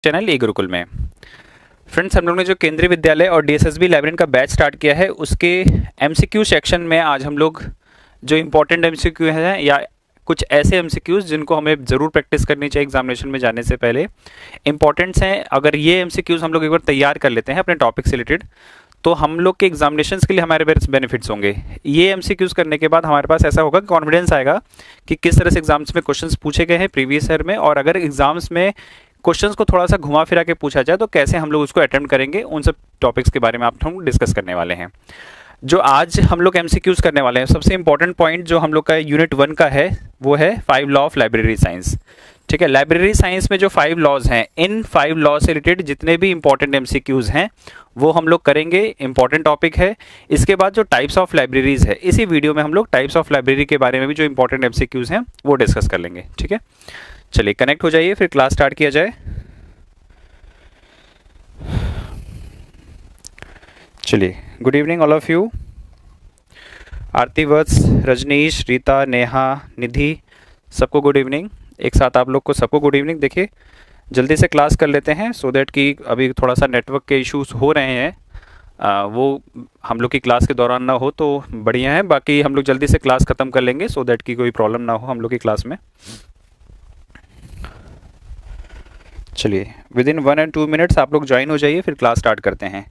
Channel ई गुरुकुल में। Friends, हम लोग ने जो केंद्रीय विद्यालय और डीएसएसबी लाइब्रेरियन का बैच स्टार्ट किया है उसके एमसीक्यू सेक्शन में आज हम लोग जो इम्पोर्टेंट एमसीक्यू हैं या कुछ ऐसे एमसीक्यूज जिनको हमें ज़रूर प्रैक्टिस करनी चाहिए एग्जामिनेशन में जाने से पहले, इंपॉर्टेंट्स हैं। अगर ये एमसीक्यूज हम लोग एक बार तैयार कर लेते हैं अपने टॉपिक से रिलेटेड तो हम लोग के एग्जामिनेशंस के लिए हमारे बेनिफिट्स होंगे। ये एमसीक्यूज करने के बाद हमारे पास ऐसा होगा, कॉन्फिडेंस आएगा कि किस तरह से एग्जाम्स में क्वेश्चंस पूछे गए हैं प्रीवियस ईयर में, और अगर एग्जाम्स में क्वेश्चंस को थोड़ा सा घुमा फिरा के पूछा जाए तो कैसे हम लोग उसको अटेम्प्ट करेंगे, उन सब टॉपिक्स के बारे में आप हम डिस्कस करने वाले हैं। जो आज हम लोग एमसीक्यूज करने वाले हैं, सबसे इंपॉर्टेंट पॉइंट जो हम लोग का यूनिट 1 का है वो है 5 लॉ ऑफ लाइब्रेरी साइंस। ठीक है, लाइब्रेरी साइंस में जो 5 लॉज हैं, इन 5 लॉ से रिलेटेड जितने भी इंपॉर्टेंट एमसीक्यूज हैं वो हम लोग करेंगे। इंपॉर्टेंट टॉपिक है। इसके बाद जो टाइप्स ऑफ लाइब्रेरीज है, इसी वीडियो में हम लोग टाइप्स ऑफ लाइब्रेरी के बारे में भी जो इंपॉर्टेंट एमसीक्यूज हैं वो डिस्कस कर लेंगे। ठीक है, चलिए कनेक्ट हो जाइए, फिर क्लास स्टार्ट किया जाए। चलिए, good evening all of you. Aarti Vats, Rajnish, Rita, Neha, Nidhi, सबको गुड इवनिंग। एक साथ आप लोग को सबको गुड इवनिंग। देखिए, जल्दी से क्लास कर लेते हैं सो दैट कि अभी थोड़ा सा नेटवर्क के इश्यूज हो रहे हैं, वो हम लोग की क्लास के दौरान ना हो तो बढ़िया है। बाकी हम लोग जल्दी से क्लास ख़त्म कर लेंगे सो दैट कि कोई प्रॉब्लम ना हो हम लोग की क्लास में। चलिए, विद इन 1 और 2 मिनट्स आप लोग ज्वाइन हो जाइए, फिर क्लास स्टार्ट करते हैं।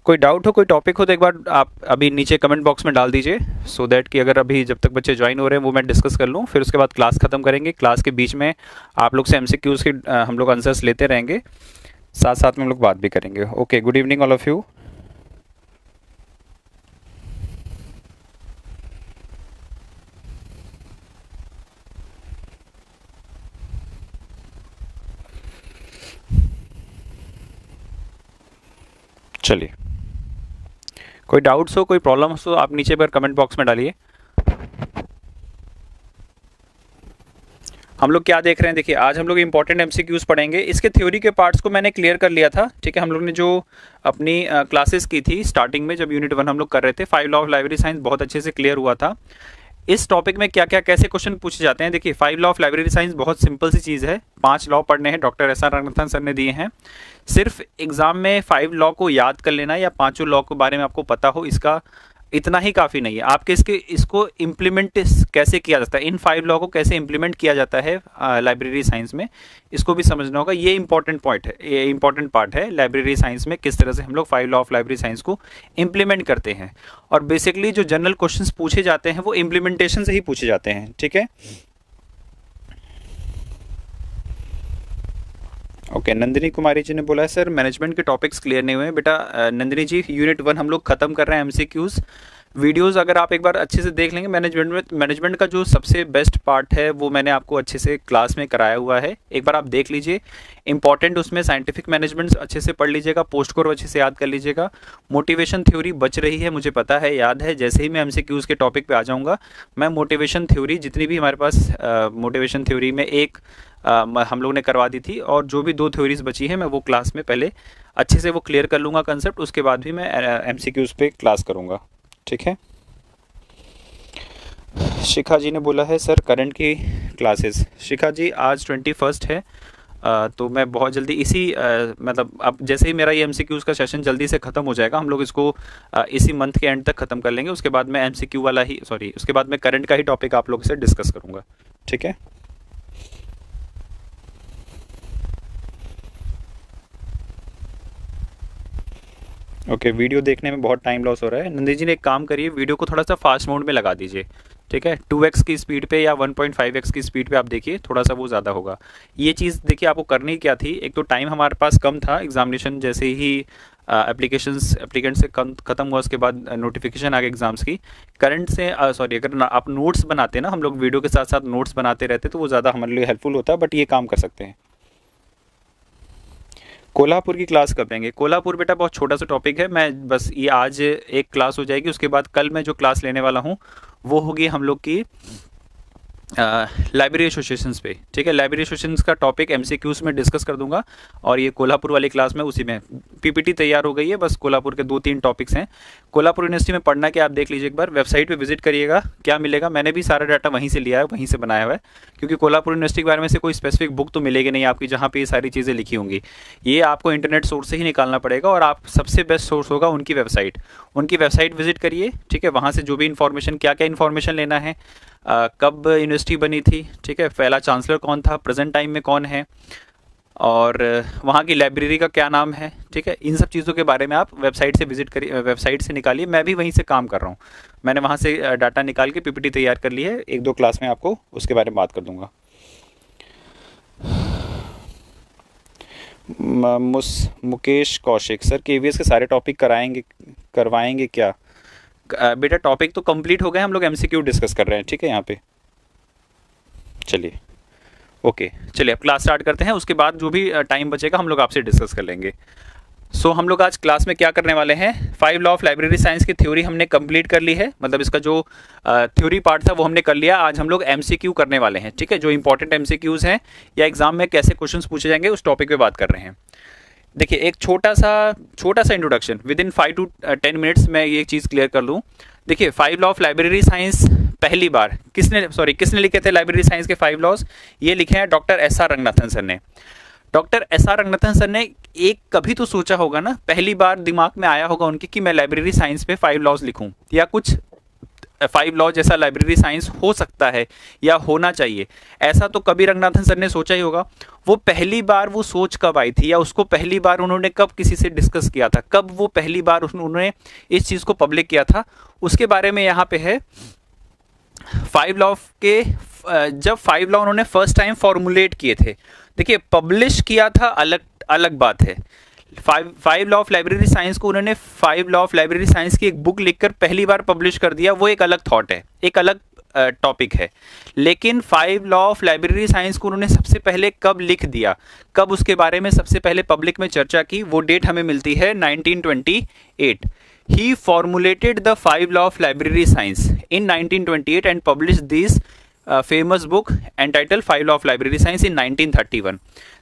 कोई डाउट हो, कोई टॉपिक हो तो एक बार आप अभी नीचे कमेंट बॉक्स में डाल दीजिए सो दैट कि अगर अभी जब तक बच्चे ज्वाइन हो रहे हैं वो मैं डिस्कस कर लूँ, फिर उसके बाद क्लास ख़त्म करेंगे। क्लास के बीच में आप लोग से एमसीक्यूज़ के हम लोग आंसर्स लेते रहेंगे, साथ साथ में हम लोग बात भी करेंगे। Okay, good evening all of you. चलिए, कोई डाउट्स हो, कोई प्रॉब्लम्स हो, आप नीचे पर कमेंट बॉक्स में डालिए। हम लोग क्या देख रहे हैं, देखिए आज हम लोग इंपॉर्टेंट एमसीक्यूज पढ़ेंगे। इसके थ्योरी के पार्ट्स को मैंने क्लियर कर लिया था। ठीक है, हम लोग ने जो अपनी क्लासेस की थी स्टार्टिंग में, जब यूनिट 1 हम लोग कर रहे थे, 5 लॉ ऑफ लाइब्रेरी साइंस बहुत अच्छे से क्लियर हुआ था। इस टॉपिक में क्या क्या कैसे क्वेश्चन पूछे जाते हैं, देखिए 5 लॉ ऑफ लाइब्रेरी साइंस बहुत सिंपल सी चीज़ है। 5 लॉ पढ़ने हैं, doctor S R Ranganathan sir ने दिए हैं। सिर्फ एग्जाम में 5 लॉ को याद कर लेना या 5 लॉ के बारे में आपको पता हो, इसका इतना ही काफ़ी नहीं है। आपके इसको इम्प्लीमेंट कैसे किया जाता है, इन 5 लॉ को कैसे इम्प्लीमेंट किया जाता है लाइब्रेरी साइंस में, इसको भी समझना होगा। ये इंपॉर्टेंट पॉइंट है, ये इंपॉर्टेंट पार्ट है लाइब्रेरी साइंस में, किस तरह से हम लोग 5 लॉ ऑफ लाइब्रेरी साइंस को इम्प्लीमेंट करते हैं। और बेसिकली जो जनरल क्वेश्चंस पूछे जाते हैं वो इम्प्लीमेंटेशन से ही पूछे जाते हैं। ठीक है, ओके। नंदिनी कुमारी जी ने बोला है सर मैनेजमेंट के टॉपिक्स क्लियर नहीं हुए हैं। बेटा नंदिनी जी, यूनिट 1 हम लोग खत्म कर रहे हैं। एमसीक्यूज वीडियोस अगर आप एक बार अच्छे से देख लेंगे, मैनेजमेंट का जो सबसे बेस्ट पार्ट है वो मैंने आपको अच्छे से क्लास में कराया हुआ है, एक बार आप देख लीजिए। इंपॉर्टेंट उसमें साइंटिफिक मैनेजमेंट अच्छे से पढ़ लीजिएगा, पोस्ट कोर अच्छे से याद कर लीजिएगा। मोटिवेशन थ्योरी बच रही है, मुझे पता है, याद है। जैसे ही मैं एमसीक्यूज के टॉपिक पे आ जाऊँगा, मैं मोटिवेशन थ्योरी जितनी भी हमारे पास मोटिवेशन थ्योरी में एक हम लोग ने करवा दी थी, और जो भी 2 थ्योरीज बची हैं मैं वो क्लास में पहले अच्छे से वो क्लियर कर लूँगा कंसेप्ट, उसके बाद भी मैं एमसीक्यूज पे क्लास करूँगा। ठीक है, शिखा जी ने बोला है सर करंट की क्लासेस। शिखा जी, आज 21 है, तो मैं बहुत जल्दी इसी मतलब अब जैसे ही मेरा ये एमसीक्यूज का सेशन जल्दी से ख़त्म हो जाएगा, हम लोग इसको इसी मंथ के एंड तक ख़त्म कर लेंगे। उसके बाद मैं एमसीक्यू वाला ही उसके बाद मैं करंट का ही टॉपिक आप लोग से डिस्कस करूँगा। ठीक है, ओके। वीडियो देखने में बहुत टाइम लॉस हो रहा है। नंदी जी ने एक काम करिए, वीडियो को थोड़ा सा फास्ट मोड में लगा दीजिए। ठीक है, 2x की स्पीड पे या 1.5x की स्पीड पे आप देखिए, थोड़ा सा वो ज़्यादा होगा। ये चीज़ देखिए आपको करनी क्या थी, एक तो टाइम हमारे पास कम था, एग्जामिनेशन जैसे ही एप्लीकेंट से ख़त्म हुआ उसके बाद नोटिफिकेशन आ गई एग्जाम्स की। करंट से अगर आप नोट्स बनाते ना, हम लोग वीडियो के साथ साथ नोट्स बनाते रहते तो वो ज़्यादा हमारे लिए हेल्पफुल होता है, बट ये काम कर सकते हैं। कोल्हापुर की क्लास कब लेंगे? कोल्हापुर बेटा बहुत छोटा सा टॉपिक है, मैं बस ये आज एक क्लास हो जाएगी, उसके बाद कल मैं जो क्लास लेने वाला हूँ वो होगी हम लोग की लाइब्रेरी एसोसिएशंस पे, ठीक है। लाइब्रेरी एसोसिएशंस का टॉपिक एमसीक्यूज में डिस्कस कर दूंगा, और ये कोल्हापुर वाली क्लास में उसी में पीपीटी तैयार हो गई है, बस कोल्हापुर के 2-3 टॉपिक्स हैं। कोल्हापुर यूनिवर्सिटी में पढ़ना क्या आप देख लीजिए एक बार, वेबसाइट पे विजिट करिएगा क्या मिलेगा। मैंने भी सारा डाटा वहीं से लिया है, वहीं से बनाया हुआ है, क्योंकि कोल्हापुर यूनिवर्सिटी के बारे में से कोई स्पेसिफिक बुक तो मिलेगी नहीं आपकी जहाँ पे ये सारी चीज़ें लिखी होंगी। ये आपको इंटरनेट सोर्स से ही निकालना पड़ेगा, और आप सबसे बेस्ट सोर्स होगा उनकी वेबसाइट। उनकी वेबसाइट विजिट करिए, ठीक है। वहाँ से जो भी इन्फॉर्मेशन, क्या क्या इन्फॉर्मेशन लेना है, कब यूनिवर्सिटी बनी थी, ठीक है, पहला चांसलर कौन था, प्रेजेंट टाइम में कौन है, और वहाँ की लाइब्रेरी का क्या नाम है, ठीक है। इन सब चीज़ों के बारे में आप वेबसाइट से विजिट करिए, वेबसाइट से निकालिए। मैं भी वहीं से काम कर रहा हूँ, मैंने वहाँ से डाटा निकाल के पीपीटी तैयार कर ली है। 1-2 क्लास में आपको उसके बारे में बात कर दूंगा। मुकेश कौशिक सर, केवीएस के सारे टॉपिक करवाएंगे क्या? बेटा टॉपिक तो कंप्लीट हो गए, हम लोग एमसीक्यू डिस्कस कर रहे हैं, ठीक है। यहाँ पे चलिए, ओके, चलिए अब क्लास स्टार्ट करते हैं। उसके बाद जो भी टाइम बचेगा हम लोग आपसे डिस्कस कर लेंगे। हम लोग आज क्लास में क्या करने वाले हैं, 5 लॉ ऑफ लाइब्रेरी साइंस की थ्योरी हमने कंप्लीट कर ली है, मतलब इसका जो थ्योरी पार्ट था वो हमने कर लिया। आज हम लोग एमसीक्यू करने वाले हैं, ठीक है। जो इंपॉर्टेंट एमसीक्यूज हैं या एग्जाम में कैसे क्वेश्चंस पूछे जाएंगे उस टॉपिक पे बात कर रहे हैं। देखिए, एक छोटा सा introduction, with in 5 to 10 minutes में ये चीज़ क्लियर कर लूँ। देखिए, 5 लॉ ऑफ लाइब्रेरी साइंस पहली बार किसने लिखे थे लाइब्रेरी साइंस के 5 लॉज? ये लिखे हैं डॉक्टर एस.आर. रंगनाथन सर ने। Doctor S R. रंगनाथन सर ने एक कभी तो सोचा होगा ना, पहली बार दिमाग में आया होगा उनके कि मैं लाइब्रेरी साइंस पे 5 लॉज लिखूं, या कुछ 5 लॉ जैसा लाइब्रेरी साइंस हो सकता है या होना चाहिए, ऐसा तो कभी रंगनाथन सर ने सोचा ही होगा। वो पहली बार वो सोच कब आई थी, या उसको पहली बार उन्होंने कब किसी से डिस्कस किया था, कब वो पहली बार उन्होंने इस चीज़ को पब्लिक किया था, उसके बारे में यहाँ पे है। 5 लॉ के जब 5 लॉ उन्होंने फर्स्ट टाइम फॉर्मुलेट किए थे, देखिए पब्लिश किया था अलग बात है। 5 लॉ ऑफ लाइब्रेरी साइंस को उन्होंने 5 लॉ ऑफ लाइब्रेरी साइंस की एक बुक लिखकर पहली बार पब्लिश कर दिया, वो एक अलग थॉट है, एक अलग टॉपिक है। लेकिन 5 लॉ ऑफ लाइब्रेरी साइंस को उन्होंने सबसे पहले कब लिख दिया, कब उसके बारे में सबसे पहले पब्लिक में चर्चा की, वो डेट हमें मिलती है 1928। He formulated the 5 law of library science in 1928 and publish this famous book entitle 5 law of library science in 1931।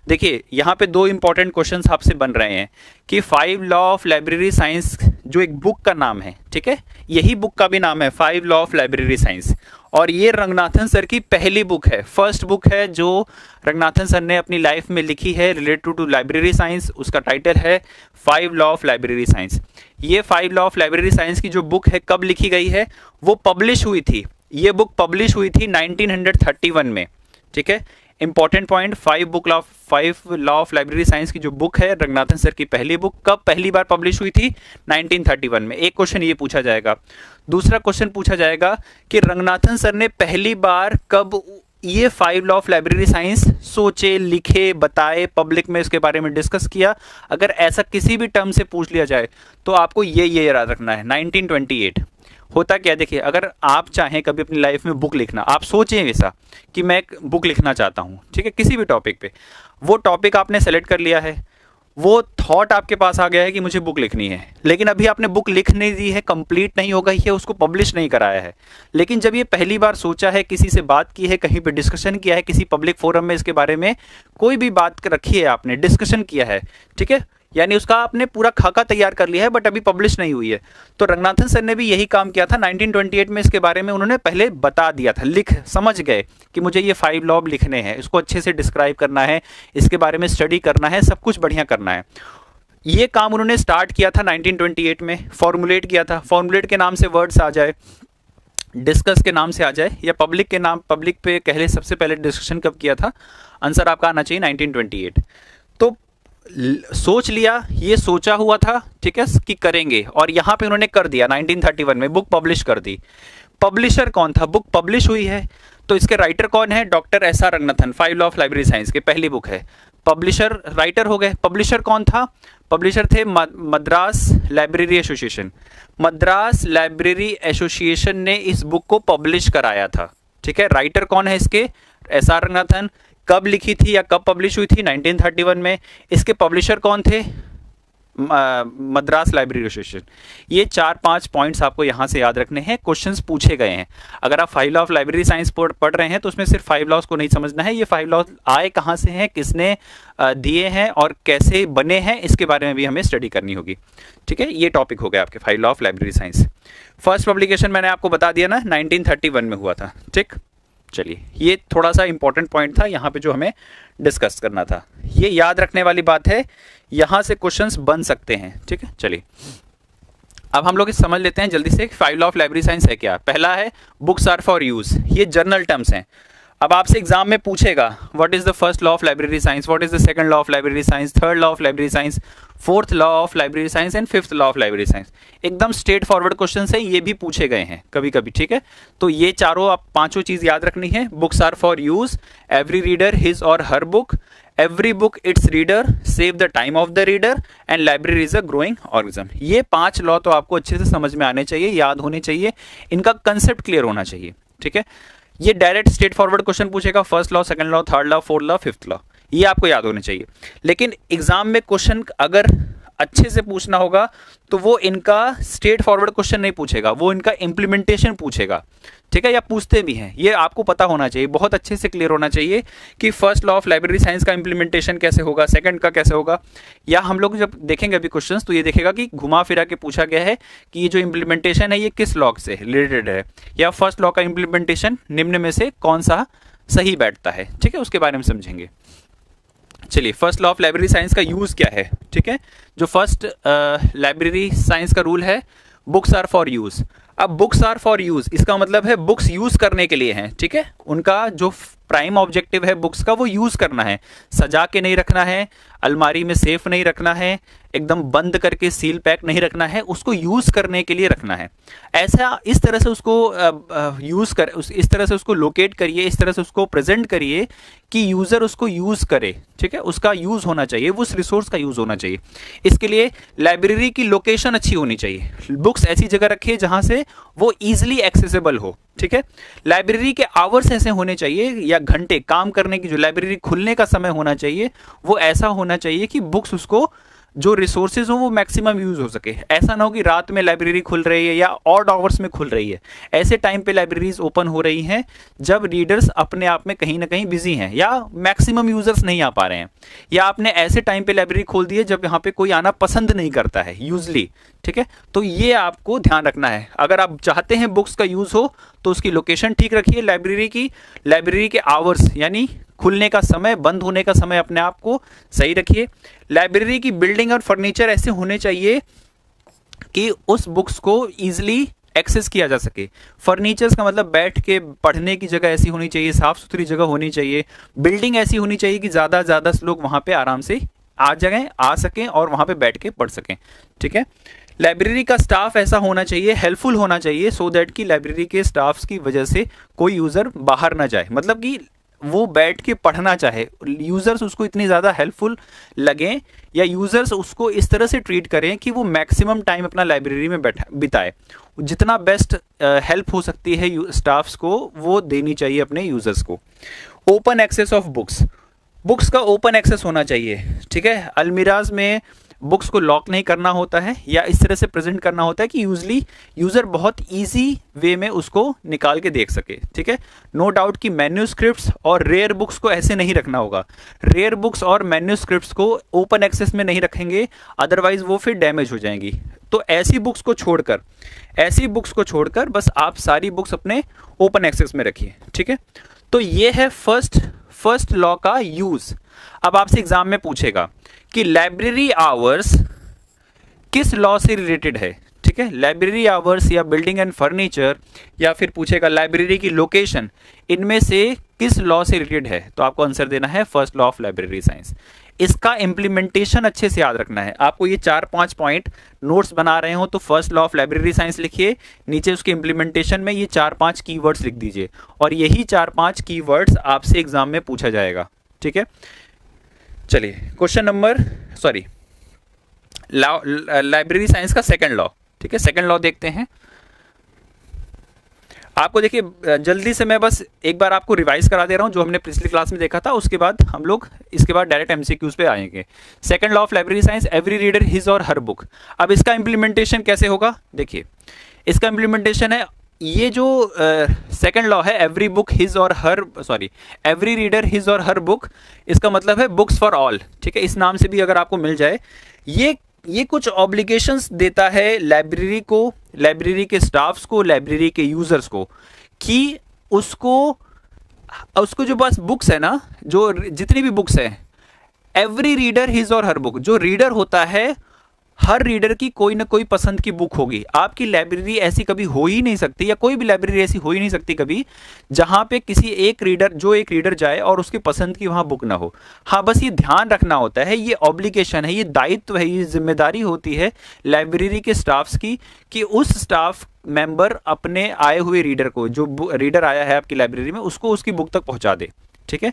देखिए, यहाँ पे 2 इंपॉर्टेंट क्वेश्चंस आपसे बन रहे हैं कि 5 लॉ ऑफ लाइब्रेरी साइंस जो एक बुक का नाम है, ठीक है, यही बुक का भी नाम है 5 लॉ ऑफ लाइब्रेरी साइंस, और ये रंगनाथन सर की पहली बुक है, फर्स्ट बुक है जो रंगनाथन सर ने अपनी लाइफ में लिखी है रिलेटेड टू लाइब्रेरी साइंस। उसका टाइटल है 5 लॉ ऑफ लाइब्रेरी साइंस। ये 5 लॉ ऑफ लाइब्रेरी साइंस की जो बुक है कब लिखी गई है, वो पब्लिश हुई थी, ये बुक पब्लिश हुई थी 1931 में, ठीक है। Important point, 5 law of library science की जो बुक है रंगनाथन सर की पहली बुक, कब पहली बार पब्लिश हुई थी? 1931 में। एक क्वेश्चन ये पूछा जाएगा। दूसरा क्वेश्चन पूछा जाएगा कि रंगनाथन सर ने पहली बार कब ये 5 लॉ ऑफ लाइब्रेरी साइंस सोचे, लिखे, बताए, पब्लिक में इसके बारे में डिस्कस किया। अगर ऐसा किसी भी टर्म से पूछ लिया जाए तो आपको ये याद रखना है, 1928। होता क्या, देखिए, अगर आप चाहें कभी अपनी लाइफ में बुक लिखना, आप सोचें वैसा कि मैं एक बुक लिखना चाहता हूँ, ठीक है, किसी भी टॉपिक पे, वो टॉपिक आपने सेलेक्ट कर लिया है, वो थॉट आपके पास आ गया है कि मुझे बुक लिखनी है, लेकिन अभी आपने बुक लिख नहीं दी है, कंप्लीट नहीं हो गई है, उसको पब्लिश नहीं कराया है। लेकिन जब ये पहली बार सोचा है, किसी से बात की है, कहीं पे डिस्कशन किया है, किसी पब्लिक फोरम में इसके बारे में कोई भी बात रखी है, आपने डिस्कशन किया है, ठीक है, यानी उसका आपने पूरा खाका तैयार कर लिया है, बट अभी पब्लिश नहीं हुई है। तो रंगनाथन सर ने भी यही काम किया था 1928 में, इसके बारे में उन्होंने पहले बता दिया था, समझ गए कि मुझे ये 5 लॉ लिखने हैं, इसको अच्छे से डिस्क्राइब करना है, इसके बारे में स्टडी करना है, सब कुछ बढ़िया करना है। ये काम उन्होंने स्टार्ट किया था 1928 में, फॉर्मुलेट किया था। फॉर्मुलेट के नाम से वर्ड्स आ जाए, डिस्कस के नाम से आ जाए, या पब्लिक पे पहले सबसे पहले डिस्कशन कब किया था, आंसर आपका आना चाहिए 1928। तो सोच लिया, ये सोचा हुआ था, ठीक है, कि करेंगे, और यहाँ पे उन्होंने कर दिया 1931 में, बुक पब्लिश कर दी। पब्लिशर कौन था, बुक पब्लिश हुई है तो इसके राइटर कौन है, doctor S R. Ranganathan, 5 law of library science की पहली बुक है। पब्लिशर, राइटर हो गए। पब्लिशर कौन था, पब्लिशर थे Madras library association. Madras library association ने इस बुक को पब्लिश कराया था, ठीक है। राइटर कौन है इसके, एस.आर. रंगनाथन। कब लिखी थी या कब पब्लिश हुई थी, 1931 में। इसके पब्लिशर कौन थे, मद्रास लाइब्रेरी एसोसिएशन। ये 4-5 पॉइंट्स आपको यहाँ से याद रखने हैं, क्वेश्चंस पूछे गए हैं। अगर आप 5 लॉ ऑफ लाइब्रेरी साइंस पढ़ रहे हैं तो उसमें सिर्फ 5 लॉज को नहीं समझना है, ये 5 लॉज आए कहाँ से हैं, किसने दिए हैं और कैसे बने हैं, इसके बारे में भी हमें स्टडी करनी होगी। ठीक है, ये टॉपिक हो गया आपके 5 law of library science. First publication मैंने आपको बता दिया ना, 1931 में हुआ था। ठीक, चलिए ये थोड़ा सा इंपॉर्टेंट पॉइंट था यहाँ पे जो हमें डिस्कस करना था। ये याद रखने वाली बात है, यहाँ से क्वेश्चंस बन सकते हैं। ठीक है, चलिए अब हम लोग इस समझ लेते हैं जल्दी से 5 लॉ ऑफ लाइब्रेरी साइंस है क्या। पहला है बुक्स आर फॉर यूज, ये जर्नल टर्म्स हैं। अब आपसे एग्जाम में पूछेगा what is the first law of library science, what is the second law of library science, third law of library science, fourth law of library science and fifth law of library science. एकदम straight forward question है, ये भी पूछे गए हैं कभी कभी। ठीक है, तो ये चारों आप पांचों चीज याद रखनी है। Books are for use, every reader his और her book, every book its reader, save the time of the reader and library is a growing organism. ये 5 लॉ तो आपको अच्छे से समझ में आने चाहिए, याद होने चाहिए, इनका कंसेप्ट क्लियर होना चाहिए। ठीक है, ये डायरेक्ट स्ट्रेट फॉरवर्ड क्वेश्चन पूछेगा, first law, second law, third law, fourth law, fifth law, ये आपको याद होने चाहिए। लेकिन एग्जाम में क्वेश्चन अगर अच्छे से पूछना होगा तो वो इनका स्ट्रेट फॉरवर्ड क्वेश्चन नहीं पूछेगा, वो इनका इंप्लीमेंटेशन पूछेगा। ठीक है, या पूछते भी हैं, ये आपको पता होना चाहिए, बहुत अच्छे से क्लियर होना चाहिए कि first law of library science का इंप्लीमेंटेशन कैसे होगा, सेकंड का कैसे होगा। या हम लोग जब देखेंगे अभी क्वेश्चंस तो ये देखेगा कि घुमा फिरा के पूछा गया है कि ये जो इंप्लीमेंटेशन है ये किस लॉ से रिलेटेड है, या फर्स्ट लॉ का इंप्लीमेंटेशन निम्न में से कौन सा सही बैठता है। ठीक है, उसके बारे में समझेंगे। चलिए, first law of library science का यूज क्या है। ठीक है, जो फर्स्ट लाइब्रेरी साइंस का रूल है, बुक्स आर फॉर यूज। अब बुक्स आर फॉर यूज इसका मतलब है बुक्स यूज करने के लिए हैं। ठीक है, उनका जो प्राइम ऑब्जेक्टिव है बुक्स का वो यूज करना है, सजा के नहीं रखना है, अलमारी में सेफ नहीं रखना है, एकदम बंद करके सील पैक नहीं रखना है, उसको यूज करने के लिए रखना है। ऐसा इस तरह से उसको यूज कर इस तरह से उसको लोकेट करिए, इस तरह से उसको प्रेजेंट करिए कि यूजर उसको यूज करे। ठीक है, उसका यूज होना चाहिए, उस रिसोर्स का यूज होना चाहिए। इसके लिए लाइब्रेरी की लोकेशन अच्छी होनी चाहिए, बुक्स ऐसी जगह रखिए जहां से वो इजिली एक्सेसिबल हो। ठीक है, लाइब्रेरी के आवर्स ऐसे होने चाहिए या घंटे काम करने की, जो लाइब्रेरी खुलने का समय होना चाहिए वो ऐसा होना चाहिए कि बुक्स उसको जो रिसोर्सेज हो वो मैक्सिमम यूज हो सके। ऐसा ना हो कि रात में लाइब्रेरी खुल रही है या ऑड आवर्स में खुल रही है। ऐसे टाइम पे लाइब्रेरीज ओपन हो रही हैं जब रीडर्स अपने आप में कहीं ना कहीं बिजी हैं या मैक्सिमम यूजर्स नहीं आ पा रहे हैं, या आपने ऐसे टाइम पे लाइब्रेरी खोल दी है जब यहाँ पे कोई आना पसंद नहीं करता है यूजली। ठीक है, तो ये आपको ध्यान रखना है। अगर आप चाहते हैं बुक्स का यूज हो तो उसकी लोकेशन ठीक रखिए, लाइब्रेरी के आवर्स यानी खुलने का समय, बंद होने का समय अपने आप को सही रखिए। लाइब्रेरी की बिल्डिंग और फर्नीचर ऐसे होने चाहिए कि उस बुक्स को इजीली एक्सेस किया जा सके। फर्नीचर्स का मतलब बैठ के पढ़ने की जगह ऐसी होनी चाहिए, साफ सुथरी जगह होनी चाहिए, बिल्डिंग ऐसी होनी चाहिए कि ज़्यादा से ज़्यादा लोग वहाँ पे आराम से आ सकें और वहाँ पे बैठ के पढ़ सकें। ठीक है, लाइब्रेरी का स्टाफ ऐसा होना चाहिए, हेल्पफुल होना चाहिए, सो दैट कि लाइब्रेरी के स्टाफ्स की वजह से कोई यूज़र बाहर ना जाए, मतलब कि वो बैठ के पढ़ना चाहे, यूजर्स उसको इतनी ज़्यादा हेल्पफुल लगें या यूजर्स उसको इस तरह से ट्रीट करें कि वो मैक्सिमम टाइम अपना लाइब्रेरी में बिताए। जितना बेस्ट हेल्प हो सकती है स्टाफ्स को वो देनी चाहिए अपने यूजर्स को। ओपन एक्सेस ऑफ बुक्स का ओपन एक्सेस होना चाहिए। ठीक है, अलमीराज में बुक्स को लॉक नहीं करना होता है या इस तरह से प्रेजेंट करना होता है कि यूजर बहुत इजी वे में उसको निकाल के देख सके। ठीक है, नो डाउट कि मैन्यूस्क्रिप्ट्स और रेयर बुक्स को ऐसे नहीं रखना होगा। रेयर बुक्स और मैन्यूस्क्रिप्ट्स को ओपन एक्सेस में नहीं रखेंगे, अदरवाइज वो फिर डैमेज हो जाएंगी। तो ऐसी बुक्स को छोड़कर बस आप सारी बुक्स अपने ओपन एक्सेस में रखिए। ठीक है, तो ये है फर्स्ट लॉ का यूज। अब आपसे एग्जाम में पूछेगा कि लाइब्रेरी आवर्स किस लॉ से रिलेटेड है। ठीक है, लाइब्रेरी आवर्स या बिल्डिंग एंड फर्नीचर, या फिर पूछेगा लाइब्रेरी की लोकेशन, इनमें से किस लॉ से रिलेटेड है, तो आपको आंसर देना है first law of library science. इसका इंप्लीमेंटेशन अच्छे से याद रखना है आपको। ये 4-5 पॉइंट नोट्स बना रहे हो तो first law of library science लिखिए, नीचे उसके इंप्लीमेंटेशन में ये 4-5 कीवर्ड्स लिख दीजिए और यही 4-5 कीवर्ड्स आपसे एग्जाम में पूछा जाएगा। ठीक है, चलिए लाइब्रेरी साइंस का सेकंड लॉ। ठीक है, सेकंड लॉ देखते हैं। आपको देखिए जल्दी से मैं बस एक बार आपको रिवाइज करा दे रहा हूं जो हमने पिछली क्लास में देखा था, उसके बाद हम लोग इसके बाद डायरेक्ट एमसीक्यूज पे आएंगे। Second law of library science, every reader his और हर बुक। अब इसका इंप्लीमेंटेशन कैसे होगा, देखिए इसका इंप्लीमेंटेशन है ये जो सेकंड लॉ है, एवरी बुक हिज और हर, सॉरी एवरी रीडर हिज और हर बुक, इसका मतलब है बुक्स फॉर ऑल। ठीक है, इस नाम से भी अगर आपको मिल जाए, ये कुछ ऑब्लिगेशंस देता है लाइब्रेरी को, लाइब्रेरी के स्टाफ्स को, लाइब्रेरी के यूजर्स को, कि उसको जो बस बुक्स है ना, जो जितनी भी बुक्स है, एवरी रीडर हिज और हर बुक, जो रीडर होता है हर रीडर की कोई ना कोई पसंद की बुक होगी। आपकी लाइब्रेरी ऐसी कभी हो ही नहीं सकती, या कोई भी लाइब्रेरी ऐसी हो ही नहीं सकती कभी जहां पे किसी एक रीडर जाए और उसकी पसंद की वहां बुक ना हो। हाँ, बस ये ध्यान रखना होता है, ये ऑब्लिगेशन है, ये दायित्व है, ये जिम्मेदारी होती है लाइब्रेरी के स्टाफ्स की, कि उस स्टाफ मेंबर अपने आए हुए रीडर को, जो रीडर आया है आपकी लाइब्रेरी में, उसको उसकी बुक तक पहुंचा दे। ठीक है,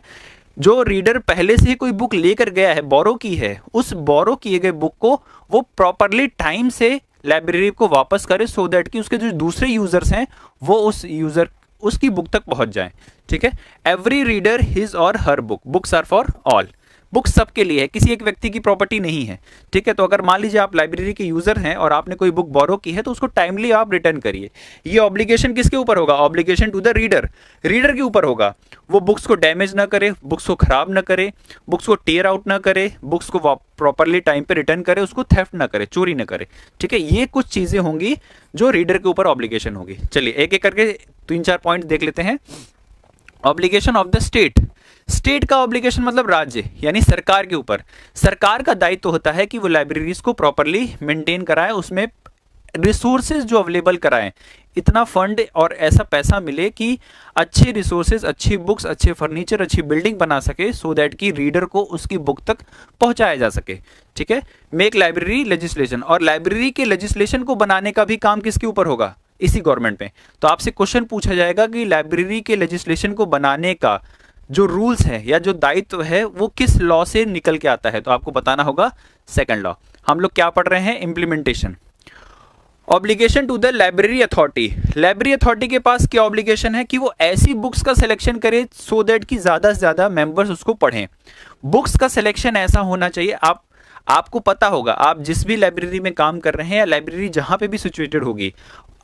जो रीडर पहले से ही कोई बुक लेकर गया है, बोरो की है, उस बोरो किए गए बुक को वो प्रॉपरली टाइम से लाइब्रेरी को वापस करे, सो दैट कि उसके जो दूसरे यूजर्स हैं वो उसकी बुक तक पहुंच जाएं। ठीक है, एवरी रीडर हिज और her book, books are for all, book सबके लिए है, किसी एक व्यक्ति की प्रॉपर्टी नहीं है। ठीक है, तो अगर मान लीजिए आप लाइब्रेरी के यूजर हैं और आपने कोई बुक बोरो की है, तो उसको टाइमली आप रिटर्न करिए। ये ऑब्लिगेशन किसके ऊपर होगा, obligation to the reader, reader के ऊपर होगा। वो बुक्स को डैमेज ना करे, बुक्स को खराब ना करे, बुक्स को टेयर आउट ना करे, बुक्स को प्रॉपरली टाइम पे रिटर्न करे, उसको थेफ्ट ना करे, चोरी ना करे। ठीक है, ये कुछ चीजें होंगी जो रीडर के ऊपर ऑब्लिगेशन होगी। चलिए एक एक करके 3-4 पॉइंट देख लेते हैं। Obligation of the state, state का ऑब्लिगेशन मतलब राज्य यानी सरकार के ऊपर। सरकार का दायित्व होता है कि वो लाइब्रेरीज को प्रॉपरली मेंटेन कराए, उसमें रिसोर्सेज जो अवेलेबल कराएं, इतना फंड और ऐसा पैसा मिले कि अच्छे रिसोर्सेज, अच्छी बुक्स, अच्छे फर्नीचर, अच्छी बिल्डिंग बना सके, सो दैट कि रीडर को उसकी बुक तक पहुंचाया जा सके। ठीक है, मेक लाइब्रेरी लेजिस्लेशन, और लाइब्रेरी के लेजिस्लेशन को बनाने का भी काम किसके ऊपर होगा, इसी गवर्नमेंट में। तो आपसे क्वेश्चन पूछा जाएगा कि लाइब्रेरी के लेजिस्लेशन को बनाने का जो रूल्स है या जो दायित्व है वो किस लॉ से निकल के आता है, तो आपको बताना होगा सेकंड लॉ। हम लोग क्या पढ़ रहे हैं, implementation. Obligation to the library authority, library authority के पास क्या ऑब्लिगेशन है कि वो ऐसी बुक्स का सिलेक्शन करे सो दैट कि ज्यादा से ज्यादा मेंबर्स उसको पढ़ें। बुक्स का सिलेक्शन ऐसा होना चाहिए, आपको पता होगा, आप जिस भी लाइब्रेरी में काम कर रहे हैं या लाइब्रेरी जहां पे भी सिचुएटेड होगी,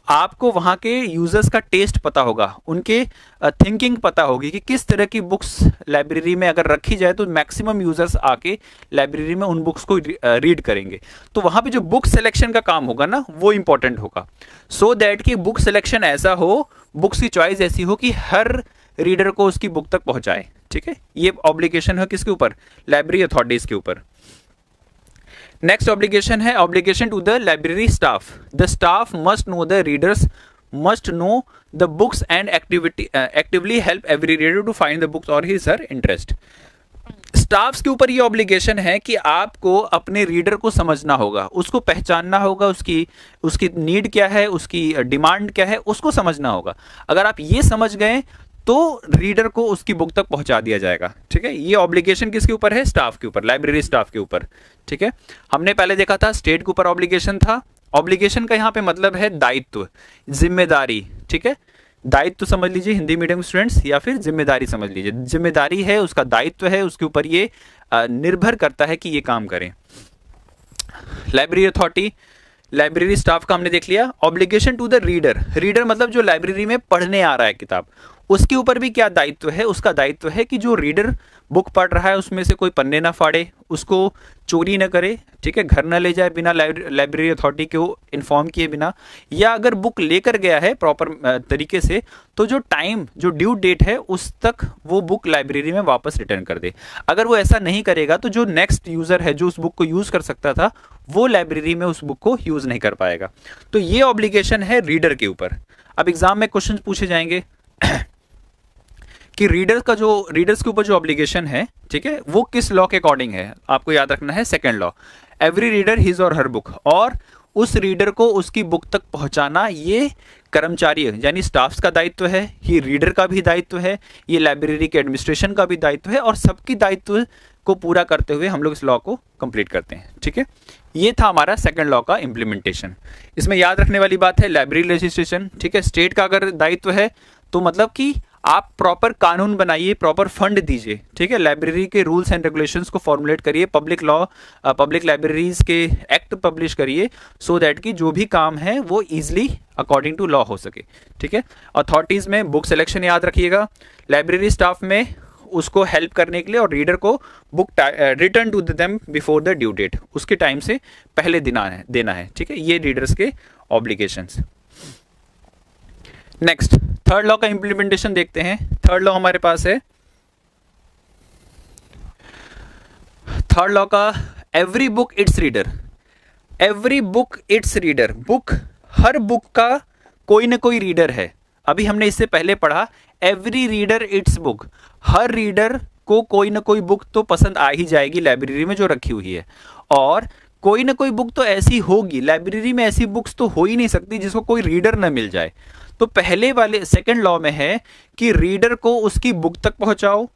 आपको वहां के यूजर्स का टेस्ट पता होगा, उनके थिंकिंग पता होगी कि किस तरह की बुक्स लाइब्रेरी में अगर रखी जाए तो मैक्सिमम यूजर्स आके लाइब्रेरी में उन बुक्स को रीड करेंगे। तो वहां पे जो बुक सिलेक्शन का काम होगा ना, वो इंपॉर्टेंट होगा, सो दैट कि बुक सिलेक्शन ऐसा हो, बुक्स की चॉइस ऐसी हो कि हर रीडर को उसकी बुक तक पहुंचाए। ठीक है, ये ऑब्लिगेशन है किसके ऊपर, लाइब्रेरी अथॉरिटीज के ऊपर। नेक्स्ट ऑब्लिगेशन है obligation to the library staff, the staff must know the readers must know the books and actively help every reader to find the books or his her interest. Staffs के ऊपर ये obligation है कि आपको अपने reader को समझना होगा, उसको पहचानना होगा, उसकी नीड क्या है, उसकी डिमांड क्या है, उसको समझना होगा। अगर आप ये समझ गए तो रीडर को उसकी बुक तक पहुंचा दिया जाएगा। ठीक है, ये ऑब्लिगेशन किसके ऊपर है, स्टाफ के ऊपर, लाइब्रेरी स्टाफ के ऊपर। ठीक है, हमने पहले देखा था स्टेट के ऊपर ऑब्लिगेशन था। ऑब्लिगेशन का यहाँ पे मतलब है दायित्व, जिम्मेदारी। ठीक है, दायित्व समझ लीजिए हिंदी मीडियम स्टूडेंट्स, या फिर जिम्मेदारी समझ लीजिए। जिम्मेदारी है, उसका दायित्व है, उसके ऊपर ये निर्भर करता है कि ये काम करें। लाइब्रेरी अथॉरिटी, लाइब्रेरी स्टाफ का हमने देख लिया। Obligation to the reader, reader मतलब जो लाइब्रेरी में पढ़ने आ रहा है किताब, उसके ऊपर भी क्या दायित्व है, उसका दायित्व है कि जो रीडर बुक पढ़ रहा है उसमें से कोई पन्ने ना फाड़े, उसको चोरी ना करे। ठीक है, घर ना ले जाए बिना लाइब्रेरी अथॉरिटी को इन्फॉर्म किए बिना, या अगर बुक लेकर गया है प्रॉपर तरीके से तो जो टाइम, जो ड्यू डेट है उस तक वो बुक लाइब्रेरी में वापस रिटर्न कर दे। अगर वो ऐसा नहीं करेगा तो जो नेक्स्ट यूजर है जो उस बुक को यूज कर सकता था, वो लाइब्रेरी में उस बुक को यूज नहीं कर पाएगा। तो ये ऑब्लिगेशन है रीडर के ऊपर। अब एग्जाम में क्वेश्चन पूछे जाएंगे कि रीडर्स के ऊपर जो ऑब्लिगेशन है, ठीक है, वो किस लॉ के अकॉर्डिंग है। आपको याद रखना है second law, every reader his और हर बुक, और उस रीडर को उसकी बुक तक पहुंचाना ये कर्मचारी यानी स्टाफ्स का दायित्व है, ये रीडर का भी दायित्व है, ये लाइब्रेरी के एडमिनिस्ट्रेशन का भी दायित्व है, और सबकी दायित्व को पूरा करते हुए हम लोग इस लॉ को कंप्लीट करते हैं। ठीक है, ये था हमारा सेकंड लॉ का इम्प्लीमेंटेशन। इसमें याद रखने वाली बात है लाइब्रेरी रजिस्ट्रेशन। ठीक है, स्टेट का अगर दायित्व है तो मतलब कि आप प्रॉपर कानून बनाइए, प्रॉपर फंड दीजिए। ठीक है, लाइब्रेरी के रूल्स एंड रेगुलेशंस को फॉर्मुलेट करिए, पब्लिक लॉ पब्लिक लाइब्रेरीज के एक्ट पब्लिश करिए, सो दैट कि जो भी काम है वो इजीली अकॉर्डिंग टू लॉ हो सके। ठीक है, अथॉरिटीज में बुक सिलेक्शन याद रखिएगा, लाइब्रेरी स्टाफ में उसको हेल्प करने के लिए, और रीडर को book return to them before the due date, उसके टाइम से पहले देना है। ठीक है, ये रीडर्स के ऑब्लिगेशंस। नेक्स्ट थर्ड लॉ का इंप्लीमेंटेशन देखते हैं। थर्ड लॉ हमारे पास है, थर्ड लॉ का every book its reader. Every book its reader, book, हर बुक का कोई ना कोई रीडर है। अभी हमने इससे पहले पढ़ा every reader it's book, her reader को कोई ना कोई बुक तो पसंद आ ही जाएगी लाइब्रेरी में जो रखी हुई है, और कोई ना कोई बुक तो ऐसी होगी, लाइब्रेरी में ऐसी बुक्स तो हो ही नहीं सकती जिसको कोई रीडर ना मिल जाए। तो पहले वाले सेकंड लॉ में है कि रीडर को उसकी बुक तक पहुंचाओ,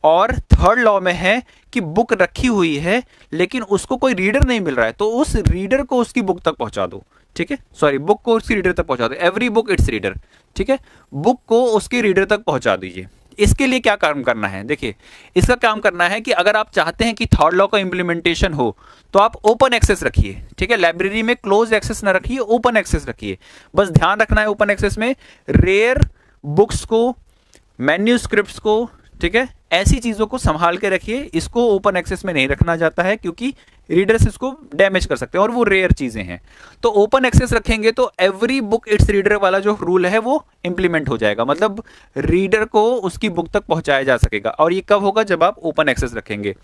और थर्ड लॉ में है कि बुक रखी हुई है लेकिन उसको कोई रीडर नहीं मिल रहा है, तो उस रीडर को उसकी बुक तक पहुंचा दो। ठीक है, सॉरी, बुक को उसकी रीडर तक पहुंचा दो, एवरी बुक इट्स रीडर। ठीक है, बुक को उसके रीडर तक पहुंचा दीजिए। इसके लिए क्या काम करना है, देखिए इसका काम करना है कि अगर आप चाहते हैं कि थर्ड लॉ का इंप्लीमेंटेशन हो तो आप ओपन एक्सेस रखिए। ठीक है, लाइब्रेरी में क्लोज एक्सेस ना रखिए, ओपन एक्सेस रखिए। बस ध्यान रखना है ओपन एक्सेस में रेयर बुक्स को, मैन्यूस्क्रिप्ट्स को, ठीक है, ऐसी चीजों को संभाल के रखिए। इसको ओपन एक्सेस में नहीं रखना जाता है क्योंकि रीडर्स इसको डैमेज कर सकते हैं और वो रेयर चीजें हैं। तो ओपन एक्सेस रखेंगे तो एवरी बुक इट्स रीडर वाला जो रूल है वो इंप्लीमेंट हो जाएगा, मतलब रीडर को उसकी बुक तक पहुंचाया जा सकेगा। और ये कब होगा, जब आप ओपन एक्सेस रखेंगे।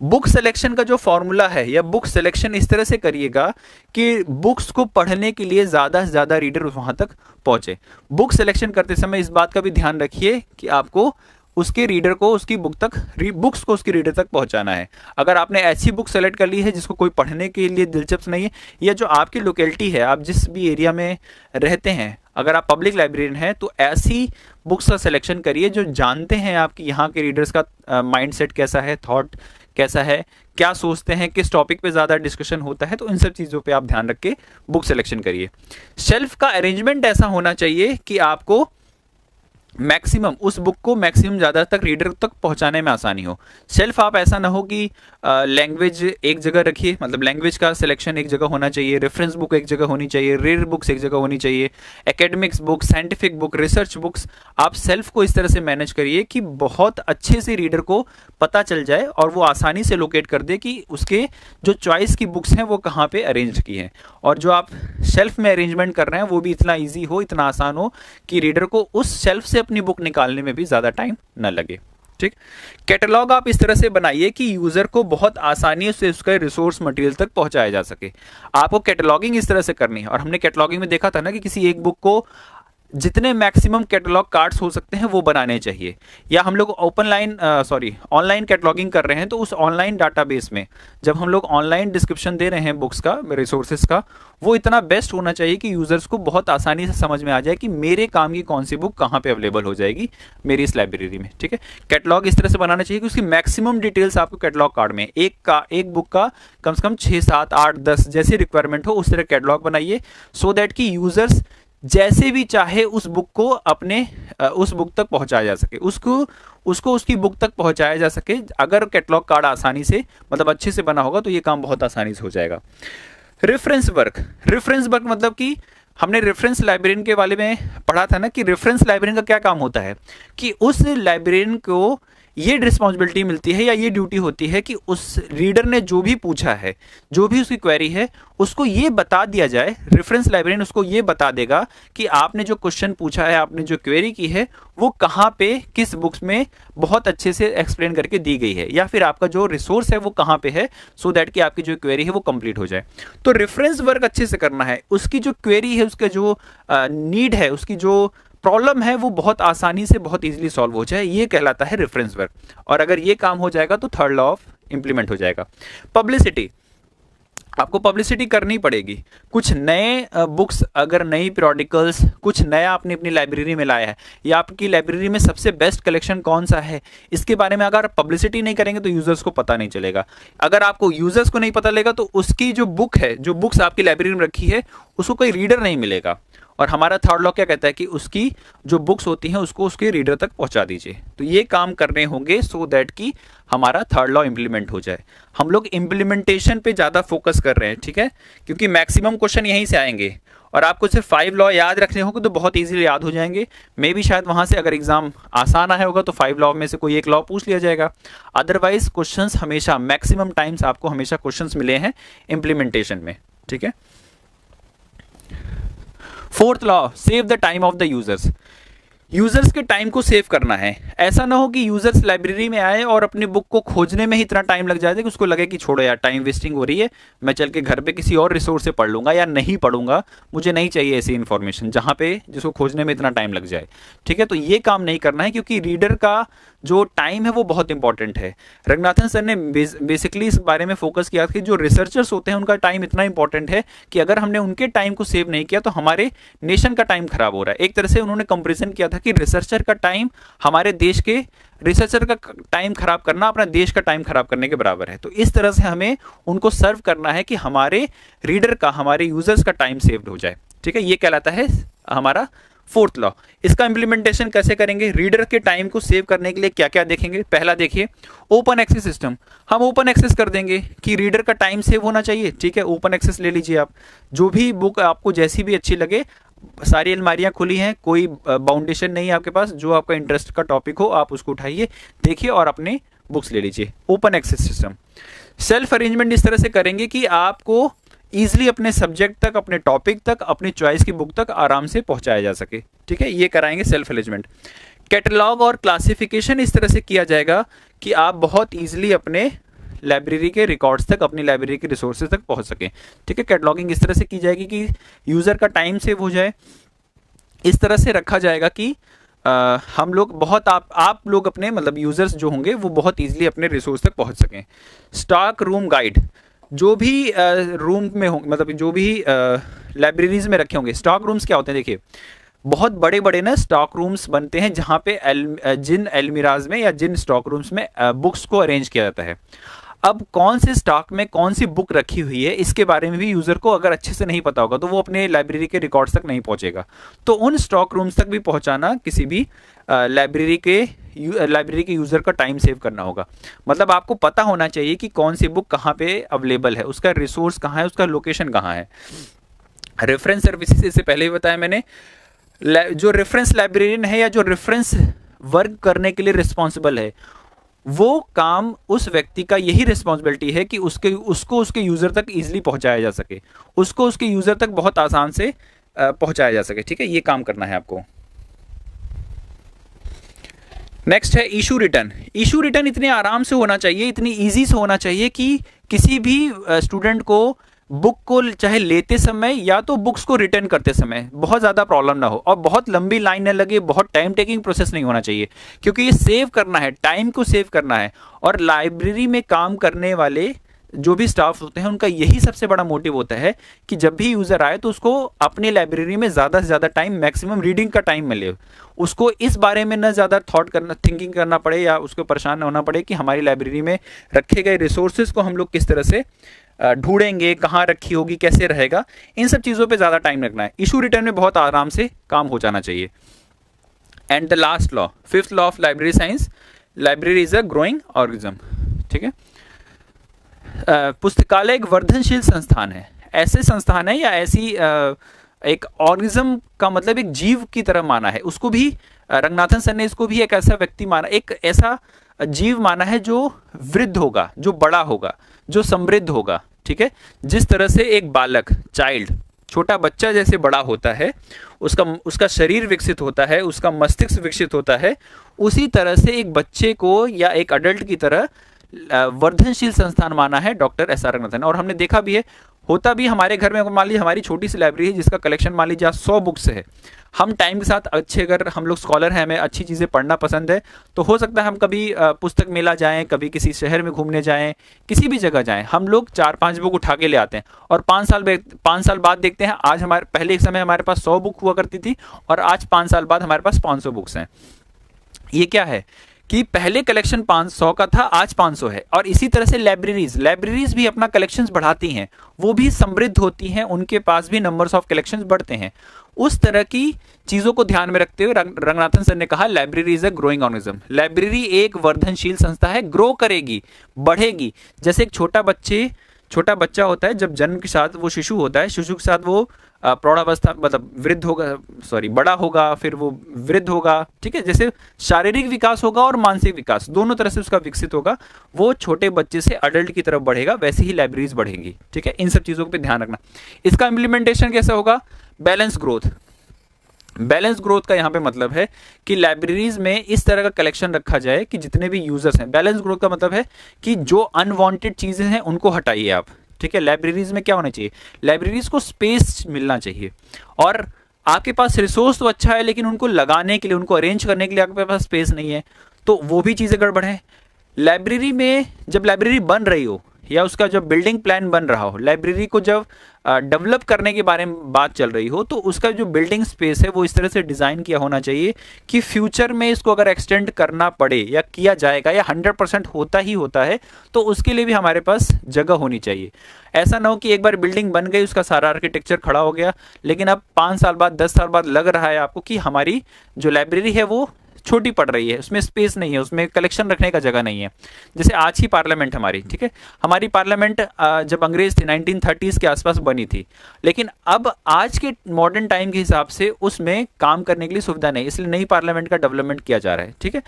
बुक सिलेक्शन का जो फॉर्मूला है, या बुक सिलेक्शन इस तरह से करिएगा कि बुक्स को पढ़ने के लिए ज्यादा से ज्यादा रीडर वहां तक पहुंचे। बुक सिलेक्शन करते समय इस बात का भी ध्यान रखिए कि आपको उसके रीडर को उसकी बुक तक, बुक्स को उसकी रीडर तक पहुंचाना है। अगर आपने ऐसी बुक सेलेक्ट कर ली है जिसको कोई पढ़ने के लिए दिलचस्प नहीं है, या जो आपकी लोकेलिटी है, आप जिस भी एरिया में रहते हैं, अगर आप पब्लिक लाइब्रेरियन हैं तो ऐसी बुक्स का सिलेक्शन करिए जो जानते हैं आपकी यहाँ के रीडर्स का माइंडसेट कैसा है, थॉट कैसा है, क्या सोचते हैं, किस टॉपिक पे ज़्यादा डिस्कशन होता है। तो इन सब चीज़ों पे आप ध्यान रख के बुक सिलेक्शन करिए। शेल्फ का अरेंजमेंट ऐसा होना चाहिए कि आपको मैक्सिमम, उस बुक को मैक्सिमम ज़्यादा तक रीडर तक पहुंचाने में आसानी हो। शेल्फ आप ऐसा ना हो कि लैंग्वेज एक जगह रखिए, मतलब लैंग्वेज का सिलेक्शन एक जगह होना चाहिए, रेफरेंस बुक एक जगह होनी चाहिए, रेयर बुक्स एक जगह होनी चाहिए, academics book, scientific book, research books. आप सेल्फ को इस तरह से मैनेज करिए कि बहुत अच्छे से रीडर को पता चल जाए और वो आसानी से लोकेट कर दे कि उसके जो चॉइस की बुक्स हैं वो कहाँ पे अरेंज की हैं। और जो आप शेल्फ में अरेंजमेंट कर रहे हैं वो भी इतना ईजी हो, इतना आसान हो कि रीडर को उस शेल्फ से अपनी बुक निकालने में भी ज्यादा टाइम न लगे। ठीक, कैटलॉग आप इस तरह से बनाइए कि यूजर को बहुत आसानी से उसका रिसोर्स मटेरियल तक पहुंचाया जा सके। आपको कैटलॉगिंग इस तरह से करनी है, और हमने कैटलॉगिंग में देखा था ना कि किसी एक बुक को जितने मैक्सिमम कैटलॉग कार्ड्स हो सकते हैं वो बनाने चाहिए। या हम लोग ऑनलाइन कैटलॉगिंग कर रहे हैं तो उस ऑनलाइन डाटाबेस में जब हम लोग ऑनलाइन डिस्क्रिप्शन दे रहे हैं बुक्स का, रिसोर्सेज का, वो इतना बेस्ट होना चाहिए कि यूजर्स को बहुत आसानी से समझ में आ जाए कि मेरे काम की कौन सी बुक कहाँ पे अवेलेबल हो जाएगी मेरी इस लाइब्रेरी में। ठीक है, कैटलॉग इस तरह से बनाना चाहिए कि उसकी मैक्सिमम डिटेल्स आपको कैटलॉग कार्ड में, एक बुक का कम से कम 6, 7, 8, 10 जैसी रिक्वायरमेंट हो उस तरह कैटलॉग बनाइए, सो दैट कि यूजर्स जैसे भी चाहे उस बुक को अपने उस बुक तक पहुंचाया जा सके, उसको उसकी बुक तक पहुंचाया जा सके। अगर कैटलॉग कार्ड आसानी से, मतलब अच्छे से बना होगा तो ये काम बहुत आसानी से हो जाएगा। रेफरेंस वर्क मतलब कि हमने रेफरेंस लाइब्रेरियन के बारे में पढ़ा था ना कि रेफरेंस लाइब्रेरियन का क्या काम होता है कि उस लाइब्रेरियन को ये रिस्पॉन्सिबिलिटी मिलती है या ये ड्यूटी होती है कि उस रीडर ने जो भी पूछा है, जो भी उसकी क्वेरी है, उसको ये बता दिया जाए। रेफरेंस लाइब्रेरियन उसको ये बता देगा कि आपने जो क्वेश्चन पूछा है, आपने जो क्वेरी की है, वो कहाँ पे, किस बुक्स में बहुत अच्छे से एक्सप्लेन करके दी गई है, या फिर आपका जो रिसोर्स है वो कहाँ पे है, सो दैट कि आपकी जो क्वेरी है वो कंप्लीट हो जाए। तो रेफरेंस वर्क अच्छे से करना है, उसकी जो क्वेरी है, उसका जो नीड है, उसकी जो प्रॉब्लम है वो बहुत आसानी से, बहुत इजीली सॉल्व हो जाए, ये कहलाता है रेफरेंस वर्क। और अगर ये काम हो जाएगा तो थर्ड लॉ ऑफ इंप्लीमेंट हो जाएगा। पब्लिसिटी, आपको पब्लिसिटी करनी पड़ेगी। कुछ नए बुक्स, अगर नई पीरियोडिकल्स, कुछ नया आपने अपनी लाइब्रेरी में लाया है, या आपकी लाइब्रेरी में सबसे बेस्ट कलेक्शन कौन सा है, इसके बारे में अगर पब्लिसिटी नहीं करेंगे तो यूजर्स को पता नहीं चलेगा। अगर आपको यूजर्स को नहीं पता लगेगा तो उसकी जो बुक है, जो बुक्स आपकी लाइब्रेरी में रखी है, उसको कोई रीडर नहीं मिलेगा। और हमारा थर्ड लॉ क्या कहता है कि उसकी जो बुक्स होती हैं उसको उसके रीडर तक पहुंचा दीजिए। तो ये काम करने होंगे सो दैट कि हमारा थर्ड लॉ इंप्लीमेंट हो जाए। हम लोग इंप्लीमेंटेशन पे ज़्यादा फोकस कर रहे हैं, ठीक है, क्योंकि मैक्सिमम क्वेश्चन यहीं से आएंगे। और आपको सिर्फ 5 लॉ याद रखने होंगे तो बहुत इजीली याद हो जाएंगे। मे भी शायद वहाँ से अगर एग्जाम आसान आया होगा तो 5 लॉ में से कोई एक लॉ पूछ लिया जाएगा। अदरवाइज क्वेश्चंस हमेशा, मैक्सिमम टाइम्स आपको हमेशा क्वेश्चंस मिले हैं इम्प्लीमेंटेशन में, ठीक है। Fourth law, save the time of the users. Users के टाइम को सेव करना है। ऐसा ना हो कि यूजर्स लाइब्रेरी में आए और अपनी बुक को खोजने में ही इतना टाइम लग जाए कि उसको लगे कि छोड़ो यार, टाइम वेस्टिंग हो रही है, मैं चल के घर पे किसी और रिसोर्स से पढ़ लूंगा या नहीं पढ़ूंगा, मुझे नहीं चाहिए ऐसी इन्फॉर्मेशन जहां पे जिसको खोजने में इतना टाइम लग जाए, ठीक है। तो ये काम नहीं करना है, क्योंकि रीडर का जो टाइम है वो बहुत इंपॉर्टेंट है। रंगनाथन सर ने बेसिकली इस बारे में फोकस किया कि जो रिसर्चर्स होते हैं उनका टाइम इतना इंपॉर्टेंट है कि अगर हमने उनके टाइम को सेव नहीं किया तो हमारे नेशन का टाइम खराब हो रहा है। एक तरह से उन्होंने कंपेरिजन किया था कि रिसर्चर का टाइम हमारे देश के रिसर्चर का टाइम खराब करना अपना देश का टाइम खराब करने के बराबर है। तो इस तरह से हमें उनको सर्व करना है कि हमारे रीडर का, हमारे यूजर्स का टाइम सेव्ड हो जाए, ठीक है। ये कहलाता है हमारा फोर्थ लॉ। इसका इंप्लीमेंटेशन कैसे करेंगे? रीडर के टाइम को सेव करने के लिए क्या क्या देखेंगे। पहला देखिए, ओपन एक्सेस सिस्टम। हम ओपन एक्सेस कर देंगे कि रीडर का टाइम सेव होना चाहिए, ठीक है। ओपन एक्सेस ले लीजिए आप, जो भी बुक आपको जैसी भी अच्छी लगे, सारी अलमारियां खुली हैं, कोई बाउंडेशन नहीं है आपके पास, जो आपका इंटरेस्ट का टॉपिक हो आप उसको उठाइए, देखिए और अपने बुक्स ले लीजिए। Open access system. Self arrangement इस तरह से करेंगे कि आपको ईजिली अपने सब्जेक्ट तक, अपने टॉपिक तक, अपनी चॉइस की बुक तक आराम से पहुंचाया जा सके, ठीक है। ये कराएंगे सेल्फ अरेंजमेंट। कैटलॉग और क्लासिफिकेशन इस तरह से किया जाएगा कि आप बहुत ईजिली अपने लाइब्रेरी के रिकॉर्ड्स तक, अपनी लाइब्रेरी के रिसोर्सेज तक पहुंच सके, ठीक है। कैटलॉगिंग इस तरह से की जाएगी कि यूजर का टाइम सेव हो जाए। इस तरह से रखा जाएगा कि हम लोग बहुत, आप लोग अपने, मतलब यूजर्स जो होंगे वो बहुत ईजिली अपने रिसोर्स तक पहुंच सकें। स्टॉक रूम गाइड, जो भी रूम में होंगे, मतलब जो भी लाइब्रेरीज में रखे होंगे। स्टॉक रूम्स क्या होते हैं? देखिए, बहुत बड़े बड़े ना स्टॉक रूम्स बनते हैं जहाँ पे जिन अलमीराज में या जिन स्टॉक रूम्स में बुक्स को अरेंज किया जाता है। अब कौन से स्टॉक में कौन सी बुक रखी हुई है, इसके बारे में भी यूजर को अगर अच्छे से नहीं पता होगा तो वो अपने लाइब्रेरी के रिकॉर्ड्स तक नहीं पहुंचेगा। तो उन स्टॉक रूम्स तक भी पहुंचाना किसी भी लाइब्रेरी के यूजर का टाइम सेव करना होगा। मतलब आपको पता होना चाहिए कि कौन सी बुक कहाँ पे अवेलेबल है, उसका रिसोर्स कहाँ है, उसका लोकेशन कहाँ है। रेफरेंस सर्विसेज, इससे पहले भी बताया मैंने, जो रेफरेंस लाइब्रेरियन है या जो रेफरेंस वर्क करने के लिए रिस्पॉन्सिबल है, वो काम उस व्यक्ति का यही रिस्पॉन्सिबिलिटी है कि उसको उसके यूजर तक इजीली पहुंचाया जा सके, उसको उसके यूजर तक बहुत आसान से पहुंचाया जा सके, ठीक है। ये काम करना है आपको। नेक्स्ट है इशू रिटर्न। इशू रिटर्न इतने आराम से होना चाहिए, इतनी इजी से होना चाहिए कि किसी भी स्टूडेंट को बुक को चाहे लेते समय या तो बुक्स को रिटर्न करते समय बहुत ज़्यादा प्रॉब्लम ना हो, और बहुत लंबी लाइन न लगे, बहुत टाइम टेकिंग प्रोसेस नहीं होना चाहिए, क्योंकि ये सेव करना है, टाइम को सेव करना है। और लाइब्रेरी में काम करने वाले जो भी स्टाफ होते हैं उनका यही सबसे बड़ा मोटिव होता है कि जब भी यूज़र आए तो उसको अपनी लाइब्रेरी में ज़्यादा से ज़्यादा टाइम, मैक्सिमम रीडिंग का टाइम मिले, उसको इस बारे में न ज़्यादा थिंकिंग करना पड़े या उसको परेशान न होना पड़े कि हमारी लाइब्रेरी में रखे गए रिसोर्सेज को हम लोग किस तरह से ढूंढेंगे, कहाँ रखी होगी, कैसे रहेगा। इन सब चीज़ों पे ज़्यादा टाइम लगना है। इशू रिटर्न में बहुत आराम से काम हो जाना चाहिए। And the last law, fifth law of library science, library is a growing organism, ठीक है। पुस्तकालय एक वर्धनशील संस्थान है। ऐसे संस्थान है या ऐसी एक ऑर्गेनिज्म का मतलब एक जीव की तरह माना है। उसको भी रंगनाथन सर ने इसको भी एक ऐसा व्यक्ति माना, एक ऐसा जीव माना है जो वृद्ध होगा, जो बड़ा होगा, जो समृद्ध होगा, ठीक है। जिस तरह से एक बालक, चाइल्ड, छोटा बच्चा जैसे बड़ा होता है, उसका शरीर विकसित होता है, उसका मस्तिष्क विकसित होता है, उसी तरह से एक बच्चे को या एक अडल्ट की तरह वर्धनशील संस्थान माना है डॉक्टर एस आर रंगनाथन। और हमने देखा भी है, होता भी हमारे घर में, मान लीजिए हमारी छोटी सी लाइब्रेरी है जिसका कलेक्शन मान लीजिए 100 बुक्स है, हम टाइम के साथ अच्छे, अगर हम लोग स्कॉलर हैं, हमें अच्छी चीज़ें पढ़ना पसंद है, तो हो सकता है हम कभी पुस्तक मेला जाएं, कभी किसी शहर में घूमने जाएं, किसी भी जगह जाएं, हम लोग 4-5 बुक उठा के ले आते हैं और 5 साल बाद देखते हैं आज हमारे, पहले एक समय हमारे पास 100 बुक हुआ करती थी और आज 5 साल बाद हमारे पास 500 बुक्स हैं। ये क्या है कि पहले कलेक्शन 500 का था, आज 500 है। और इसी तरह से लाइब्रेरीज भी अपना कलेक्शंस बढ़ाती हैं, वो भी समृद्ध होती हैं, उनके पास भी नंबर्स ऑफ कलेक्शंस बढ़ते हैं। उस तरह की चीज़ों को ध्यान में रखते हुए रंगनाथन सर ने कहा library is a growing organism. Library एक वर्धनशील संस्था है, ग्रो करेगी, बढ़ेगी। जैसे एक छोटा बच्चा होता है, जब जन्म के साथ वो शिशु होता है, शिशु के साथ वो प्रौढ़ावस्था मतलब वृद्ध होगा, सॉरी बड़ा होगा, फिर वो वृद्ध होगा, ठीक है। जैसे शारीरिक विकास होगा और मानसिक विकास दोनों तरह से उसका विकसित होगा, वो छोटे बच्चे से अडल्ट की तरफ बढ़ेगा, वैसे ही लाइब्रेरीज बढ़ेंगी, ठीक है। इन सब चीज़ों पे ध्यान रखना। इसका इम्प्लीमेंटेशन कैसे होगा? बैलेंस ग्रोथ का यहाँ पे मतलब है कि लाइब्रेरीज में इस तरह का कलेक्शन रखा जाए कि जितने भी यूजर्स हैं, बैलेंस ग्रोथ का मतलब है कि जो अनवांटेड चीज़ें हैं उनको हटाइए आप, ठीक है। लाइब्रेरीज में क्या होना चाहिए? लाइब्रेरीज को स्पेस मिलना चाहिए, और आपके पास रिसोर्स तो अच्छा है लेकिन उनको लगाने के लिए, उनको अरेंज करने के लिए आपके पास स्पेस नहीं है, तो वो भी चीज़ें गड़बड़ है। लाइब्रेरी में जब लाइब्रेरी बन रही हो या उसका जब बिल्डिंग प्लान बन रहा हो, लाइब्रेरी को जब डेवलप करने के बारे में बात चल रही हो, तो उसका जो बिल्डिंग स्पेस है वो इस तरह से डिज़ाइन किया होना चाहिए कि फ्यूचर में इसको अगर एक्सटेंड करना पड़े या किया जाएगा या 100% होता है, तो उसके लिए भी हमारे पास जगह होनी चाहिए। ऐसा ना हो कि एक बार बिल्डिंग बन गई, उसका सारा आर्किटेक्चर खड़ा हो गया, लेकिन अब 5 साल बाद 10 साल बाद लग रहा है आपको कि हमारी जो लाइब्रेरी है वो छोटी पड़ रही है, उसमें स्पेस नहीं है, उसमें कलेक्शन रखने का जगह नहीं है। जैसे आज ही पार्लियामेंट हमारी, ठीक है, हमारी पार्लियामेंट जब अंग्रेज थे 1930s के आसपास बनी थी, लेकिन अब आज के मॉडर्न टाइम के हिसाब से उसमें काम करने के लिए सुविधा नहीं, इसलिए नई पार्लियामेंट का डेवलपमेंट किया जा रहा है, ठीक है।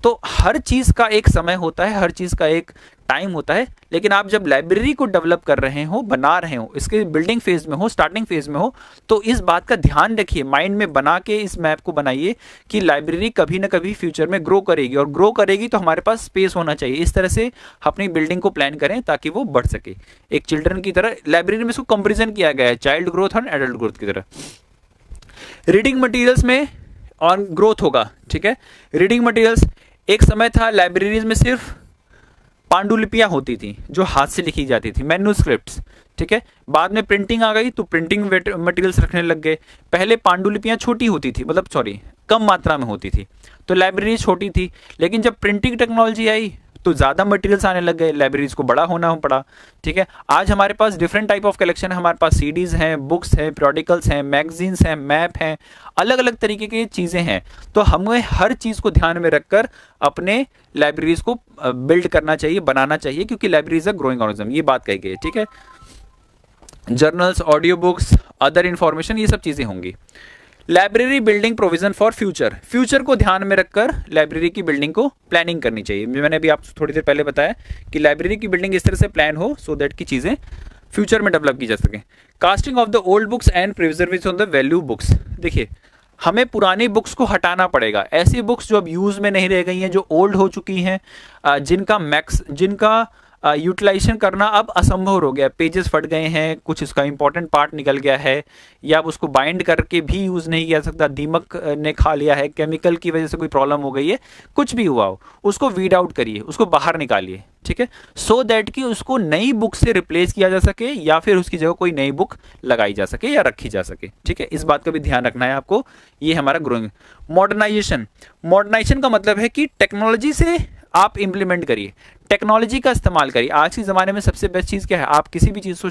तो हर चीज़ का एक समय होता है, हर चीज़ का एक टाइम होता है, लेकिन आप जब लाइब्रेरी को डेवलप कर रहे हो, बना रहे हो, इसके बिल्डिंग फेज में हो, स्टार्टिंग फेज में हो, तो इस बात का ध्यान रखिए, माइंड में बना के इस मैप को बनाइए कि लाइब्रेरी कभी ना कभी फ्यूचर में ग्रो करेगी, और ग्रो करेगी तो हमारे पास स्पेस होना चाहिए। इस तरह से अपनी बिल्डिंग को प्लान करें ताकि वो बढ़ सके। एक चिल्ड्रन की तरह लाइब्रेरी में इसको कंपेरिजन किया गया है चाइल्ड ग्रोथ और एडल्ट ग्रोथ की तरह। रीडिंग मटीरियल्स में और ग्रोथ होगा, ठीक है। रीडिंग मटीरियल्स, एक समय था लाइब्रेरीज में सिर्फ पांडुलिपियां होती थी जो हाथ से लिखी जाती थी, मैन्युस्क्रिप्ट्स, ठीक है। बाद में प्रिंटिंग आ गई तो प्रिंटिंग मटेरियल्स रखने लग गए। पहले पांडुलिपियां छोटी होती थी, मतलब सॉरी कम मात्रा में होती थी, तो लाइब्रेरी छोटी थी, लेकिन जब प्रिंटिंग टेक्नोलॉजी आई तो ज़्यादा मटेरियल्स आने लग गए, लाइब्रेरीज को बड़ा होना पड़ा, ठीक है। आज हमारे पास डिफरेंट टाइप ऑफ कलेक्शन है, हमारे पास सीडीज़ हैं, बुक्स हैं, periodicals हैं, मैगजीन्स हैं, मैप हैं, अलग अलग तरीके की चीज़ें हैं। तो हमें हर चीज़ को ध्यान में रखकर अपने लाइब्रेरीज को बिल्ड करना चाहिए, बनाना चाहिए, क्योंकि library is a growing organism, ये बात कही गई है, ठीक है। Journals, audio books, other information, ये सब चीज़ें होंगी। Library building provision for future को ध्यान में रखकर लाइब्रेरी की बिल्डिंग को प्लानिंग करनी चाहिए। मैंने अभी आपको थोड़ी देर पहले बताया कि लाइब्रेरी की बिल्डिंग इस तरह से प्लान हो सो दैट की चीज़ें फ्यूचर में डेवलप की जा सके। Casting of the old books and preservation of the value books. देखिए, हमें पुरानी बुक्स को हटाना पड़ेगा, ऐसी बुक्स जो अब यूज़ में नहीं रह गई हैं, जो ओल्ड हो चुकी हैं, जिनका यूटिलाइजेशन करना अब असंभव हो गया, पेजेस फट गए हैं, कुछ इसका इंपॉर्टेंट पार्ट निकल गया है, या अब उसको बाइंड करके भी यूज़ नहीं किया सकता, दीमक ने खा लिया है, केमिकल की वजह से कोई प्रॉब्लम हो गई है, कुछ भी हुआ हो, उसको वीड आउट करिए, उसको बाहर निकालिए, ठीक है, सो दैट कि उसको नई बुक से रिप्लेस किया जा सके या फिर उसकी जगह कोई नई बुक लगाई जा सके या रखी जा सके, ठीक है। इस बात का भी ध्यान रखना है आपको। ये हमारा ग्रोइंग। मॉडर्नाइजेशन का मतलब है कि टेक्नोलॉजी से आप इंप्लीमेंट करिए, टेक्नोलॉजी का इस्तेमाल करिए। आज के ज़माने में सबसे बेस्ट चीज़ क्या है? आप किसी भी चीज़ को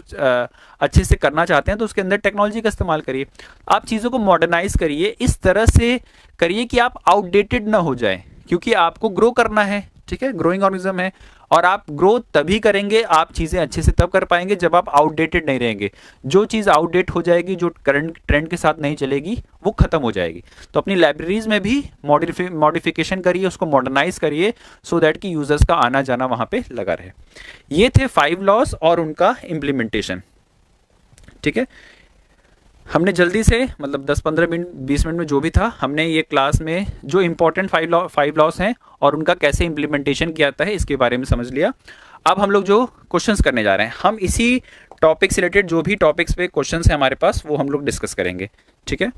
अच्छे से करना चाहते हैं तो उसके अंदर टेक्नोलॉजी का इस्तेमाल करिए। आप चीज़ों को मॉडर्नाइज करिए, इस तरह से करिए कि आप आउटडेटेड ना हो जाए, क्योंकि आपको ग्रो करना है, ठीक है, ग्रोइंग ऑर्गेनिज्म है, और आप ग्रोथ तभी करेंगे, आप चीज़ें अच्छे से तब कर पाएंगे जब आप आउटडेटेड नहीं रहेंगे। जो चीज़ आउटडेट हो जाएगी, जो करंट ट्रेंड के साथ नहीं चलेगी, वो खत्म हो जाएगी। तो अपनी लाइब्रेरीज में भी मॉडिफिकेशन करिए, उसको मॉडर्नाइज करिए, सो दैट कि यूजर्स का आना जाना वहाँ पे लगा रहे। ये थे 5 लॉज और उनका इम्प्लीमेंटेशन, ठीक है। हमने जल्दी से मतलब 10-15 मिनट 20 मिनट में जो भी था हमने ये क्लास में जो इम्पोर्टेंट 5 लॉस हैं और उनका कैसे इम्प्लीमेंटेशन किया जाता है इसके बारे में समझ लिया। अब हम लोग जो क्वेश्चंस करने जा रहे हैं हम इसी टॉपिक से रिलेटेड जो भी टॉपिक्स पे क्वेश्चंस हैं हमारे पास वो हम लोग डिस्कस करेंगे, ठीक है।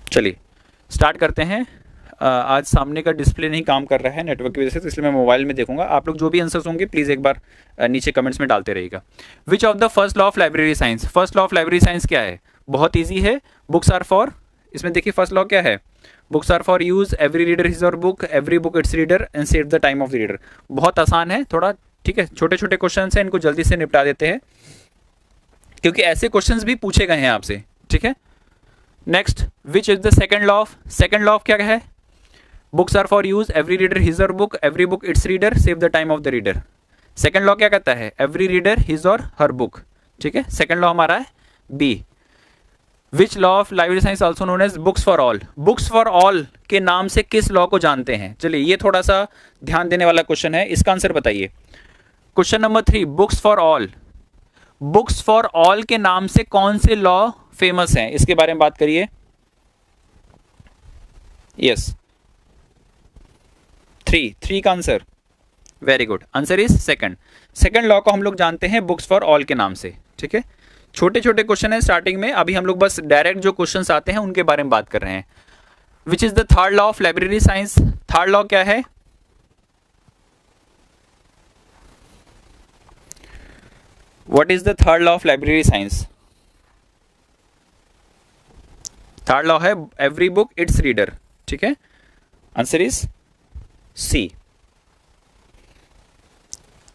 चलिए स्टार्ट करते हैं। आज सामने का डिस्प्ले नहीं काम कर रहा है नेटवर्क की वजह से, तो इसलिए मैं मोबाइल में देखूंगा। आप लोग जो भी आंसर्स होंगे प्लीज़ एक बार नीचे कमेंट्स में डालते रहिएगा। विच of the first law of library science, first law of library science क्या है? बहुत ईजी है, बुक्स आर फॉर, इसमें देखिए फर्स्ट लॉ क्या है, books are for use, every reader is your book, every book its reader and save the time of the reader. बहुत आसान है थोड़ा, ठीक है, छोटे छोटे क्वेश्चन हैं, इनको जल्दी से निपटा देते हैं क्योंकि ऐसे क्वेश्चंस भी पूछे गए हैं आपसे, ठीक है। Next, which is the second law of, second law of क्या है? Books are for use, every reader his और book, every book its reader, save the time of the reader. Second law क्या कहता है? एवरी रीडर हिज और her book, ठीक है। Second law हमारा है B. Which law of library science also known as books for all, books for all के नाम से किस लॉ को जानते हैं? चलिए ये थोड़ा सा ध्यान देने वाला क्वेश्चन है, इसका आंसर बताइए। Question number 3, books for all, books for all के नाम से कौन से लॉ फेमस हैं? इसके बारे में बात करिए। यस, 3 का answer, very good, answer is second. Second law को हम लोग जानते हैं बुक्स फॉर ऑल के नाम से, ठीक है। छोटे छोटे क्वेश्चन है स्टार्टिंग में, अभी हम लोग बस डायरेक्ट जो क्वेश्चंस आते हैं उनके बारे में बात कर रहे हैं। Which is the third law of library science, third law क्या है? What is the third law of library science? Third law है एवरी बुक इट्स रीडर, ठीक है, answer is C.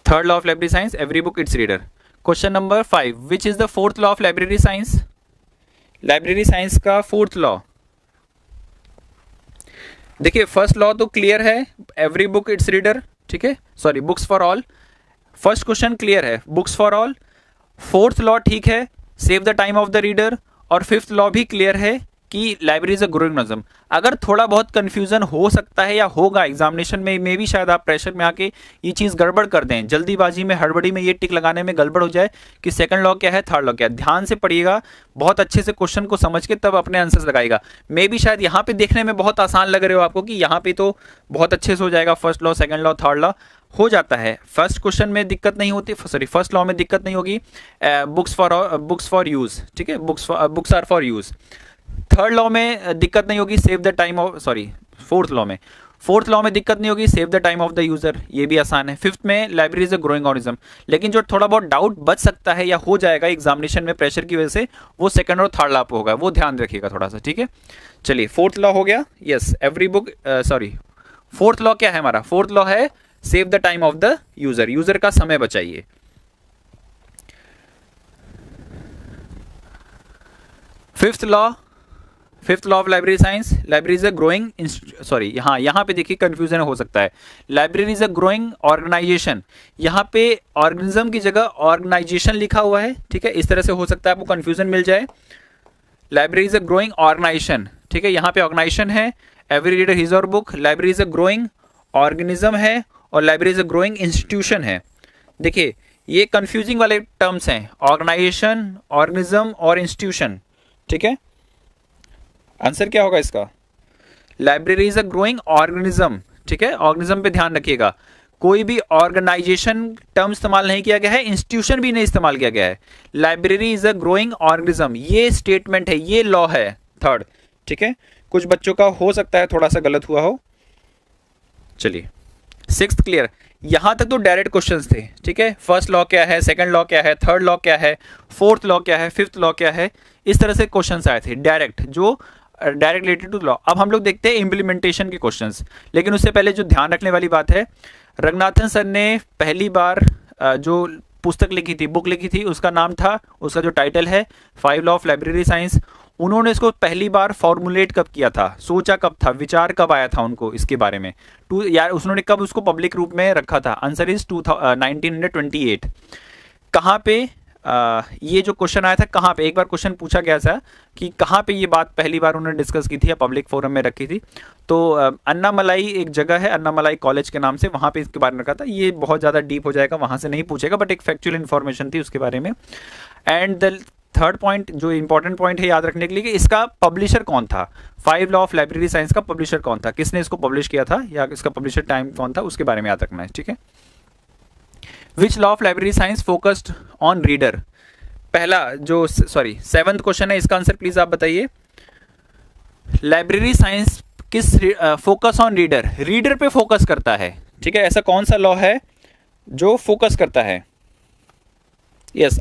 Third law of library science, every book its reader. Question number 5, which is the fourth law of library science? Library science का fourth law, देखिए first law तो clear है, every book its reader, ठीक है, sorry books for all, first question clear है, books for all. Fourth law ठीक है, save the time of the reader, और फिफ्थ लॉ भी क्लियर है कि library is a growing organism. अगर थोड़ा बहुत कंफ्यूजन हो सकता है या होगा एग्जामिनेशन में भी शायद आप प्रेशर में आके ये चीज़ गड़बड़ कर दें, जल्दीबाजी में हड़बड़ी में ये टिक लगाने में गड़बड़ हो जाए कि सेकंड लॉ क्या है, थर्ड लॉ क्या है। ध्यान से पढ़िएगा, बहुत अच्छे से क्वेश्चन को समझ के तब अपने आंसर्स लगाएगा। मे भी शायद यहाँ पे देखने में बहुत आसान लग रहे हो आपको कि यहाँ पे तो बहुत अच्छे से हो जाएगा, first law second law third law हो जाता है। फर्स्ट क्वेश्चन में दिक्कत नहीं होती, सॉरी फर्स्ट लॉ में दिक्कत नहीं होगी, बुक्स फॉर यूज, ठीक है, books are for use. Third law में दिक्कत नहीं होगी, save the time of, sorry fourth law में दिक्कत नहीं होगी, save the time of the user, ये भी आसान है। फिफ्थ में library is a growing organism, लेकिन जो थोड़ा बहुत डाउट बच सकता है या हो जाएगा एग्जामिनेशन में प्रेशर की वजह से, वो सेकंड और थर्ड लॉ पे होगा, वो ध्यान रखिएगा थोड़ा सा, ठीक है। चलिए फोर्थ लॉ हो गया, yes, every book, sorry fourth law क्या है हमारा? फोर्थ लॉ है save the time of the user, user का समय बचाइए। Fifth law of library science, library is a growing, sorry यहाँ पे देखिए कंफ्यूजन हो सकता है, library is a growing organization, यहाँ पे ऑर्गेनिज्म की जगह ऑर्गेनाइजेशन लिखा हुआ है, ठीक है, इस तरह से हो सकता है आपको कंफ्यूजन मिल जाए। Library is a growing organization, ठीक है, यहाँ पे ऑर्गेनाइजेशन है, एवरी रीडर हिज और book, library is a growing organism है, और library is a growing institution है। देखिए ये कंफ्यूजिंग वाले टर्म्स हैं, ऑर्गेनाइजेशन, ऑर्गेनिज्म और इंस्टीट्यूशन, ठीक है। आंसर क्या होगा इसका? Library is a growing organism, ठीक है, ऑर्गेनिज्म पे ध्यान रखिएगा, कोई भी ऑर्गेनाइजेशन टर्म इस्तेमाल नहीं किया गया है, इंस्टीट्यूशन भी नहीं इस्तेमाल किया गया है। Library is a growing organism, ये स्टेटमेंट है, ये लॉ है थर्ड, ठीक है। कुछ बच्चों का हो सकता है थोड़ा सा गलत हुआ हो। चलिए सिक्स्थ क्लियर, यहां तक तो डायरेक्ट क्वेश्चंस थे, ठीक है। फर्स्ट लॉ क्या है, सेकंड लॉ क्या है, थर्ड लॉ क्या है, फोर्थ लॉ क्या है, फिफ्थ लॉ क्या है, इस तरह से क्वेश्चंस आए थे डायरेक्ट, जो डायरेक्ट रिलेटेड टू लॉ। अब हम लोग देखते हैं इम्प्लीमेंटेशन के क्वेश्चंस, लेकिन उससे पहले जो ध्यान रखने वाली बात है, रंगनाथन सर ने पहली बार जो पुस्तक लिखी थी, बुक लिखी थी, उसका नाम था, उसका जो टाइटल है 5 लॉ ऑफ लाइब्रेरी साइंस। उन्होंने इसको पहली बार फॉर्मुलेट कब किया था, सोचा कब था, विचार कब आया था उनको इसके बारे में, यार उन्होंने कब उसको पब्लिक रूप में रखा था? Answer is 1928। कहाँ पे ये जो क्वेश्चन आया था कहाँ पे, एक बार क्वेश्चन पूछा गया था कि कहाँ पे ये बात पहली बार उन्होंने डिस्कस की थी या पब्लिक फोरम में रखी थी। तो अन्नामलाई एक जगह है, अन्नामलाई कॉलेज के नाम से, वहाँ पे इसके बारे में रखा था। ये बहुत ज़्यादा डीप हो जाएगा, वहाँ से नहीं पूछेगा, बट एक फैक्चुअल इन्फॉर्मेशन थी उसके बारे में। एंड द थर्ड पॉइंट जो इंपॉर्टेंट पॉइंट है याद रखने के लिए कि इसका पब्लिशर कौन था, 5 लॉ ऑफ लाइब्रेरी साइंस का पब्लिशर कौन था, किसने इसको पब्लिश किया था या इसका पब्लिशर टाइम कौन था, उसके बारे में याद रखना है, ठीक है। Which law of library science focused on reader, पहला जो सेवंथ क्वेश्चन है, इसका आंसर प्लीज आप बताइए। लाइब्रेरी साइंस किस फोकस ऑन रीडर, रीडर पे फोकस करता है, ठीक है। ऐसा कौन सा लॉ है जो फोकस करता है? यस,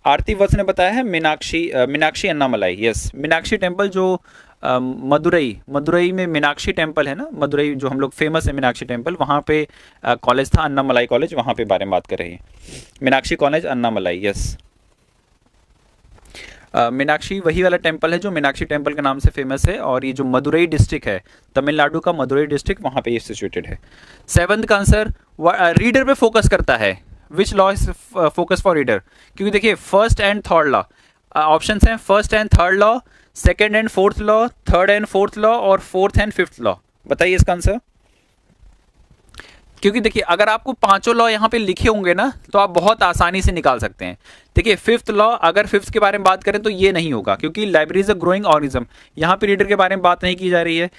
आरती वत्स ने बताया है मीनाक्षी अन्नामलाई। यस, मीनाक्षी टेम्पल जो मदुरई में मीनाक्षी टेम्पल है ना, मदुरई जो हम लोग फेमस है मीनाक्षी टेम्पल, वहाँ पे कॉलेज था अन्नामलाई कॉलेज, वहाँ पे बारे में बात कर रही है, मीनाक्षी कॉलेज अन्नामलाई। यस, मीनाक्षी वही वाला टेम्पल है जो मीनाक्षी टेम्पल के नाम से फेमस है, और ये जो मदुरई डिस्ट्रिक्ट है, तमिलनाडु का मदुरई डिस्ट्रिक्ट, वहाँ पे ये सिचुएटेड है। सेवंथ का आंसर रीडर पे फोकस करता है। Which law is focus for reader, क्योंकि देखिए first and third law option हैं, first and third law, second and fourth law, third and fourth law, और फोर्थ एंड फिफ्थ लॉ। बताइए इसका आंसर। क्योंकि देखिए अगर आपको पांचों लॉ यहाँ पे लिखे होंगे ना तो आप बहुत आसानी से निकाल सकते हैं। देखिए फिफ्थ लॉ, अगर फिफ्थ के बारे में बात करें तो ये नहीं होगा, क्योंकि library is a growing organism, यहाँ पे रीडर के बारे में बात नहीं की जा रही है।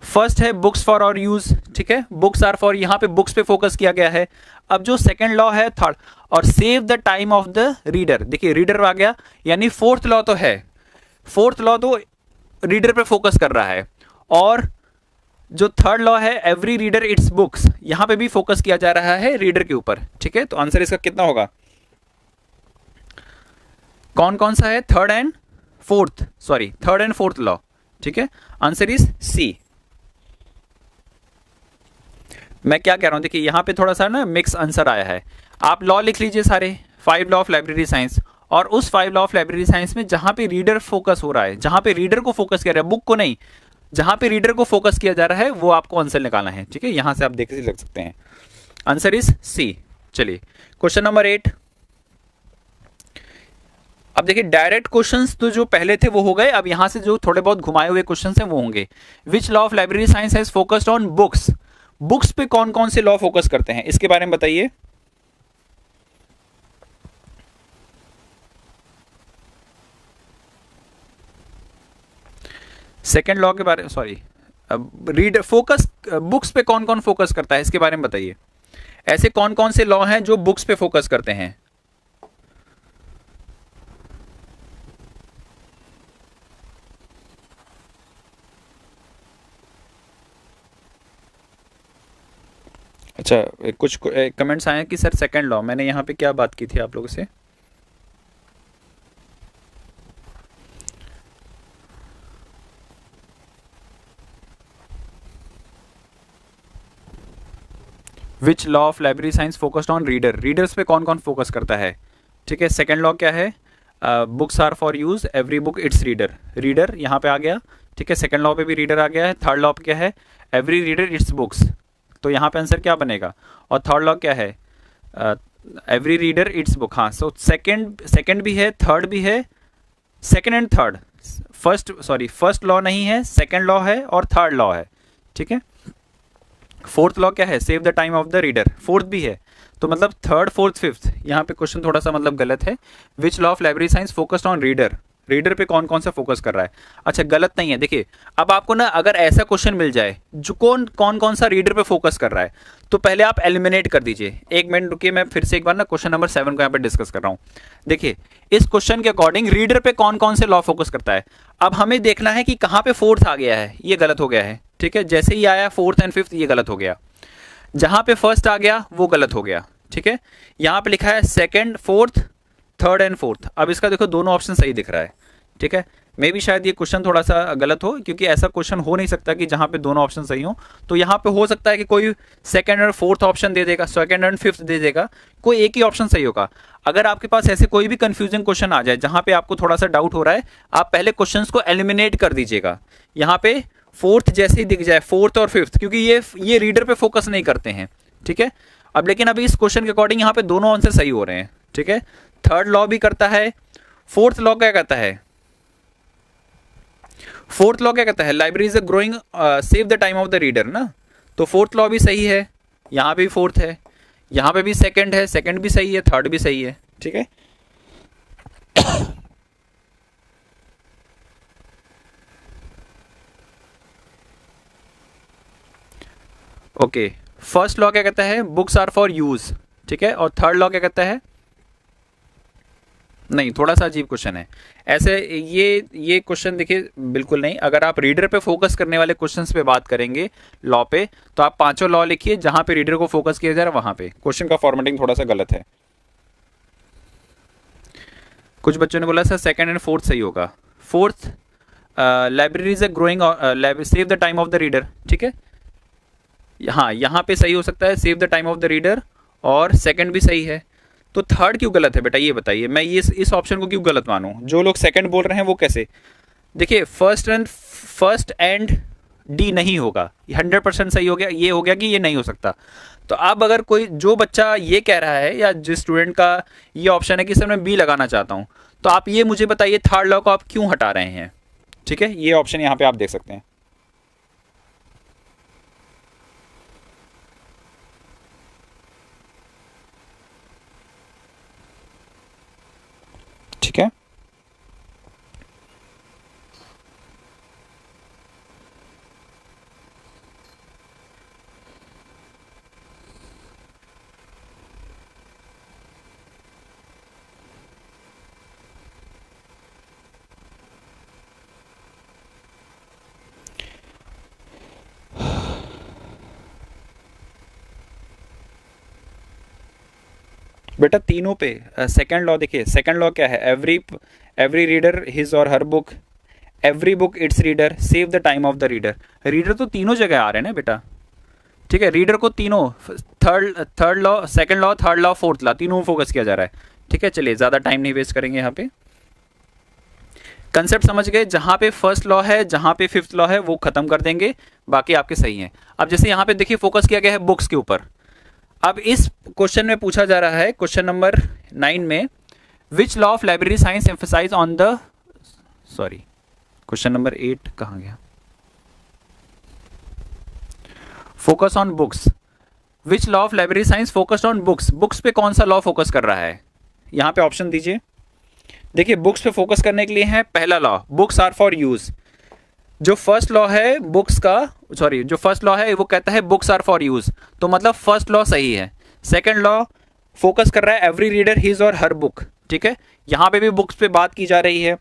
फर्स्ट है बुक्स फॉर और यूज, ठीक है, बुक्स आर फॉर, यहाँ पे बुक्स पे फोकस किया गया है। अब जो सेकंड लॉ है थर्ड, और save the time of the reader, देखिए रीडर आ गया, यानी फोर्थ लॉ तो है, फोर्थ लॉ तो रीडर पे फोकस कर रहा है। और जो थर्ड लॉ है एवरी रीडर इट्स बुक्स, यहां पे भी फोकस किया जा रहा है रीडर के ऊपर, ठीक है। तो आंसर इसका कितना होगा, कौन कौन सा है, थर्ड एंड फोर्थ लॉ, ठीक है। Answer is C. मैं क्या कह रहा हूं, देखिए यहां पे थोड़ा सा ना मिक्स आंसर आया है। आप लॉ लिख लीजिए सारे, 5 लॉ ऑफ लाइब्रेरी साइंस, और उस 5 लॉ ऑफ लाइब्रेरी साइंस में जहां पे रीडर फोकस हो रहा है, जहां पे रीडर को फोकस किया रहा है, बुक को नहीं, जहां पे रीडर को फोकस किया जा रहा है वो आपको आंसर निकालना है, ठीक है। यहां से आप देख लग सकते हैं, आंसर इज सी। चलिए क्वेश्चन नंबर 8। अब देखिए डायरेक्ट क्वेश्चंस तो जो पहले थे वो हो गए, अब यहां से जो थोड़े बहुत घुमाए हुए क्वेश्चंस हैं वो होंगे। विच law of library science has focused on books, books पे कौन कौन से लॉ फोकस करते हैं, इसके बारे में बताइए। सेकेंड लॉ के बारे में, रीड फोकस बुक्स पे कौन कौन फोकस करता है, इसके बारे में बताइए। ऐसे कौन कौन से लॉ हैं जो बुक्स पे फोकस करते हैं। अच्छा, कुछ कमेंट्स आए हैं कि सर सेकेंड लॉ, मैंने यहां पे क्या बात की थी आप लोगों से, विच law of library science focused on reader, readers पे कौन कौन फोकस करता है, ठीक है। सेकेंड लॉ क्या है, books are for use, every book its reader, reader यहाँ पे आ गया, ठीक है। सेकेंड लॉ पे भी रीडर आ गया है। थर्ड लॉ क्या है, एवरी रीडर इट्स बुक्स, तो यहाँ पे आंसर क्या बनेगा। और थर्ड लॉ क्या है, एवरी रीडर इट्स बुक। हाँ, सो सेकेंड भी है, थर्ड भी है, second and third, first law नहीं है, सेकेंड लॉ है और थर्ड लॉ है, ठीक है। फोर्थ लॉ क्या है, save the time of the reader, fourth भी है, तो मतलब थर्ड फोर्थ फिफ्थ, यहाँ पे क्वेश्चन थोड़ा सा मतलब गलत है। Which law of library science focused on reader, reader पे कौन कौन सा फोकस कर रहा है। अच्छा, गलत नहीं है। देखिए अब आपको ना अगर ऐसा क्वेश्चन मिल जाए जो कौन कौन सा रीडर पे फोकस कर रहा है, तो पहले आप एलिमिनेट कर दीजिए। एक मिनट रुकिए, मैं फिर से एक बार ना क्वेश्चन नंबर 7 को यहाँ पे डिस्कस कर रहा हूँ। देखिए इस क्वेश्चन के अकॉर्डिंग रीडर पे कौन कौन से लॉ फोकस करता है। अब हमें देखना है कि कहाँ पे फोर्थ आ गया है, ये गलत हो गया है, ठीक है। जैसे ही आया फोर्थ एंड फिफ्थ, ये गलत हो गया। जहां पे फर्स्ट आ गया वो गलत हो गया, ठीक है। यहां पे लिखा है second fourth, third and fourth, अब इसका देखो दोनों ऑप्शन सही दिख रहा है, ठीक है। मे भी शायद ये क्वेश्चन थोड़ा सा गलत हो, क्योंकि ऐसा क्वेश्चन हो नहीं सकता कि जहां पे दोनों ऑप्शन सही हो। तो यहाँ पे हो सकता है कि कोई सेकंड और फोर्थ ऑप्शन दे देगा, सेकंड एंड फिफ्थ दे देगा, कोई एक ही ऑप्शन सही होगा। अगर आपके पास ऐसे कोई भी कंफ्यूजिंग क्वेश्चन आ जाए जहां पे आपको थोड़ा सा डाउट हो रहा है, आप पहले क्वेश्चन को एलिमिनेट कर दीजिएगा। यहाँ पे फोर्थ जैसे ही दिख जाए, फोर्थ और फिफ्थ, क्योंकि ये रीडर पे फोकस नहीं करते हैं, ठीक है। अब लेकिन अभी इस क्वेश्चन के अकॉर्डिंग यहाँ पे दोनों आंसर सही हो रहे हैं, ठीक है। थर्ड लॉ भी करता है, फोर्थ लॉ क्या कहता है, फोर्थ लॉ क्या कहता है, library is a growing, save the time of the reader ना, तो फोर्थ लॉ भी सही है, यहां पे भी फोर्थ है, यहां पे भी सेकंड है, सेकंड भी सही है, थर्ड भी सही है, ठीक है। ओके, फर्स्ट लॉ क्या कहता है, बुक्स आर फॉर यूज, ठीक है, और थर्ड लॉ क्या कहता है, नहीं थोड़ा सा अजीब क्वेश्चन है ऐसे, ये क्वेश्चन देखिए बिल्कुल नहीं, अगर आप रीडर पे फोकस करने वाले क्वेश्चंस पे बात करेंगे लॉ पे, तो आप पांचों लॉ लिखिए जहां पे रीडर को फोकस किया जा रहा है वहां पे, क्वेश्चन का फॉर्मेटिंग थोड़ा सा गलत है। कुछ बच्चों ने बोला सर सेकंड एंड फोर्थ सही होगा, fourth library is a growing, save the time of the reader, ठीक है, हाँ यहाँ पे सही हो सकता है, save the time of the reader, और सेकंड भी सही है, तो थर्ड क्यों गलत है बेटा ये बताइए, मैं ये इस ऑप्शन को क्यों गलत मानूं, जो लोग सेकंड बोल रहे हैं वो कैसे, देखिए फर्स्ट एंड डी नहीं होगा, 100% सही हो गया, ये हो गया कि ये नहीं हो सकता। तो अब अगर कोई जो बच्चा ये कह रहा है या जिस स्टूडेंट का ये ऑप्शन है कि सर मैं बी लगाना चाहता हूं, तो आप ये मुझे बताइए थर्ड लॉ को आप क्यों हटा रहे हैं, ठीक है, ये ऑप्शन यहां पे आप देख सकते हैं। ठीक है, बेटा तीनों पे सेकंड लॉ देखिए, सेकंड लॉ क्या है, एवरी रीडर हिज और her book, every book its reader, save the time of the reader, reader तो तीनों जगह आ रहे हैं ना बेटा, ठीक है, रीडर को तीनों, third law, second law, third law, fourth law, तीनों में फोकस किया जा रहा है, ठीक है, चलिए ज़्यादा टाइम नहीं वेस्ट करेंगे, यहाँ पे कंसेप्ट समझ गए, जहां पे फर्स्ट लॉ है, जहां पे फिफ्थ लॉ है वो खत्म कर देंगे, बाकी आपके सही हैं। अब जैसे यहाँ पे देखिए फोकस किया गया है बुक्स के ऊपर, अब इस क्वेश्चन में पूछा जा रहा है, क्वेश्चन नंबर 9 में, which law of library science emphasise on the, sorry question number 8 कहाँ गया, focus on books, which law of library science focused on books, books पे कौन सा लॉ फोकस कर रहा है, यहां पे ऑप्शन दीजिए। देखिए बुक्स पे फोकस करने के लिए है पहला law, books are for use, जो फर्स्ट लॉ है बुक्स का, सॉरी जो फर्स्ट लॉ है वो कहता है बुक्स आर फॉर यूज, तो मतलब फर्स्ट लॉ सही है। सेकंड लॉ फोकस कर रहा है एवरी रीडर हिज और हर बुक, ठीक है, यहां पे भी बुक्स पे बात की जा रही है,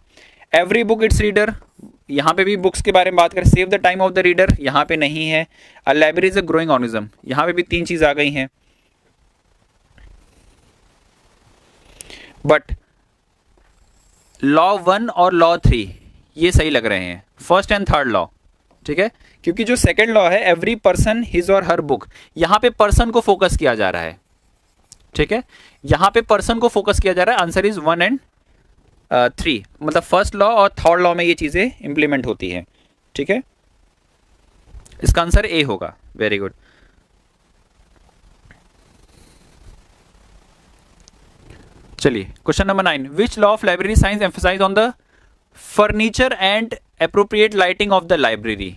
एवरी बुक इट्स रीडर, यहां पे भी बुक्स के बारे में बात करें, save the time of the reader यहां पे नहीं है, a library is a growing organism, यहां पे भी तीन चीज आ गई हैं, बट लॉ 1 और लॉ 3 ये सही लग रहे हैं, फर्स्ट एंड थर्ड लॉ, ठीक है, क्योंकि जो सेकंड लॉ है एवरी पर्सन हिज और हर बुक, यहां पे पर्सन को फोकस किया जा रहा है, ठीक है, यहां पे पर्सन को फोकस किया जा रहा है, आंसर इज 1 एंड 3, मतलब फर्स्ट लॉ और थर्ड लॉ में ये चीजें इंप्लीमेंट होती है, ठीक है, इसका आंसर ए होगा, वेरी गुड। चलिए question number 9, which law of library science emphasise on the furniture and appropriate lighting of the library,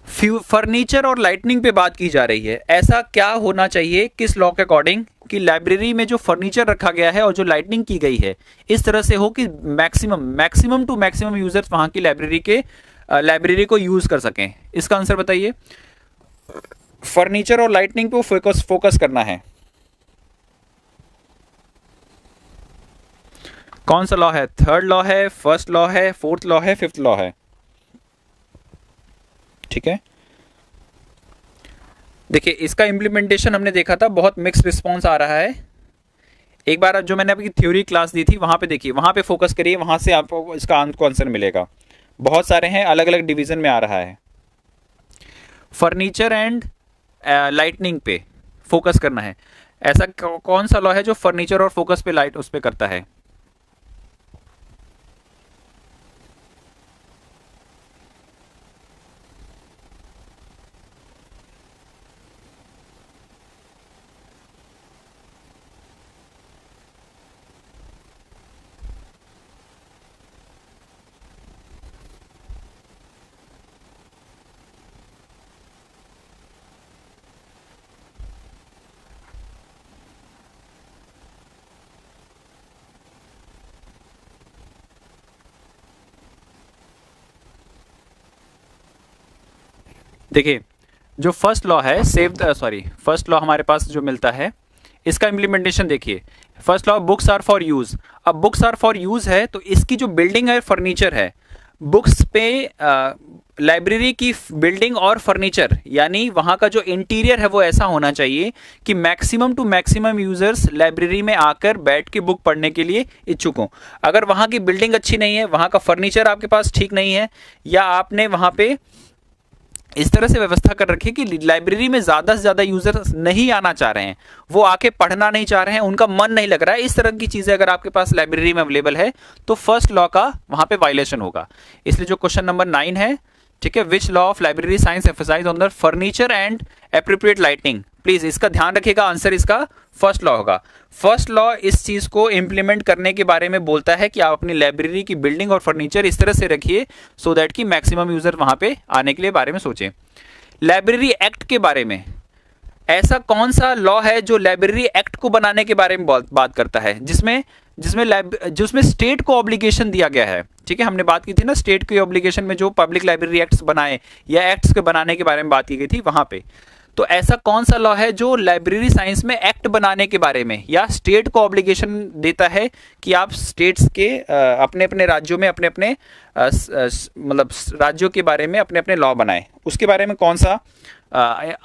furniture और लाइटनिंग पे बात की जा रही है, ऐसा क्या होना चाहिए किस लॉ के अकॉर्डिंग कि लाइब्रेरी में जो फर्नीचर रखा गया है और जो लाइटनिंग की गई है इस तरह से हो कि मैक्सिमम टू मैक्सिमम यूजर्स वहां की लाइब्रेरी को यूज कर सकें, इसका आंसर बताइए। फर्नीचर और लाइटनिंग पे फोकस करना है, कौन सा लॉ है, थर्ड लॉ है, फर्स्ट लॉ है, फोर्थ लॉ है, फिफ्थ लॉ है, ठीक है, देखिए इसका इंप्लीमेंटेशन हमने देखा था, बहुत मिक्स रिस्पॉन्स आ रहा है, एक बार जो मैंने आपकी थ्योरी क्लास दी थी वहां पे देखिए, वहां पे फोकस करिए, वहां से आपको इसका आंसर मिलेगा, बहुत सारे हैं, अलग अलग डिवीजन में आ रहा है, फर्नीचर एंड लाइटनिंग पे फोकस करना है, ऐसा कौन सा लॉ है जो फर्नीचर और फोकस पे लाइट उस पे करता है, देखिए जो फर्स्ट लॉ है फर्स्ट लॉ हमारे पास जो मिलता है इसका इम्प्लीमेंटेशन देखिए। First law books are for use. अब बुक्स आर फॉर यूज है तो इसकी जो बिल्डिंग है फर्नीचर है, बुक्स पे लाइब्रेरी की बिल्डिंग और फर्नीचर यानी वहाँ का जो इंटीरियर है वो ऐसा होना चाहिए कि maximum to maximum users library में आकर बैठ के बुक पढ़ने के लिए इच्छुक हों। अगर वहाँ की बिल्डिंग अच्छी नहीं है, वहाँ का फर्नीचर आपके पास ठीक नहीं है, या आपने वहाँ पे इस तरह से व्यवस्था कर रखी है कि लाइब्रेरी में ज़्यादा से ज़्यादा यूजर्स नहीं आना चाह रहे हैं, वो आके पढ़ना नहीं चाह रहे हैं, उनका मन नहीं लग रहा है, इस तरह की चीज़ें अगर आपके पास लाइब्रेरी में अवेलेबल है तो फर्स्ट लॉ का वहाँ पे वायलेशन होगा। इसलिए जो क्वेश्चन नंबर 9 है, ठीक है, which law of library science emphasise on the furniture and appropriate lighting, please इसका ध्यान रखिएगा, आंसर इसका फर्स्ट लॉ होगा। फर्स्ट लॉ इस चीज को इंप्लीमेंट करने के बारे में बोलता है कि आप अपनी लाइब्रेरी की बिल्डिंग और फर्नीचर इस तरह से रखिए सो दैट कि मैक्सिमम यूजर वहां पे आने के लिए बारे में सोचें। लाइब्रेरी एक्ट के बारे में, ऐसा कौन सा लॉ है जो लाइब्रेरी एक्ट को बनाने के बारे में बात करता है, जिसमें स्टेट को ऑब्लिगेशन दिया गया है। ठीक है, हमने बात की थी ना स्टेट की ऑब्लिगेशन में, जो पब्लिक लाइब्रेरी एक्ट्स बनाए या एक्ट्स के बनाने के बारे में बात की गई थी वहां पे। तो ऐसा कौन सा लॉ है जो लाइब्रेरी साइंस में एक्ट बनाने के बारे में या स्टेट को ऑब्लिगेशन देता है कि आप स्टेट्स के अपने अपने राज्यों में अपने अपने मतलब राज्यों के बारे में अपने अपने लॉ बनाए, उसके बारे में कौन सा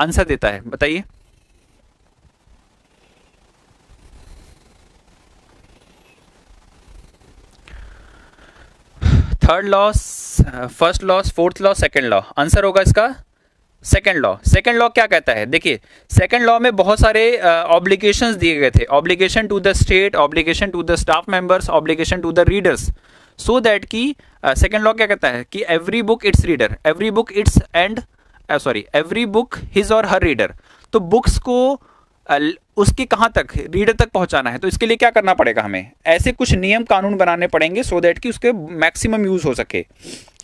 आंसर देता है बताइए। Third law, first law, fourth law, second law, answer होगा इसका सेकंड लॉ। सेकंड लॉ क्या कहता है, देखिए सेकंड लॉ में बहुत सारे ऑब्लिगेशंस दिए गए थे, obligation to the state, obligation to the staff members, obligation to the readers, so that कि सेकंड लॉ क्या कहता है कि every book its reader, every book its and every book his और हर रीडर। तो बुक्स को उसके कहाँ तक, रीडर तक पहुंचाना है, तो इसके लिए क्या करना पड़ेगा, हमें ऐसे कुछ नियम कानून बनाने पड़ेंगे सो दैट कि उसके मैक्सिमम यूज हो सके।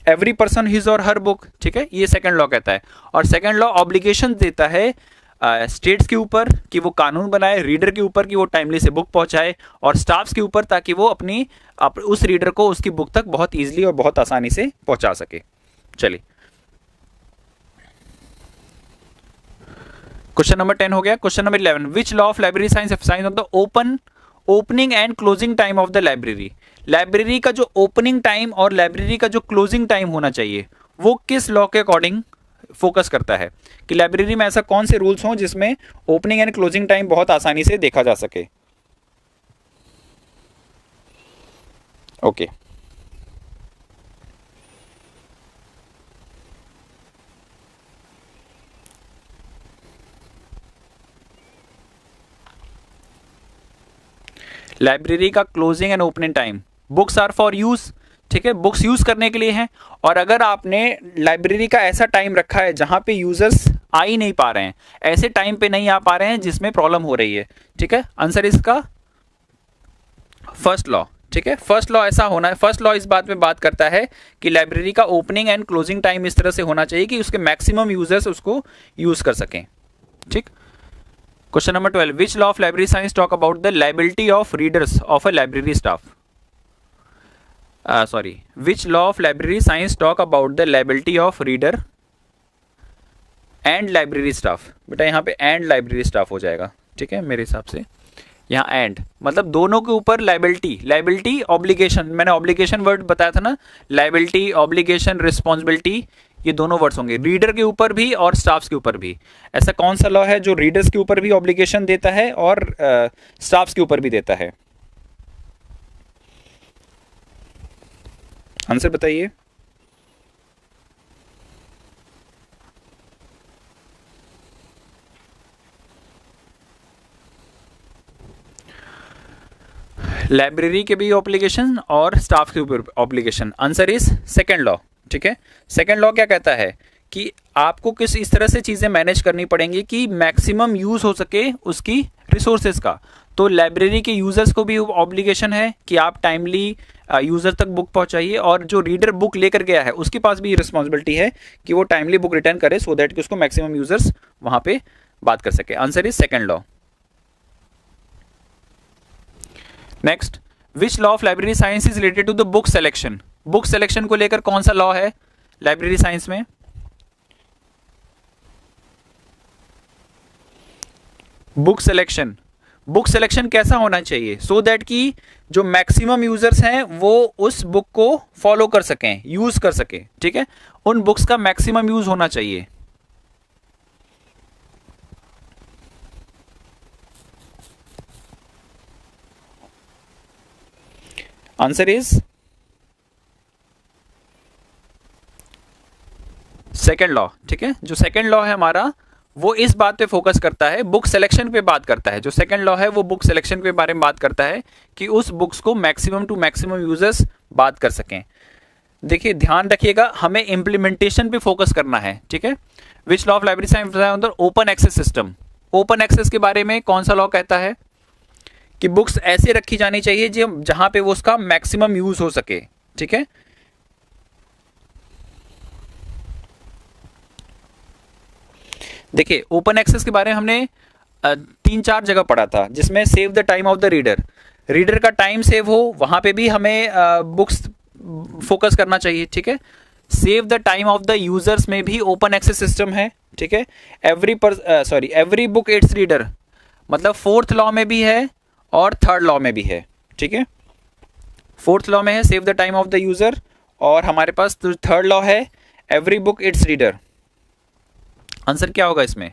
एवरी पर्सन हिज और हर बुक, ठीक है, ये सेकंड लॉ कहता है। और सेकंड लॉ ऑब्लिगेशन देता है स्टेट्स के ऊपर कि वो कानून बनाए, रीडर के ऊपर कि वो टाइमली से बुक पहुंचाए, और स्टाफ्स के ऊपर ताकि वो उस रीडर को उसकी बुक तक बहुत ईजिली और बहुत आसानी से पहुंचा सके। चलिए क्वेश्चन नंबर 10 हो गया। Question number 11, which law of library science emphasise on the opening and closing time of the library. Library का जो ओपनिंग टाइम और लाइब्रेरी का जो क्लोजिंग टाइम होना चाहिए वो किस लॉ के अकॉर्डिंग फोकस करता है, कि लाइब्रेरी में ऐसा कौन से रूल्स हों जिसमें ओपनिंग एंड क्लोजिंग टाइम बहुत आसानी से देखा जा सके। ओके लाइब्रेरी का closing and opening time, books are for use, ठीक है, बुक्स यूज करने के लिए हैं, और अगर आपने लाइब्रेरी का ऐसा टाइम रखा है जहां पे यूजर्स आ ही नहीं पा रहे हैं, ऐसे टाइम पे नहीं आ पा रहे हैं जिसमें प्रॉब्लम हो रही है, ठीक है, आंसर इसका फर्स्ट लॉ। ठीक है, फर्स्ट लॉ ऐसा होना है, फर्स्ट लॉ इस बात में बात करता है कि लाइब्रेरी का ओपनिंग एंड क्लोजिंग टाइम इस तरह से होना चाहिए कि उसके मैक्सिमम यूजर्स उसको यूज कर सकें। ठीक, question number 12, which law of library science talk about the liability of readers of a library staff. Which law of library science talk about the liability of reader and library staff. बेटा यहाँ पे and library staff हो जाएगा, ठीक है, मेरे हिसाब से यहाँ एंड मतलब दोनों के ऊपर लाइबिलिटी ऑब्लिगेशन, मैंने ऑब्लिगेशन वर्ड बताया था ना, लाइबिलिटी ऑब्लिगेशन रिस्पॉन्सिबिलिटी, ये दोनों वर्ड्स होंगे, रीडर के ऊपर भी और स्टाफ्स के ऊपर भी। ऐसा कौन सा लॉ है जो रीडर्स के ऊपर भी ऑब्लिगेशन देता है और स्टाफ्स के ऊपर भी देता है, आंसर बताइए। लाइब्रेरी के भी ऑब्लिगेशन और स्टाफ के ऊपर obligation, answer is second law. ठीक है, सेकंड लॉ क्या कहता है कि आपको किस इस तरह से चीजें मैनेज करनी पड़ेंगी कि मैक्सिमम यूज हो सके उसकी रिसोर्सेज का। तो लाइब्रेरी के यूजर्स को भी ऑब्लिगेशन है कि आप टाइमली यूजर तक बुक पहुंचाइए, और जो रीडर बुक लेकर गया है उसके पास भी रिस्पॉन्सिबिलिटी है कि वो टाइमली बुक रिटर्न करे सो दैट कि उसको मैक्सिमम यूजर्स वहां पे बात कर सके, answer is second law. Next, which law of library science is related to the book selection. Book selection को लेकर कौन सा लॉ है लाइब्रेरी साइंस में, बुक सिलेक्शन, बुक सिलेक्शन कैसा होना चाहिए सो दैट कि जो मैक्सिमम यूजर्स हैं वो उस बुक को फॉलो कर सकें, यूज कर सकें, ठीक है, उन बुक्स का मैक्सिमम यूज होना चाहिए। आंसर इज सेकेंड लॉ, ठीक है। जो सेकेंड लॉ है हमारा वो इस बात पे फोकस करता है, बुक सिलेक्शन पे बात करता है। जो सेकंड लॉ है वो बुक सिलेक्शन के बारे में बात करता है कि उस बुक्स को मैक्सिमम टू मैक्सिमम यूजर्स बात कर सकें। देखिए ध्यान रखिएगा, हमें इंप्लीमेंटेशन पे फोकस करना है, ठीक है। Which law of library science open access system, open access के बारे में कौन सा लॉ कहता है कि बुक्स ऐसे रखी जानी चाहिए जहां पे वो उसका मैक्सिमम यूज हो सके, ठीक है। देखिए ओपन एक्सेस के बारे में हमने 3-4 जगह पढ़ा था, जिसमें save the time of the reader, reader का टाइम सेव हो, वहां पे भी हमें बुक्स फोकस करना चाहिए, ठीक है। Save the time of the users में भी ओपन एक्सेस सिस्टम है, ठीक है। एवरी बुक इट्स रीडर मतलब फोर्थ लॉ में भी है और थर्ड लॉ में भी है, ठीक है। फोर्थ लॉ में है save the time of the user, और हमारे पास थर्ड लॉ है every book its reader. Answer क्या होगा इसमें?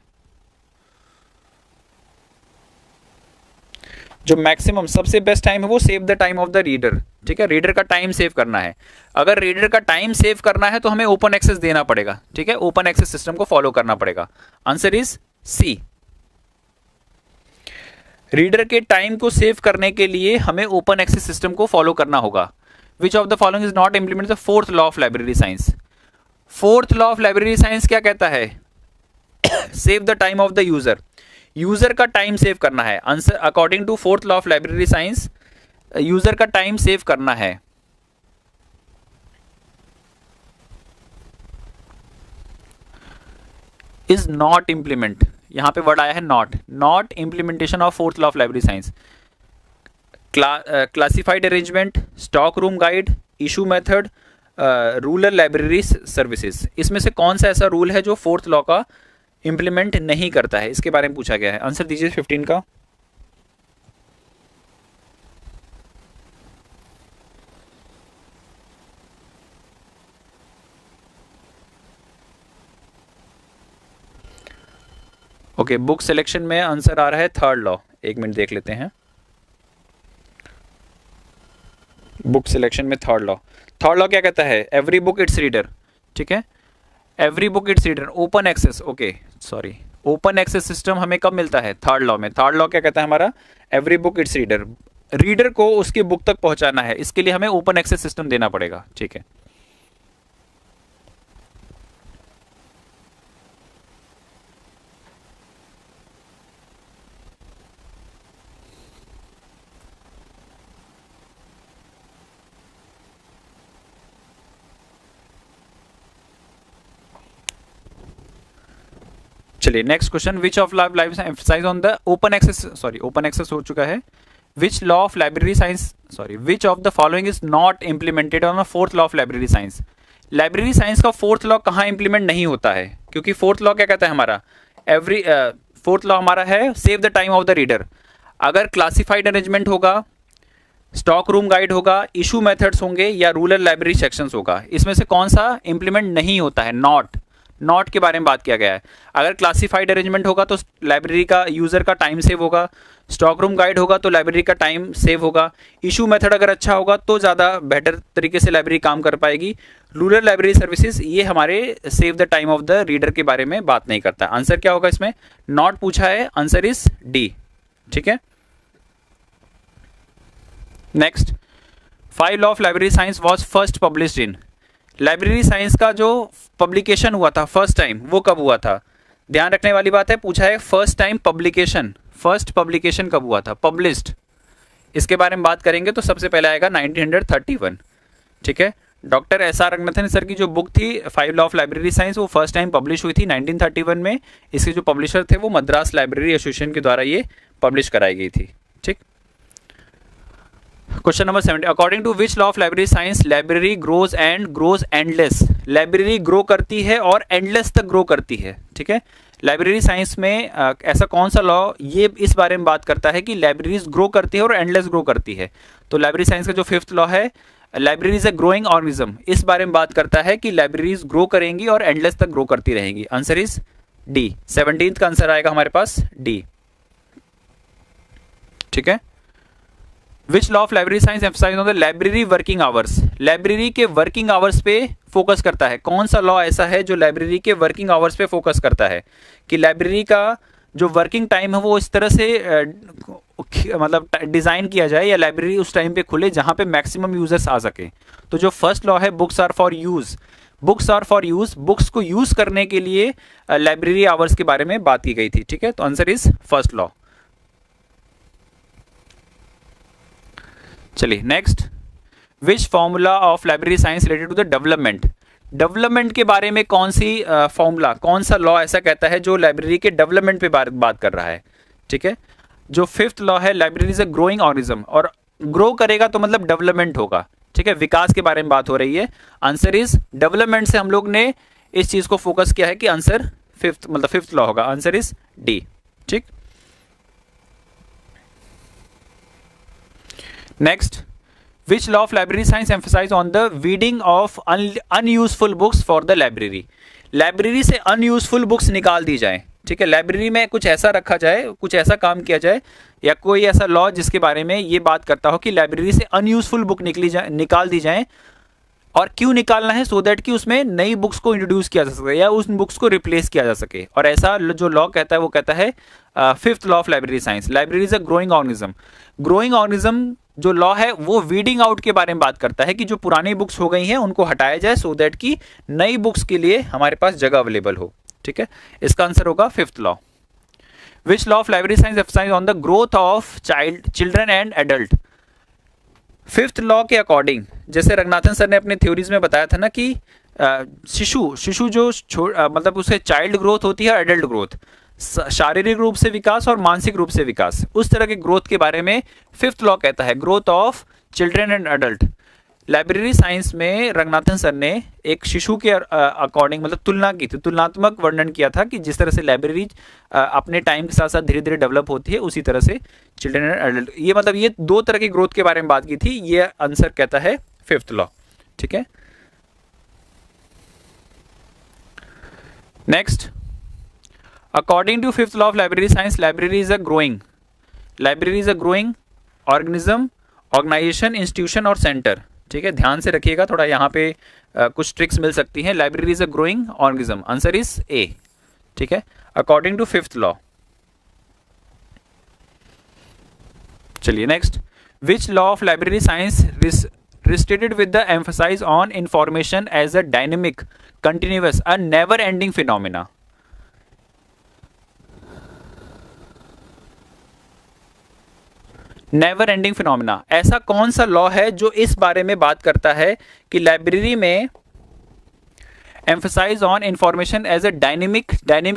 जो मैक्सिमम सबसे बेस्ट टाइम है वो save the time of the reader, ठीक है। रीडर का टाइम सेव करना है, अगर रीडर का टाइम सेव करना है तो हमें ओपन एक्सेस देना पड़ेगा, ठीक है, ओपन एक्सेस सिस्टम को फॉलो करना पड़ेगा। Answer is C. रीडर के टाइम को सेव करने के लिए हमें ओपन एक्सेस सिस्टम को फॉलो करना होगा। Which of the following is not implement the fourth law of library science? Fourth law of library science क्या कहता है? Save the time of the user, user का टाइम सेव करना है। Answer according to fourth law of library science user का time save करना है। Is not implement, यहां पे वर्ड आया है not, not implementation of fourth law of library science. Classified arrangement, stock room guide, issue method, rural library services, इसमें से कौन सा ऐसा रूल है जो फोर्थ लॉ का इंप्लीमेंट नहीं करता है? इसके बारे में पूछा गया है। आंसर दीजिए 15 का। ओके, बुक सिलेक्शन में आंसर आ रहा है थर्ड लॉ। एक मिनट देख लेते हैं। बुक सिलेक्शन में थर्ड लॉ क्या कहता है? एवरी बुक इट्स रीडर, ठीक है, every book its reader, open access, okay sorry, open access system हमें कब मिलता है? थर्ड लॉ में। थर्ड लॉ क्या कहता है हमारा? Every book its reader, reader को उसकी बुक तक पहुंचाना है, इसके लिए हमें ओपन एक्सेस सिस्टम देना पड़ेगा, ठीक है। चलिए next question, which of library emphasise on the open access, sorry open access हो चुका है। Which law of library science, sorry which of the following is not implemented on the fourth law of library science? Library science का fourth law कहाँ implement नहीं होता है? क्योंकि fourth law क्या कहता है हमारा? फोर्थ लॉ हमारा है save the time of the reader. अगर क्लासिफाइड अरेंजमेंट होगा, स्टॉक रूम गाइड होगा, इशू मेथड्स होंगे या रूरल लाइब्रेरी सेक्शंस होगा, इसमें से कौन सा इंप्लीमेंट नहीं होता है? नॉट के बारे में बात किया गया है। अगर क्लासिफाइड अरेंजमेंट होगा तो लाइब्रेरी का यूजर का टाइम सेव होगा, स्टॉक रूम गाइड होगा तो लाइब्रेरी का टाइम सेव होगा, इशू मेथड अगर अच्छा होगा तो ज़्यादा बेटर तरीके से लाइब्रेरी काम कर पाएगी, रूरल लाइब्रेरी सर्विसेज ये हमारे save the time of the reader के बारे में बात नहीं करता। आंसर क्या होगा इसमें? नॉट पूछा है, आंसर इज डी, ठीक है। Next, five law of library science was first published in? Library science का जो पब्लिकेशन हुआ था फर्स्ट टाइम, वो कब हुआ था? ध्यान रखने वाली बात है, पूछा है first time publication, first publication कब हुआ था, पब्लिश्ड, इसके बारे में बात करेंगे तो सबसे पहले आएगा 1931, ठीक है। Doctor S R. रंगनाथन सर की जो बुक थी five law of library science वो फर्स्ट टाइम पब्लिश हुई थी 1931 में। इसके जो पब्लिशर थे वो मद्रास लाइब्रेरी एसोसिएशन के द्वारा ये पब्लिश कराई गई थी, ठीक। Question number 70, according to which law of library science library grows and grows endless. Library grow करती है और एंडलेस तक ग्रो करती है। ठीक है, लाइब्रेरी साइंस में ऐसा कौन सा लॉ ये इस बारे में बात करता है कि लाइब्रेरीज ग्रो करती है और एंडलेस ग्रो करती है। तो लाइब्रेरी साइंस का जो 5th लॉ है, library is a growing organism, इस बारे में बात करता है कि लाइब्रेरीज ग्रो करेंगी और एंडलेस तक ग्रो करती रहेंगी। Answer is D. 17th का आंसर आएगा हमारे पास डी। ठीक है, which law of library science emphasise on the library working hours. Library के वर्किंग आवर्स पे फोकस करता है। कौन सा लॉ ऐसा है जो लाइब्रेरी के वर्किंग आवर्स पे फोकस करता है कि लाइब्रेरी का जो वर्किंग टाइम है वो इस तरह से मतलब डिजाइन किया जाए या लाइब्रेरी उस टाइम पे खुले जहां पे मैक्सिमम यूजर्स आ सके। तो जो फर्स्ट लॉ है, books are for use, books are for use, books को यूज करने के लिए लाइब्रेरी आवर्स के बारे में बात की गई थी। ठीक है, तो आंसर इज फर्स्ट लॉ। चलिए next, which formula of library science related to the development. Development के बारे में कौन सी फॉर्मूला, कौन सा लॉ ऐसा कहता है जो लाइब्रेरी के डेवलपमेंट पे बात कर रहा है। ठीक है, जो 5th लॉ है, library is a growing organism, और ग्रो करेगा तो मतलब डेवलपमेंट होगा। ठीक है, विकास के बारे में बात हो रही है। आंसर इज डेवलपमेंट से हम लोग ने इस चीज को फोकस किया है कि आंसर 5th लॉ होगा। Answer is D. ठीक, next, which law of library science emphasise on the weeding of unuseful books for the library. Library से अनयूजफुल बुक्स निकाल दी जाए। ठीक है, लाइब्रेरी में कुछ ऐसा रखा जाए, कुछ ऐसा काम किया जाए, या कोई ऐसा लॉ जिसके बारे में ये बात करता हो कि लाइब्रेरी से अनयूजफुल बुक निकाल दी जाए। और क्यों निकालना है? सो दैट कि उसमें नई बुक्स को इंट्रोड्यूस किया जा सके या उस बुक्स को रिप्लेस किया जा सके। और ऐसा जो लॉ कहता है वो कहता है 5th law of library science, library is a growing organism. Growing organism जो लॉ है वो वीडिंग आउट के बारे में बात करता है कि जो पुरानी बुक्स हो गई हैं उनको हटाया जाए सो दैट कि नई बुक्स के लिए हमारे पास जगह अवेलेबल हो। ठीक है, इसका आंसर होगा 5th law. Which law of library science emphasise on the growth of children and adult. 5th law के अकॉर्डिंग, जैसे रंगनाथन सर ने अपने थ्योरीज में बताया था ना कि शिशु जो मतलब उसे चाइल्ड ग्रोथ होती है, एडल्ट ग्रोथ, शारीरिक रूप से विकास और मानसिक रूप से विकास, उस तरह के ग्रोथ के बारे में 5th लॉ कहता है, growth of children and adult. Library science में रंगनाथन सर ने एक शिशु के अकॉर्डिंग मतलब तुलना की थी, तुलनात्मक वर्णन किया था कि जिस तरह से लाइब्रेरी अपने टाइम के साथ साथ धीरे धीरे डेवलप होती है उसी तरह से चिल्ड्रन एंड एडल्ट, ये मतलब ये 2 तरह की ग्रोथ के बारे में बात की थी। ये आंसर कहता है 5th लॉ। ठीक है, next, according to 5th law of library science, library is a growing organism, organization, institution और सेंटर। ठीक है, ध्यान से रखिएगा, थोड़ा यहाँ पे कुछ ट्रिक्स मिल सकती हैं। Library is a growing organism, answer is A. ठीक है, अकॉर्डिंग टू 5th लॉ। चलिए next, which law of library science restricted with the emphasise on information as a dynamic, continuous, a never ending phenomena. Never ending phenomena, ऐसा कौन सा law है जो इस बारे में बात करता है कि लाइब्रेरी में emphasise on information as a dynamic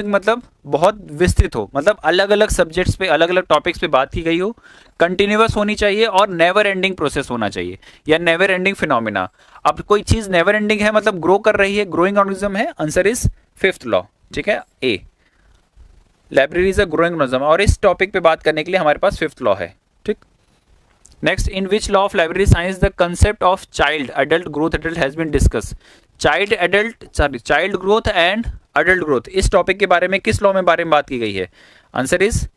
मतलब बहुत विस्तृत हो, मतलब अलग अलग सब्जेक्ट्स पे, अलग अलग टॉपिक्स पे बात की गई हो, कंटिन्यूअस होनी चाहिए और नेवर एंडिंग प्रोसेस होना चाहिए या नेवर एंडिंग फिनोमिना। अब कोई चीज नेवर एंडिंग है मतलब ग्रो कर रही है, ग्रोइंग ऑर्गेनिज्म है, आंसर इज 5th लॉ। ठीक है, A, library is a growing organism, और इस टॉपिक पे बात करने के लिए हमारे पास 5th लॉ है। ठीक, next, in which law of library science the concept of child adult growth adult has been discuss. Child growth and adult growth, इस टॉपिक के बारे में किस लॉ में बारे में बात की गई है? Answer is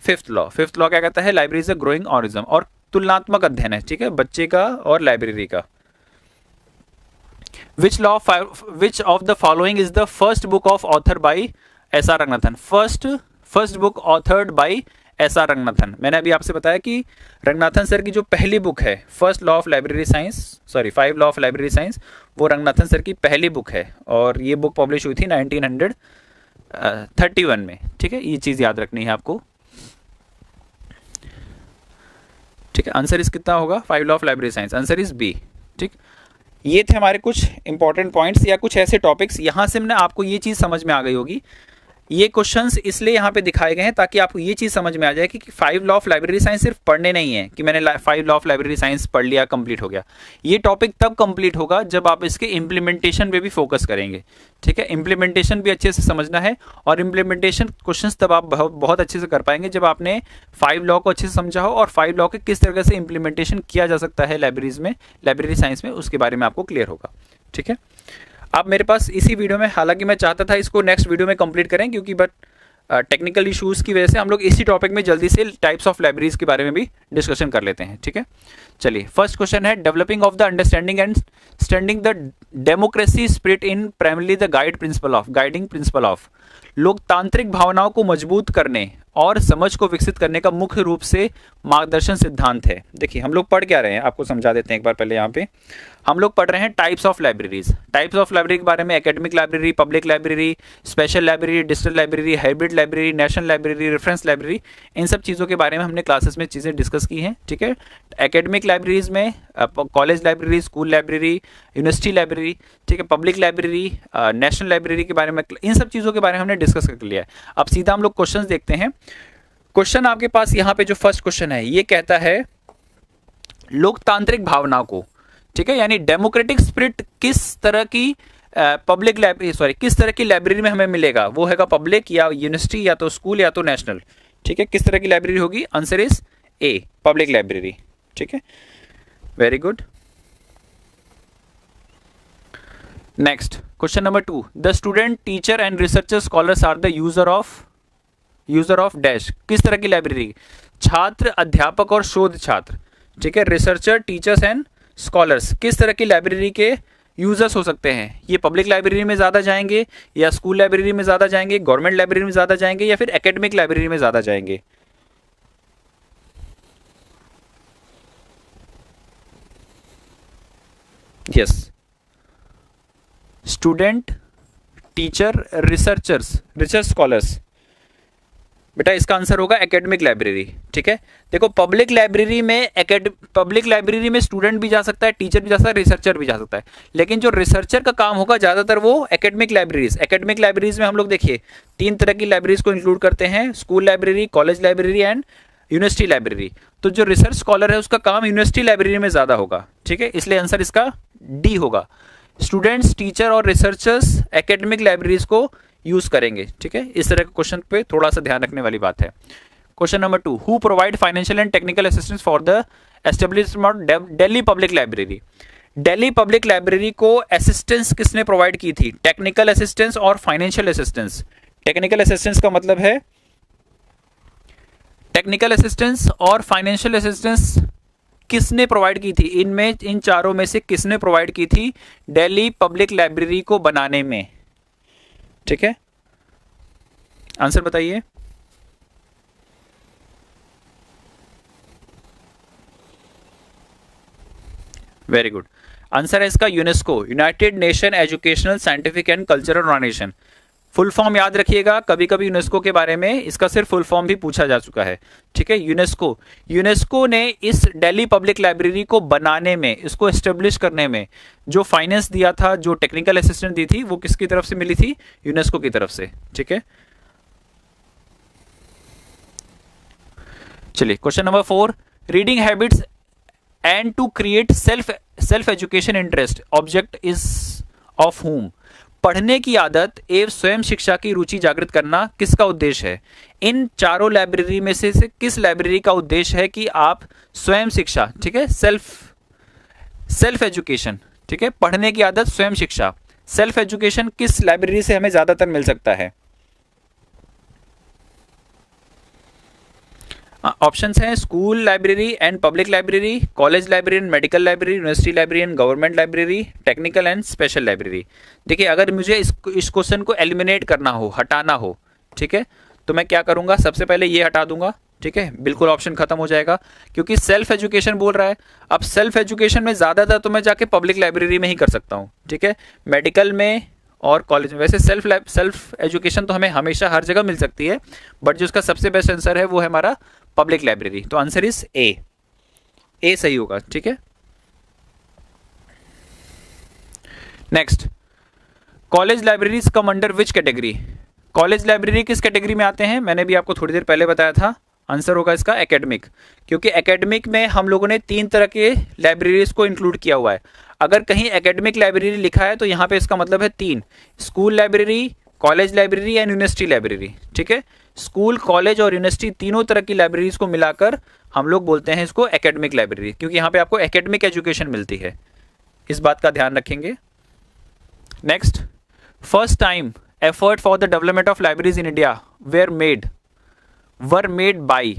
5th law. 5th law क्या कहता है? Library is a growing organism, और तुलनात्मक अध्ययन है। ठीक है, बच्चे का और लाइब्रेरी का। विच of the following is the first book of author by SR. Ranganathan. First book authored by SR. Ranganathan. मैंने अभी आपसे बताया कि रंगनाथन सर की जो पहली बुक है, 5 लॉ ऑफ लाइब्रेरी साइंस, वो रंगनाथन सर की पहली बुक है, और ये बुक पब्लिश हुई थी 1931 में। ठीक है, ये चीज याद रखनी है आपको। ठीक है, आंसर इस कितना होगा? 5 law of library science, answer is B. ठीक, ये थे हमारे कुछ इंपॉर्टेंट पॉइंट्स या कुछ ऐसे टॉपिक्स। यहां से हमने आपको ये चीज समझ में आ गई होगी ये क्वेश्चंस इसलिए यहाँ पे दिखाए गए हैं ताकि आपको ये चीज समझ में आ जाए कि 5 लॉ ऑफ लाइब्रेरी साइंस सिर्फ पढ़ने नहीं है कि मैंने 5 लॉ ऑफ लाइब्रेरी साइंस पढ़ लिया, कंप्लीट हो गया। ये टॉपिक तब कंप्लीट होगा जब आप इसके इम्प्लीमेंटेशन पे भी फोकस करेंगे, ठीक है। इम्प्लीमेंटेशन भी अच्छे से समझना है और इम्प्लीमेंटेशन क्वेश्चंस तब आप बहुत अच्छे से कर पाएंगे जब आपने 5 लॉ को अच्छे से समझा हो और 5 लॉ के किस तरह से इम्प्लीमेंटेशन किया जा सकता है लाइब्रेरीज में, लाइब्रेरी साइंस में, उसके बारे में आपको क्लियर होगा, ठीक है। अब मेरे पास इसी वीडियो में, हालांकि मैं चाहता था इसको नेक्स्ट वीडियो में कंप्लीट करें क्योंकि बट टेक्निकल इश्यूज की वजह से हम लोग इसी टॉपिक में जल्दी से टाइप्स ऑफ लाइब्रेरीज के बारे में भी डिस्कशन कर लेते हैं, ठीक है। चलिए, फर्स्ट क्वेश्चन है developing of the understanding and standing the democracy spirit in primarily the guiding principle of. लोकतांत्रिक भावनाओं को मजबूत करने और समझ को विकसित करने का मुख्य रूप से मार्गदर्शन सिद्धांत है। देखिए हम लोग पढ़ क्या रहे हैं, आपको समझा देते हैं एक बार। पहले यहाँ पे हम लोग पढ़ रहे हैं types of libraries. Types of library के बारे में academic library, public library, special library, digital library, hybrid library, national library, reference library, इन सब चीज़ों के बारे में हमने क्लासेस में चीज़ें डिस्कस की हैं, ठीक है। एकेडमिक लाइब्रेरीज में college library, school library, university library, ठीक है, पब्लिक लाइब्रेरी, नेशनल लाइब्रेरी के बारे में, इन सब चीज़ों के बारे में हमने डिस्कस कर लिया है। अब सीधा हम लोग क्वेश्चन देखते हैं। क्वेश्चन आपके पास यहाँ पे जो फर्स्ट क्वेश्चन है ये कहता है लोकतांत्रिक भावना को, ठीक है, यानी डेमोक्रेटिक स्पिरिट किस तरह की पब्लिक लाइब्रेरी, किस तरह की लाइब्रेरी में हमें मिलेगा, वो हैगा पब्लिक या यूनिवर्सिटी या तो स्कूल या तो नेशनल, ठीक है। किस तरह की लाइब्रेरी होगी? Answer is a, public library, ठीक है, very good. Next question number 2, the student, teacher and researcher scholars are the user of dash. किस तरह की लाइब्रेरी? छात्र, अध्यापक और शोध छात्र, ठीक है। रिसर्चर, टीचर्स एंड स्कॉलर्स किस तरह की लाइब्रेरी के यूजर्स हो सकते हैं? ये पब्लिक लाइब्रेरी में ज़्यादा जाएंगे या स्कूल लाइब्रेरी में ज़्यादा जाएंगे, गवर्नमेंट लाइब्रेरी में ज़्यादा जाएंगे या फिर एकेडमिक लाइब्रेरी में ज़्यादा जाएंगे? Yes, student, teacher, research scholars. बेटा इसका आंसर होगा एकेडमिक लाइब्रेरी, ठीक है। देखो पब्लिक लाइब्रेरी में स्टूडेंट भी जा सकता है, टीचर भी जा सकता है, रिसर्चर भी जा सकता है, लेकिन जो रिसर्चर का काम होगा ज्यादातर वो एकेडमिक लाइब्रेरीज में हम लोग देखिए 3 तरह की लाइब्रेरीज को इंक्लूड करते हैं, school library, college library and university library. तो जो रिसर्च स्कॉलर है उसका काम यूनिवर्सिटी लाइब्रेरी में ज्यादा होगा, ठीक है, इसलिए आंसर इसका डी होगा। स्टूडेंट्स, टीचर और रिसर्चर्स एकेडमिक लाइब्रेरीज को यूज करेंगे, ठीक है। इस तरह के क्वेश्चन पे थोड़ा सा ध्यान रखने वाली बात है। Question number 2, who provide financial and technical assistance for the establishment of Delhi public library. Delhi public library को असिस्टेंस किसने प्रोवाइड की थी? टेक्निकल असिस्टेंस और फाइनेंशियल असिस्टेंस। टेक्निकल असिस्टेंस का मतलब है टेक्निकल असिस्टेंस और फाइनेंशियल असिस्टेंस किसने प्रोवाइड की थी? इनमें, इन चारों में से किसने प्रोवाइड की थी दिल्ली पब्लिक लाइब्रेरी को बनाने में, ठीक है। आंसर बताइए। वेरी गुड, आंसर है इसका UNESCO, united nation educational, scientific and cultural organization. Full form याद रखिएगा, कभी कभी यूनेस्को के बारे में इसका सिर्फ फुल फॉर्म भी पूछा जा चुका है, ठीक है। यूनेस्को ने इस दिल्ली पब्लिक लाइब्रेरी को बनाने में, इसको एस्टेब्लिश करने में जो फाइनेंस दिया था, जो टेक्निकल असिस्टेंस दी थी, वो किसकी तरफ से मिली थी? यूनेस्को की तरफ से, ठीक है। चलिए question number 4, reading habits and to create self education interest object is of home. पढ़ने की आदत एवं स्वयं शिक्षा की रुचि जागृत करना किसका उद्देश्य है? इन चारों लाइब्रेरी में से किस लाइब्रेरी का उद्देश्य है कि आप स्वयं शिक्षा, ठीक है, सेल्फ एजुकेशन, ठीक है, पढ़ने की आदत, स्वयं शिक्षा, सेल्फ एजुकेशन किस लाइब्रेरी से हमें ज्यादातर मिल सकता है? ऑप्शंस हैं school library and public library, college library and medical library, university library and government library, technical and special library. देखिए अगर मुझे इस क्वेश्चन को एलिमिनेट करना हो, हटाना हो, ठीक है, तो मैं क्या करूंगा? सबसे पहले ये हटा दूंगा, ठीक है, बिल्कुल ऑप्शन खत्म हो जाएगा, क्योंकि सेल्फ एजुकेशन बोल रहा है। अब सेल्फ एजुकेशन में ज्यादातर तो मैं जाके पब्लिक लाइब्रेरी में ही कर सकता हूँ, ठीक है, मेडिकल में और कॉलेज में। वैसे सेल्फ एजुकेशन तो हमें हमेशा हर जगह मिल सकती है, बट जो उसका सबसे बेस्ट आंसर है वो है हमारा पब्लिक लाइब्रेरी। तो आंसर इज ए सही होगा, ठीक है। Next, college libraries come under which category? College library किस कैटेगरी में आते हैं, मैंने भी आपको थोड़ी देर पहले बताया था, आंसर होगा इसका एकेडमिक, क्योंकि एकेडमिक में हम लोगों ने 3 तरह के लाइब्रेरीज को इंक्लूड किया हुआ है। अगर कहीं एकेडमिक लाइब्रेरी लिखा है तो यहाँ पे इसका मतलब है 3, school library, college library and university library. ठीक है, स्कूल, कॉलेज और यूनिवर्सिटी तीनों तरह की लाइब्रेरीज को मिलाकर हम लोग बोलते हैं इसको एकेडमिक लाइब्रेरी, क्योंकि यहाँ पे आपको एकेडमिक एजुकेशन मिलती है, इस बात का ध्यान रखेंगे। Next, first time effort for the development of libraries in India were made by,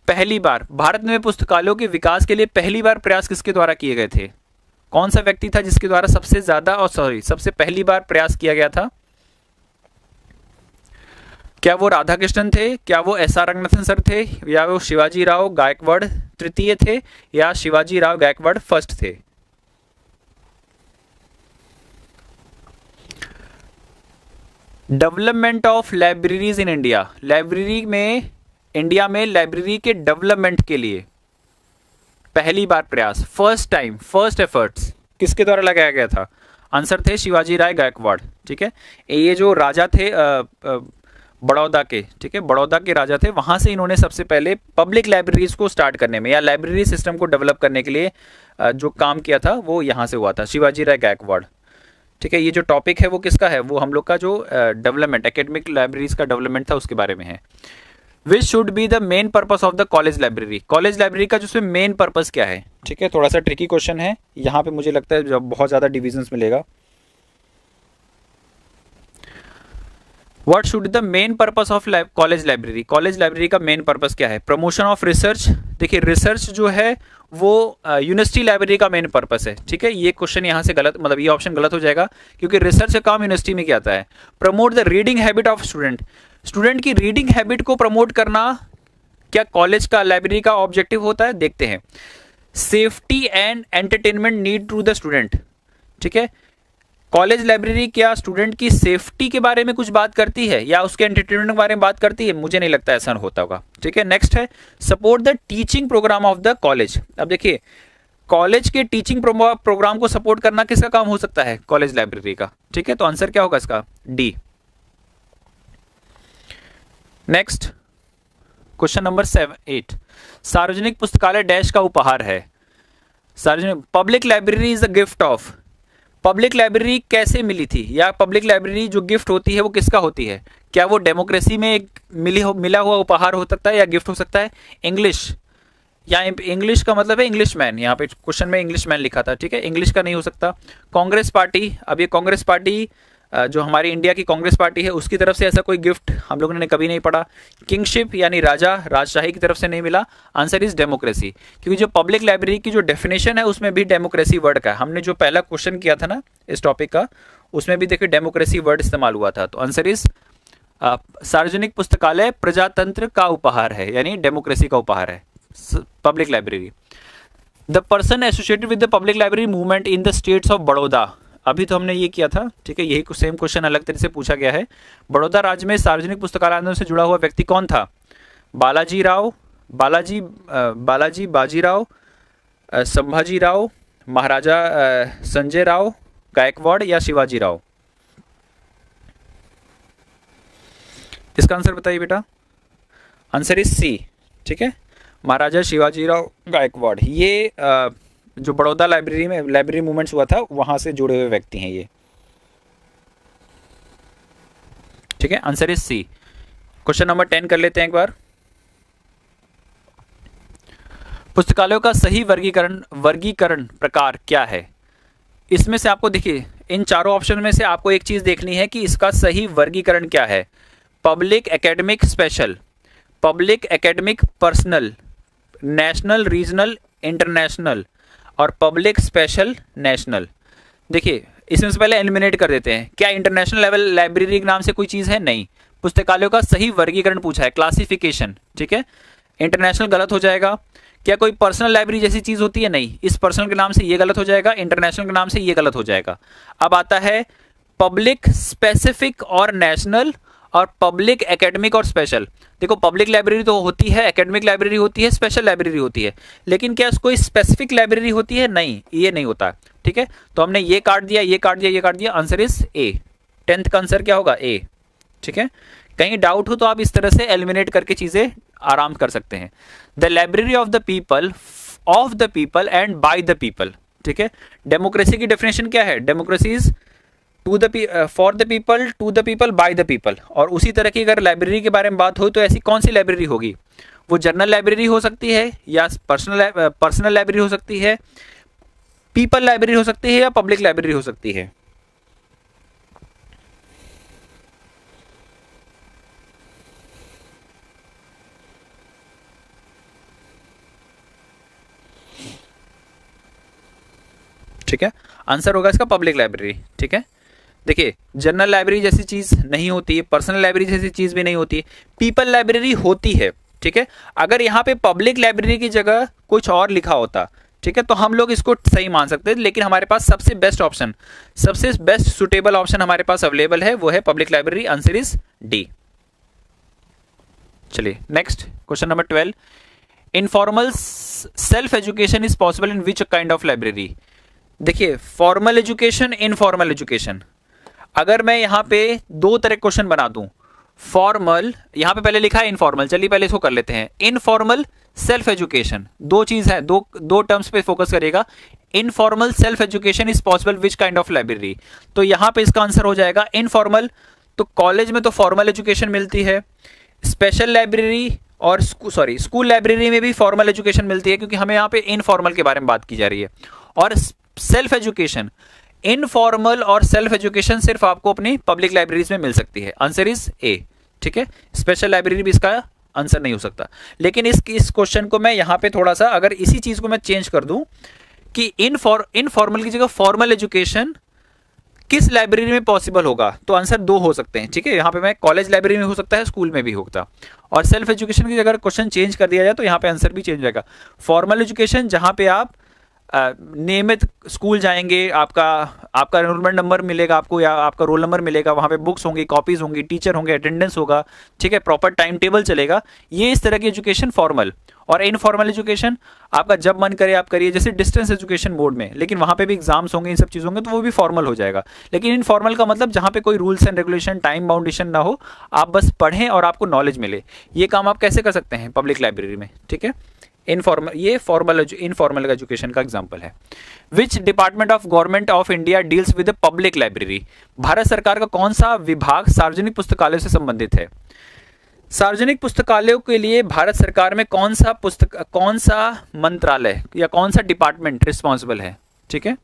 पहली बार भारत में पुस्तकालयों के विकास के लिए पहली बार प्रयास किसके द्वारा किए गए थे, कौन सा व्यक्ति था जिसके द्वारा सबसे पहली बार प्रयास किया गया था? क्या वो राधा कृष्णन थे, क्या वो एस आर रंगनाथन सर थे, या वो शिवाजी राव गायकवाड़ तृतीय थे, या शिवाजी राव गायकवाड़ फर्स्ट थे? Development of libraries in India, library में इंडिया में लाइब्रेरी के डेवलपमेंट के लिए पहली बार प्रयास, फर्स्ट टाइम, फर्स्ट एफर्ट्स किसके द्वारा लगाया गया था? आंसर थे शिवाजी राय गायकवाड़। ठीक है, ये जो राजा थे बड़ौदा के, ठीक है, बड़ौदा के राजा थे, वहां से इन्होंने सबसे पहले पब्लिक लाइब्रेरीज को स्टार्ट करने में या लाइब्रेरी सिस्टम को डेवलप करने के लिए जो काम किया था वो यहाँ से हुआ था, शिवाजी राय गायकवाड़। ठीक है, ये जो टॉपिक है वो किसका है, वो हम लोग का जो डेवलपमेंट, एकेडमिक लाइब्रेरीज का डेवलपमेंट था उसके बारे में है। Which should be the main purpose of the college library, college library का जो मेन पर्पस क्या है? ठीक है, थोड़ा सा ट्रिकी क्वेश्चन है, यहाँ पे मुझे लगता है बहुत ज्यादा डिविजन्स मिलेगा। What should the main purpose of college library, college library का मेन पर्पस क्या है? प्रमोशन ऑफ रिसर्च, देखिए रिसर्च जो है वो यूनिवर्सिटी लाइब्रेरी का मेन पर्पस है। ठीक है, ये क्वेश्चन यहाँ से गलत, मतलब ये ऑप्शन गलत हो जाएगा, क्योंकि रिसर्च का काम यूनिवर्सिटी में क्या आता है? Promote the reading habit of student, student की रीडिंग हैबिट को प्रमोट करना क्या कॉलेज का, लाइब्रेरी का ऑब्जेक्टिव होता है? देखते हैं। Safety and entertainment need to the student, ठीक है, कॉलेज लाइब्रेरी क्या स्टूडेंट की सेफ्टी के बारे में कुछ बात करती है या उसके एंटरटेनमेंट के बारे में बात करती है? मुझे नहीं लगता ऐसा होता होगा। ठीक है, नेक्स्ट है support the teaching program of the college. अब देखिए, कॉलेज के टीचिंग प्रोग्राम को सपोर्ट करना किसका काम हो सकता है? कॉलेज लाइब्रेरी का। ठीक है, तो आंसर क्या होगा इसका? डी। नेक्स्ट क्वेश्चन नंबर 8, सार्वजनिक पुस्तकालय डैश का उपहार है? सार्वजनिक, public library is the gift of, public library कैसे मिली थी, या पब्लिक लाइब्रेरी जो गिफ्ट होती है वो किसका होती है? क्या वो डेमोक्रेसी में एक मिला हुआ उपहार हो सकता है या गिफ्ट हो सकता है? इंग्लिश, या इंग्लिश का मतलब है इंग्लिशमैन, यहाँ पे क्वेश्चन में इंग्लिशमैन लिखा था। ठीक है, इंग्लिश का नहीं हो सकता। कांग्रेस पार्टी, अब ये कांग्रेस पार्टी जो हमारी इंडिया की कांग्रेस पार्टी है उसकी तरफ से ऐसा कोई गिफ्ट हम लोगों ने कभी नहीं पढ़ा। किंगशिप यानी राजा, राजशाही की तरफ से नहीं मिला। आंसर इज डेमोक्रेसी, क्योंकि जो पब्लिक लाइब्रेरी की जो डेफिनेशन है उसमें भी डेमोक्रेसी वर्ड का, हमने जो पहला क्वेश्चन किया था ना इस टॉपिक का, उसमें भी देखिए डेमोक्रेसी वर्ड इस्तेमाल हुआ था। तो आंसर इज सार्वजनिक पुस्तकालय प्रजातंत्र का उपहार है, यानी डेमोक्रेसी का उपहार है public library. The person associated with the public library movement in the states of Baroda, अभी तो हमने ये किया था। ठीक है, यही सेम क्वेश्चन अलग तरीके से पूछा गया है। बड़ौदा राज्य में सार्वजनिक पुस्तकालय आंदोलन से जुड़ा हुआ व्यक्ति कौन था? बालाजी बाजीराव, संभाजी राव, महाराजा संजय राव गायकवाड़ या शिवाजी राव? इसका आंसर बताइए बेटा। Answer is c. ठीक है, महाराजा शिवाजी राव गायकवाड़, ये जो बड़ौदा लाइब्रेरी में लाइब्रेरी मूवमेंट्स हुआ था वहां से जुड़े हुए व्यक्ति हैं ये। ठीक है, answer is c. Question number 10 कर लेते हैं एक बार। पुस्तकालयों का सही वर्गीकरण प्रकार क्या है? इसमें से आपको देखिए, इन चारों ऑप्शन में से आपको एक चीज देखनी है कि इसका सही वर्गीकरण क्या है। Public academic special, public academic personal, national regional international और पब्लिक स्पेशल नेशनल। देखिए, इसमें से पहले एलिमिनेट कर देते हैं। क्या इंटरनेशनल लेवल लाइब्रेरी के नाम से कोई चीज है? नहीं। पुस्तकालयों का सही वर्गीकरण पूछा है, क्लासिफिकेशन। ठीक है, इंटरनेशनल गलत हो जाएगा। क्या कोई पर्सनल लाइब्रेरी जैसी चीज होती है? नहीं। इस पर्सनल के नाम से ये गलत हो जाएगा, इंटरनेशनल के नाम से ये गलत हो जाएगा। अब आता है पब्लिक स्पेसिफिक और नेशनल और पब्लिक एकेडमिक और स्पेशल। देखो, पब्लिक लाइब्रेरी तो होती है, एकेडमिक लाइब्रेरी होती है, स्पेशल लाइब्रेरी होती है, लेकिन क्या कोई स्पेसिफिक लाइब्रेरी होती है? नहीं, ये नहीं होता। ठीक है, तो हमने ये काट दिया, ये काट दिया, ये काट दिया। Answer is A. 10th का आंसर क्या होगा? ए। ठीक है, कहीं डाउट हो तो आप इस तरह से एलिमिनेट करके चीजें आराम कर सकते हैं। The library of the people and by the people. ठीक है, डेमोक्रेसी की डेफिनेशन क्या है? Democracy is for the people, to the people, by the people. और उसी तरह की अगर लाइब्रेरी के बारे में बात हो तो ऐसी कौन सी लाइब्रेरी होगी? वो जनरल लाइब्रेरी हो सकती है, या पर्सनल लाइब्रेरी हो सकती है, पीपल लाइब्रेरी हो सकती है, या पब्लिक लाइब्रेरी हो सकती है। ठीक है, आंसर होगा इसका पब्लिक लाइब्रेरी। ठीक है, देखिए जनरल लाइब्रेरी जैसी चीज नहीं होती है, पर्सनल लाइब्रेरी जैसी चीज भी नहीं होती है, पीपल लाइब्रेरी होती है। ठीक है, अगर यहाँ पे पब्लिक लाइब्रेरी की जगह कुछ और लिखा होता, ठीक है, तो हम लोग इसको सही मान सकते हैं, लेकिन हमारे पास सबसे बेस्ट ऑप्शन, सबसे बेस्ट सुटेबल ऑप्शन हमारे पास अवेलेबल है, वो है public library. Answer is D. चलिए next question number 12। Informal self education is possible in which kind of library? देखिए फॉर्मल एजुकेशन, इनफॉर्मल एजुकेशन, अगर मैं यहाँ पे दो तरह क्वेश्चन बना दूं, फॉर्मल, यहाँ पे पहले लिखा है इनफॉर्मल, चलिए पहले इसको कर लेते हैं। इनफॉर्मल सेल्फ एजुकेशन, दो चीज है, दो टर्म्स पे फोकस करेगा। Informal self education is possible which kind of library? तो यहाँ पे इसका आंसर हो जाएगा इनफॉर्मल। तो कॉलेज में तो फॉर्मल एजुकेशन मिलती है, स्पेशल लाइब्रेरी और स्कूल लाइब्रेरी में भी फॉर्मल एजुकेशन मिलती है, क्योंकि हमें यहाँ पे इनफॉर्मल के बारे में बात की जा रही है। और सेल्फ एजुकेशन, इनफॉर्मल और सेल्फ एजुकेशन सिर्फ आपको अपनी पब्लिक लाइब्रेरीज में मिल सकती है। Answer is A. ठीक है, स्पेशल लाइब्रेरी भी इसका आंसर नहीं हो सकता। लेकिन इस क्वेश्चन को मैं यहाँ पे थोड़ा सा, अगर इसी चीज को मैं चेंज कर दूं कि इनफॉर्मल की जगह फॉर्मल एजुकेशन किस लाइब्रेरी में पॉसिबल होगा, तो आंसर दो हो सकते हैं। ठीक है, यहाँ पे मैं कॉलेज लाइब्रेरी में हो सकता है, स्कूल में भी होता। और सेल्फ एजुकेशन की अगर क्वेश्चन चेंज कर दिया जाए तो यहाँ पे आंसर भी चेंज हो जाएगा। फॉर्मल एजुकेशन जहाँ पे आप नियमित स्कूल जाएंगे, आपका एनरोलमेंट नंबर मिलेगा आपको, या आपका रोल नंबर मिलेगा, वहाँ पे बुक्स होंगी, कॉपीज होंगी, टीचर होंगे, अटेंडेंस होगा। ठीक है, प्रॉपर टाइम टेबल चलेगा। ये इस तरह की एजुकेशन फॉर्मल। और इनफॉर्मल एजुकेशन आपका जब मन करे आप करिए, जैसे डिस्टेंस एजुकेशन मोड में, लेकिन वहाँ पे भी एग्जाम्स होंगे, इन सब चीज़ होंगे, तो वो भी फॉर्मल हो जाएगा। लेकिन इनफॉर्मल का मतलब जहाँ पे कोई रूल्स एंड रेगुलेशन, टाइम बाउंडेशन ना हो, आप बस पढ़ें और आपको नॉलेज मिले। ये काम आप कैसे कर सकते हैं? पब्लिक लाइब्रेरी में। ठीक है, इनफॉर्मल, ये फॉर्मल इनफॉर्मल एजुकेशन का एग्जांपल है। Which department of government of India deals with public library? Bharat सरकार का कौन सा विभाग सार्वजनिक पुस्तकालय से संबंधित है? सार्वजनिक पुस्तकालयों के लिए भारत सरकार में कौन सा मंत्रालय या कौन सा डिपार्टमेंट रिस्पॉन्सिबल है? ठीक है,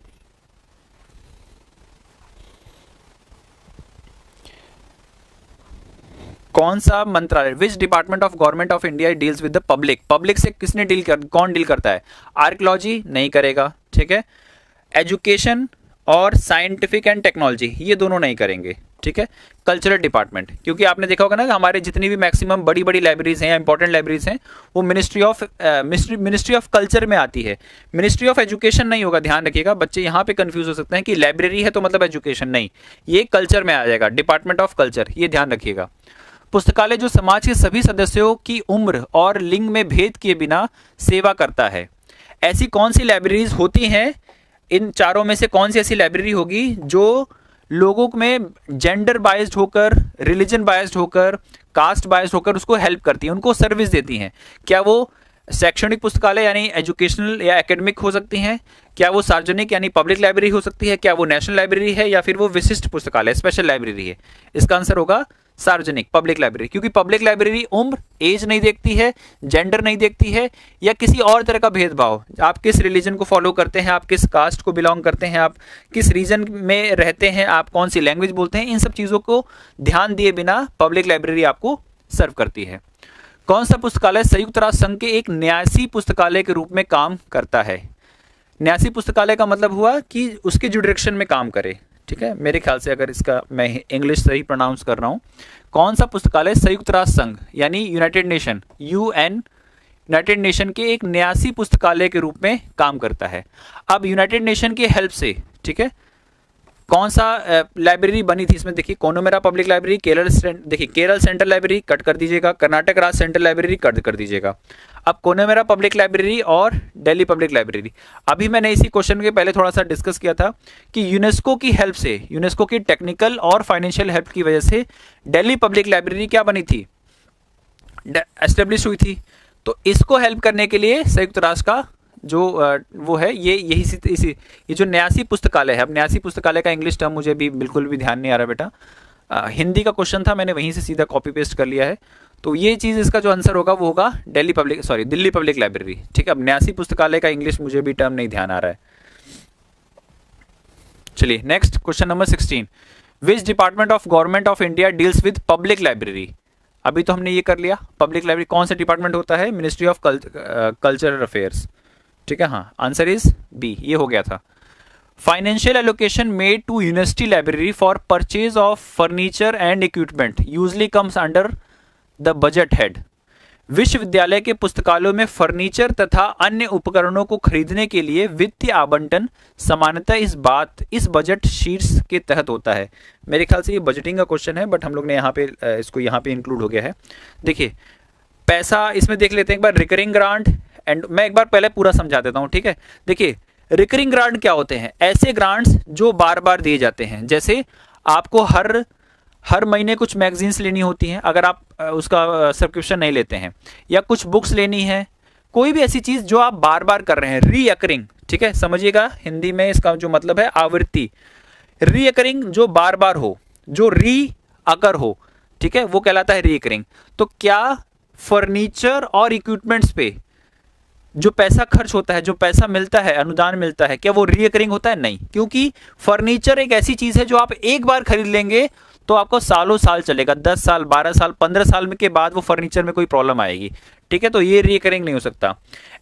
कौन सा मंत्रालय, which department of government of India deals with the public से किसने कौन डील करता है? आर्कियोलॉजी नहीं करेगा। ठीक है, एजुकेशन और साइंटिफिक एंड टेक्नोलॉजी, ये दोनों नहीं करेंगे। ठीक है, कल्चरल डिपार्टमेंट, क्योंकि आपने देखा होगा ना हमारे जितनी भी मैक्सिमम बड़ी बड़ी लाइब्रेरीज हैं या इंपॉर्टेंट लाइब्रेरीज हैं, वो मिनिस्ट्री ऑफ कल्चर में आती है, मिनिस्ट्री ऑफ एजुकेशन नहीं होगा। ध्यान रखिएगा, बच्चे यहाँ पे कंफ्यूज हो सकते हैं कि लाइब्रेरी है तो मतलब एजुकेशन, नहीं, ये कल्चर में आ जाएगा, डिपार्टमेंट ऑफ कल्चर, ये ध्यान रखिएगा। पुस्तकालय जो समाज के सभी सदस्यों की उम्र और लिंग में भेद किए बिना सेवा करता है, ऐसी कौन सी लाइब्रेरीज होती हैं? इन चारों में से कौन सी ऐसी लाइब्रेरी होगी जो लोगों में जेंडर बायस्ड होकर, रिलीजन बायस्ड होकर, कास्ट बायस्ड होकर उसको हेल्प करती हैं, उनको सर्विस देती हैं? क्या वो शैक्षणिक पुस्तकालय यानी एजुकेशनल या एकेडमिक हो सकती हैं? क्या वो सार्वजनिक यानी पब्लिक लाइब्रेरी हो सकती है? क्या वो नेशनल लाइब्रेरी है, या फिर वो विशिष्ट पुस्तकालय स्पेशल लाइब्रेरी है? इसका आंसर होगा सार्वजनिक, पब्लिक लाइब्रेरी, क्योंकि पब्लिक लाइब्रेरी उम्र, एज नहीं देखती है, जेंडर नहीं देखती है, या किसी और तरह का भेदभाव, आप किस रिलीजन को फॉलो करते हैं, आप किस कास्ट को बिलोंग करते हैं, आप किस रीजन में रहते हैं, आप कौन सी लैंग्वेज बोलते हैं, इन सब चीज़ों को ध्यान दिए बिना पब्लिक लाइब्रेरी आपको सर्व करती है। कौन सा पुस्तकालय संयुक्त राष्ट्र संघ के एक न्यासी पुस्तकालय के रूप में काम करता है? न्यासी पुस्तकालय का मतलब हुआ कि उसके जो डायरेक्शन में काम करे। ठीक है, मेरे ख्याल से अगर इसका मैं इंग्लिश सही प्रोनाउंस कर रहा हूँ, कौन सा पुस्तकालय संयुक्त राष्ट्र संघ यानी यूनाइटेड नेशन, यूनाइटेड नेशन के एक न्यासी पुस्तकालय के रूप में काम करता है? अब यूनाइटेड नेशन की हेल्प से, ठीक है, कौन सा लाइब्रेरी बनी थी इसमें, देखिए कोनोमेरा पब्लिक लाइब्रेरी, देखिए केरल सेंट्रल लाइब्रेरी कट कर दीजिएगा, कर्नाटक राज्य सेंट्रल लाइब्रेरी कट कर दीजिएगा। अब कोनोमेरा पब्लिक लाइब्रेरी और दिल्ली पब्लिक लाइब्रेरी, अभी मैंने इसी क्वेश्चन के पहले थोड़ा सा डिस्कस किया था कि यूनेस्को की हेल्प से, यूनेस्को की टेक्निकल और फाइनेंशियल हेल्प की वजह से दिल्ली पब्लिक लाइब्रेरी क्या बनी थी, एस्टेब्लिश हुई थी। तो इसको हेल्प करने के लिए संयुक्त राष्ट्र का जो वो है, ये जो न्यासी पुस्तकालय है, अब न्यासी पुस्तकालय का इंग्लिश टर्म मुझे भी बिल्कुल भी ध्यान नहीं आ रहा बेटा, हिंदी का क्वेश्चन था, मैंने वहीं से सीधा कॉपी पेस्ट कर लिया है। तो ये चीज़, इसका जो आंसर होगा वो होगा दिल्ली पब्लिक लाइब्रेरी। ठीक है, अब न्यासी पुस्तकालय का इंग्लिश मुझे भी टर्म नहीं ध्यान आ रहा है। चलिए next question number 16, which department of government of India deals with public library. अभी तो हमने ये कर लिया, पब्लिक लाइब्रेरी कौन सा डिपार्टमेंट होता है, मिनिस्ट्री ऑफ कल्चरल अफेयर्स। ठीक है, हाँ आंसर इज बी, ये हो गया था। Financial allocation made to university library for purchase of furniture and equipment usually comes under the budget head. विश्वविद्यालय के पुस्तकालयों में फर्नीचर तथा अन्य उपकरणों को खरीदने के लिए वित्तीय आवंटन सामान्यतः इस बजट शीट्स के तहत होता है। मेरे ख्याल से ये बजटिंग का क्वेश्चन है, बट हम लोग ने यहाँ पे इसको यहाँ पे इंक्लूड हो गया है। देखिए पैसा इसमें देख लेते हैं एक बार, रिकरिंग ग्रांट एंड, मैं एक बार पहले पूरा समझा देता हूँ। ठीक है, देखिए रिकरिंग ग्रांट क्या होते हैं, ऐसे ग्रांट्स जो बार बार दिए जाते हैं। जैसे आपको हर महीने कुछ मैगजीन्स लेनी होती हैं, अगर आप उसका सब्सक्रिप्शन नहीं लेते हैं, या कुछ बुक्स लेनी है, कोई भी ऐसी चीज जो आप बार बार कर रहे हैं, रीअकरिंग। ठीक है, समझिएगा हिंदी में इसका जो मतलब है आवृत्ति, रीअकरिंग जो बार बार हो, जो रीअकर हो, ठीक है, वो कहलाता है रीअकरिंग। तो क्या फर्नीचर और इक्विपमेंट्स पे जो पैसा खर्च होता है, जो पैसा मिलता है, अनुदान मिलता है, क्या वो रीअकरिंग होता है? नहीं, क्योंकि फर्नीचर एक ऐसी चीज है जो आप एक बार खरीद लेंगे तो आपको सालों साल चलेगा, 10 साल 12 साल 15 साल के बाद वो फर्नीचर में कोई प्रॉब्लम आएगी। ठीक है, तो ये रीअकरिंग नहीं हो सकता।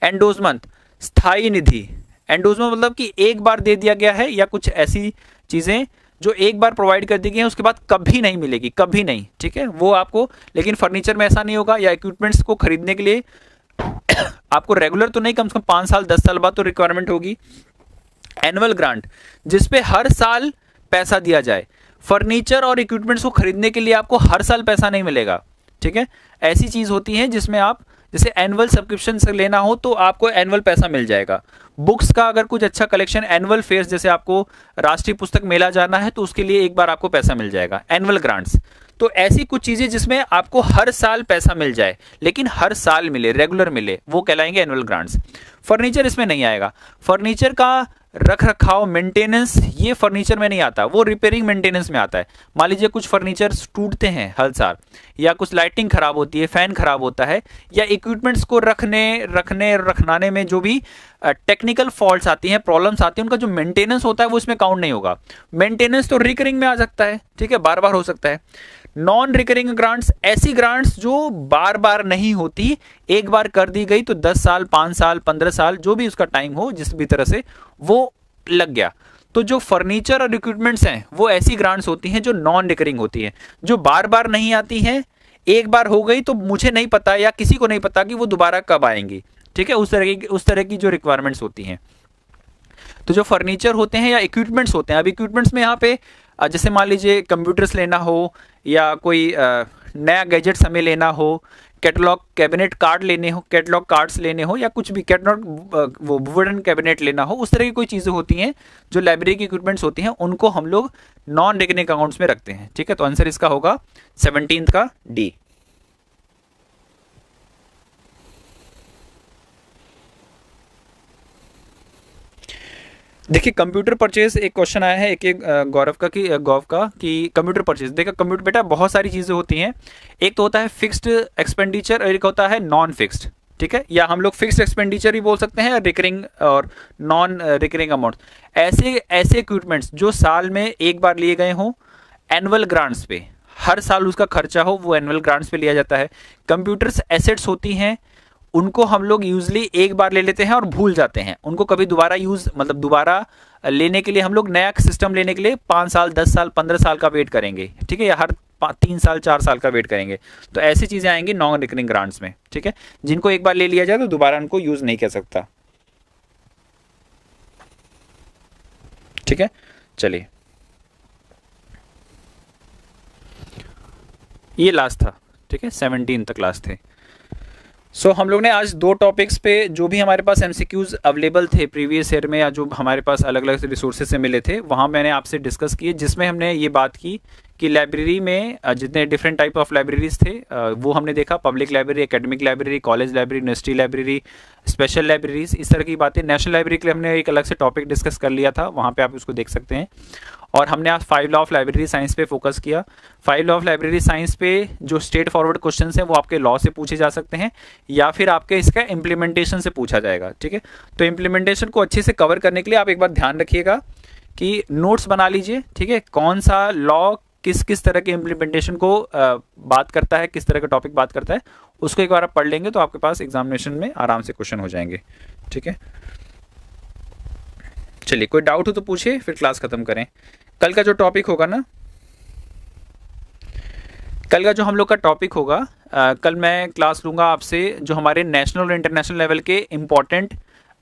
एंडोजमेंट, स्थायी निधि, एंडोजमेंट मतलब कि एक बार दे दिया गया है, या कुछ ऐसी चीजें जो एक बार प्रोवाइड कर दी गई है, उसके बाद कभी नहीं मिलेगी, कभी नहीं। ठीक है, वो आपको, लेकिन फर्नीचर में ऐसा नहीं होगा, या इक्विपमेंट्स को खरीदने के लिए आपको रेगुलर तो नहीं, कम से कम 5 साल 10 साल बाद तो रिक्वायरमेंट होगी। एनुअल ग्रांट, जिसपे हर साल पैसा दिया जाए, फर्नीचर और इक्विपमेंट्स को खरीदने के लिए आपको हर साल पैसा नहीं मिलेगा। ठीक है, ऐसी चीज होती है जिसमें आप, जैसे एनुअल सब्सक्रिप्शन से लेना हो तो आपको एनुअल पैसा मिल जाएगा। बुक्स का अगर कुछ अच्छा कलेक्शन, एनुअल फेयर्स, जैसे आपको राष्ट्रीय पुस्तक मेला जाना है तो उसके लिए एक बार आपको पैसा मिल जाएगा, एनुअल ग्रांट्स। तो ऐसी कुछ चीजें जिसमें आपको हर साल पैसा मिल जाए, लेकिन हर साल मिले, रेगुलर मिले, वो कहलाएंगे एनुअल ग्रांट्स। फर्नीचर इसमें नहीं आएगा। फर्नीचर का रख रखाव, मेंटेनेंस, ये फर्नीचर में नहीं आता, वो रिपेयरिंग मेंटेनेंस में आता है। मान लीजिए कुछ फर्नीचर टूटते हैं हर साल, या कुछ लाइटिंग खराब होती है, फैन खराब होता है, या इक्विपमेंट्स को रखनाने में जो भी टेक्निकल फॉल्ट्स आती हैं, प्रॉब्लम्स आती हैं, उनका जो मेंटेनेंस होता है वो इसमें काउंट नहीं होगा। मेंटेनेंस तो रिकरिंग में आ सकता है, ठीक है, बार बार हो सकता है। नॉन रिकरिंग ग्रांट्स, ऐसी ग्रांट्स जो बार बार नहीं होती, एक बार कर दी गई तो 10 साल 5 साल 15 साल जो भी उसका टाइम हो, जिस भी तरह से वो लग गया। तो जो फर्नीचर और इक्विपमेंट्स हैं वो ऐसी ग्रांट्स होती हैं जो नॉन रिकरिंग होती हैं, जो बार बार नहीं आती हैं, एक बार हो गई तो मुझे नहीं पता या किसी को नहीं पता कि वो दोबारा कब आएंगी। ठीक है, उस तरह की जो रिक्वायरमेंट्स होती हैं। तो जो फर्नीचर होते हैं या इक्विपमेंट्स होते हैं, अब इक्विपमेंट्स में यहाँ पे जैसे मान लीजिए कंप्यूटर्स लेना हो, या कोई नया गैजेट्स हमें लेना हो, कैटलॉग कैबिनेट कार्ड लेने हो, कैटलॉग कार्ड्स लेने हो, या कुछ भी कैटलॉग वो वुडन कैबिनेट लेना हो, उस तरह की कोई चीज़ें होती हैं जो लाइब्रेरी की इक्विपमेंट्स होती हैं, उनको हम लोग नॉन रिकरिंग अकाउंट्स में रखते हैं। ठीक है, तो आंसर इसका होगा 17 का डी। देखिए कंप्यूटर परचेज, एक क्वेश्चन आया है एक गौरव का कि कंप्यूटर परचेज, देखा कंप्यूटर बेटा बहुत सारी चीजें होती हैं, एक तो होता है फिक्स्ड एक्सपेंडिचर और एक होता है नॉन फिक्स्ड। ठीक है, या हम लोग फिक्स्ड एक्सपेंडिचर ही बोल सकते हैं, रिकरिंग और नॉन रिकरिंग अमाउंट। ऐसे इक्विपमेंट्स जो साल में एक बार लिए गए हों, एनुअल ग्रांट्स पे, हर साल उसका खर्चा हो, वो एनुअल ग्रांट्स पे लिया जाता है। कंप्यूटर्स एसेट्स होती हैं, उनको हम लोग यूजली एक बार ले लेते हैं और भूल जाते हैं, उनको कभी दोबारा मतलब दोबारा लेने के लिए हम लोग नया सिस्टम लेने के लिए 5 साल 10 साल 15 साल का वेट करेंगे। ठीक है, या हर 3 साल 4 साल का वेट करेंगे। तो ऐसी चीजें आएंगी नॉन रिकरिंग ग्रांट्स में। ठीक है, जिनको एक बार ले लिया जाए तो दोबारा उनको यूज नहीं कर सकता। ठीक है, चलिए ये लास्ट था, ठीक है, 17 तक लास्ट थे। सो हम लोग ने आज 2 टॉपिक्स पे जो भी हमारे पास एमसीक्यूज अवेलेबल थे प्रीवियस ईयर में या जो हमारे पास अलग अलग रिसोर्सेज से मिले थे वहाँ मैंने आपसे डिस्कस किए, जिसमें हमने ये बात की कि लाइब्रेरी में जितने डिफरेंट टाइप ऑफ लाइब्रेरीज थे वो हमने देखा, public library, academic library, college library, university library, special libraries, इस तरह की बातें। नेशनल लाइब्रेरी के लिए हमने एक अलग से टॉपिक डिस्कस कर लिया था, वहाँ पे आप उसको देख सकते हैं। और हमने आज 5 लॉ ऑफ लाइब्रेरी साइंस पे फोकस किया। 5 लॉ ऑफ लाइब्रेरी साइंस पे जो स्ट्रेट फॉरवर्ड क्वेश्चन हैं वो आपके लॉ से पूछे जा सकते हैं या फिर आपके इसका इम्प्लीमेंटेशन से पूछा जाएगा, ठीक है। तो इम्प्लीमेंटेशन को अच्छे से कवर करने के लिए आप एक बार ध्यान रखिएगा कि नोट्स बना लीजिए, ठीक है, कौन सा लॉ किस किस तरह के इम्प्लीमेंटेशन को बात करता है, किस तरह का टॉपिक बात करता है, उसको एक बार आप पढ़ लेंगे तो आपके पास एग्जामिनेशन में आराम से क्वेश्चन हो जाएंगे, ठीक है। चलिए, कोई डाउट हो तो पूछिए, फिर क्लास खत्म करें। कल का जो टॉपिक होगा ना, कल का जो हम लोग का टॉपिक होगा, कल मैं क्लास लूँगा आपसे जो हमारे नेशनल और इंटरनेशनल लेवल के इम्पॉर्टेंट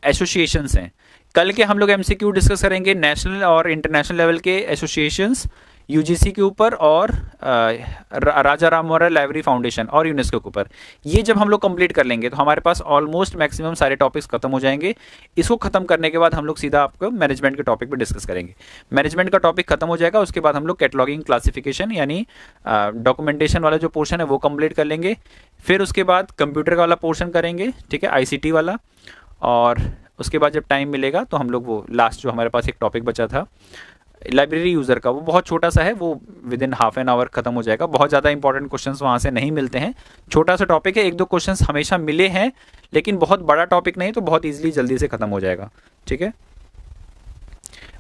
एसोसिएशंस हैं। कल के हम लोग एमसीक्यू डिस्कस करेंगे नेशनल और इंटरनेशनल लेवल के एसोसिएशंस, यूजीसी के ऊपर और राजा राम मोहन राय लाइब्रेरी फाउंडेशन और यूनेस्को के ऊपर। ये जब हम लोग कंप्लीट कर लेंगे तो हमारे पास ऑलमोस्ट मैक्सिमम सारे टॉपिक्स खत्म हो जाएंगे। इसको खत्म करने के बाद हम लोग सीधा आपको मैनेजमेंट के टॉपिक पे डिस्कस करेंगे। मैनेजमेंट का टॉपिक खत्म हो जाएगा, उसके बाद हम लोग कैटलॉगिंग, क्लासिफिकेशन यानी डॉक्यूमेंटेशन वाला जो पोर्शन है वो कंप्लीट कर लेंगे। फिर उसके बाद कंप्यूटर वाला पोर्शन करेंगे, ठीक है, आईसीटी वाला। और उसके बाद जब टाइम मिलेगा तो हम लोग वो लास्ट जो हमारे पास एक टॉपिक बचा था लाइब्रेरी यूज़र का, वो बहुत छोटा सा है, वो with in half an hour खत्म हो जाएगा। बहुत ज़्यादा इंपॉर्टेंट क्वेश्चंस वहाँ से नहीं मिलते हैं, छोटा सा टॉपिक है, 1-2 क्वेश्चंस हमेशा मिले हैं, लेकिन बहुत बड़ा टॉपिक नहीं, तो बहुत ईजिली जल्दी से खत्म हो जाएगा, ठीक है।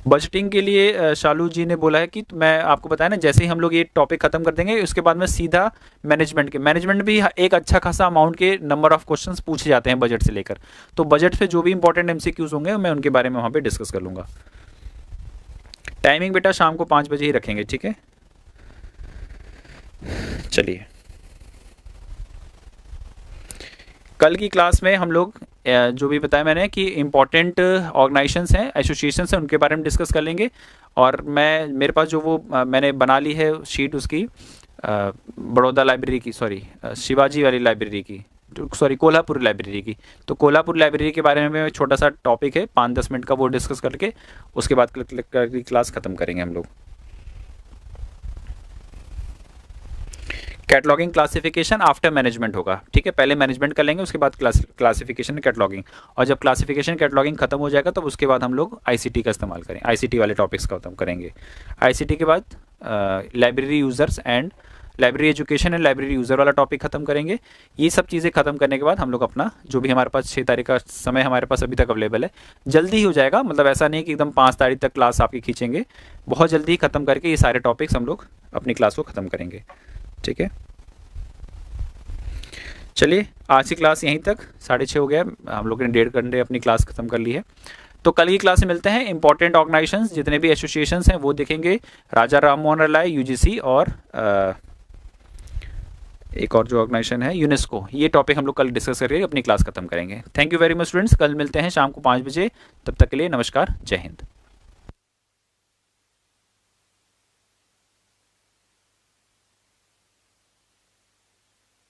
बजटिंग के लिए शालू जी ने बोला है कि मैं आपको बताया ना, जैसे ही हम लोग ये टॉपिक खत्म कर देंगे उसके बाद में सीधा मैनेजमेंट भी एक अच्छा खासा अमाउंट के नंबर ऑफ क्वेश्चंस पूछे जाते हैं बजट से लेकर। तो बजट से जो भी इंपॉर्टेंट एमसीक्यूज होंगे मैं उनके बारे में वहाँ पे डिस्कस कर लूँगा। टाइमिंग बेटा शाम को 5 बजे ही रखेंगे, ठीक है। चलिए, कल की क्लास में हम लोग जो भी बताया मैंने कि इम्पॉर्टेंट ऑर्गेनाइजेशंस हैं, एसोसिएशंस हैं, उनके बारे में डिस्कस कर लेंगे। और मेरे पास जो वो मैंने बना ली है शीट उसकी, बड़ौदा लाइब्रेरी की, सॉरी शिवाजी वाली लाइब्रेरी की, सॉरी कोल्हापुर लाइब्रेरी की। तो कोल्हापुर लाइब्रेरी के बारे में छोटा सा टॉपिक है, 5-10 मिनट का, वो डिस्कस करके उसके बाद क्लास ख़त्म करेंगे हम लोग। कैटलॉगिंग, क्लासिफिकेशन आफ्टर मैनेजमेंट होगा, ठीक है। पहले मैनेजमेंट कर लेंगे, उसके बाद क्लासिफिकेशन, कैटलॉगिंग। और जब क्लासिफिकेशन, कैटलॉगिंग खत्म हो जाएगा तब उसके बाद हम लोग आईसीटी का इस्तेमाल करें, आईसीटी वाले टॉपिक्स का खत्म करेंगे। आईसीटी के बाद library users and library education and library user वाला टॉपिक खत्म करेंगे। ये सब चीज़ें खत्म करने के बाद हम लोग अपना जो भी हमारे पास 6 तारीख का समय हमारे पास अभी तक अवेलेबल है, जल्दी ही हो जाएगा, मतलब ऐसा नहीं कि एकदम 5 तारीख तक क्लास आपकी खींचेंगे, बहुत जल्दी ही खत्म करके ये सारे टॉपिक्स हम लोग अपनी क्लास को ख़त्म करेंगे, ठीक है। चलिए, आज की क्लास यहीं तक, 6:30 हो गया, हम लोग ने 1.5 घंटे अपनी क्लास खत्म कर ली है। तो कल की क्लास में मिलते हैं। इंपॉर्टेंट ऑर्गेनाइजेशंस जितने भी एसोसिएशंस हैं वो देखेंगे, राजा राम मोहन राय, यूजीसी और एक और जो ऑर्गेनाइजेशन है यूनेस्को। ये टॉपिक हम लोग कल डिस्कस करके अपनी क्लास खत्म करेंगे। Thank you very much students, कल मिलते हैं शाम को 5 बजे। तब तक के लिए नमस्कार, जय हिंद।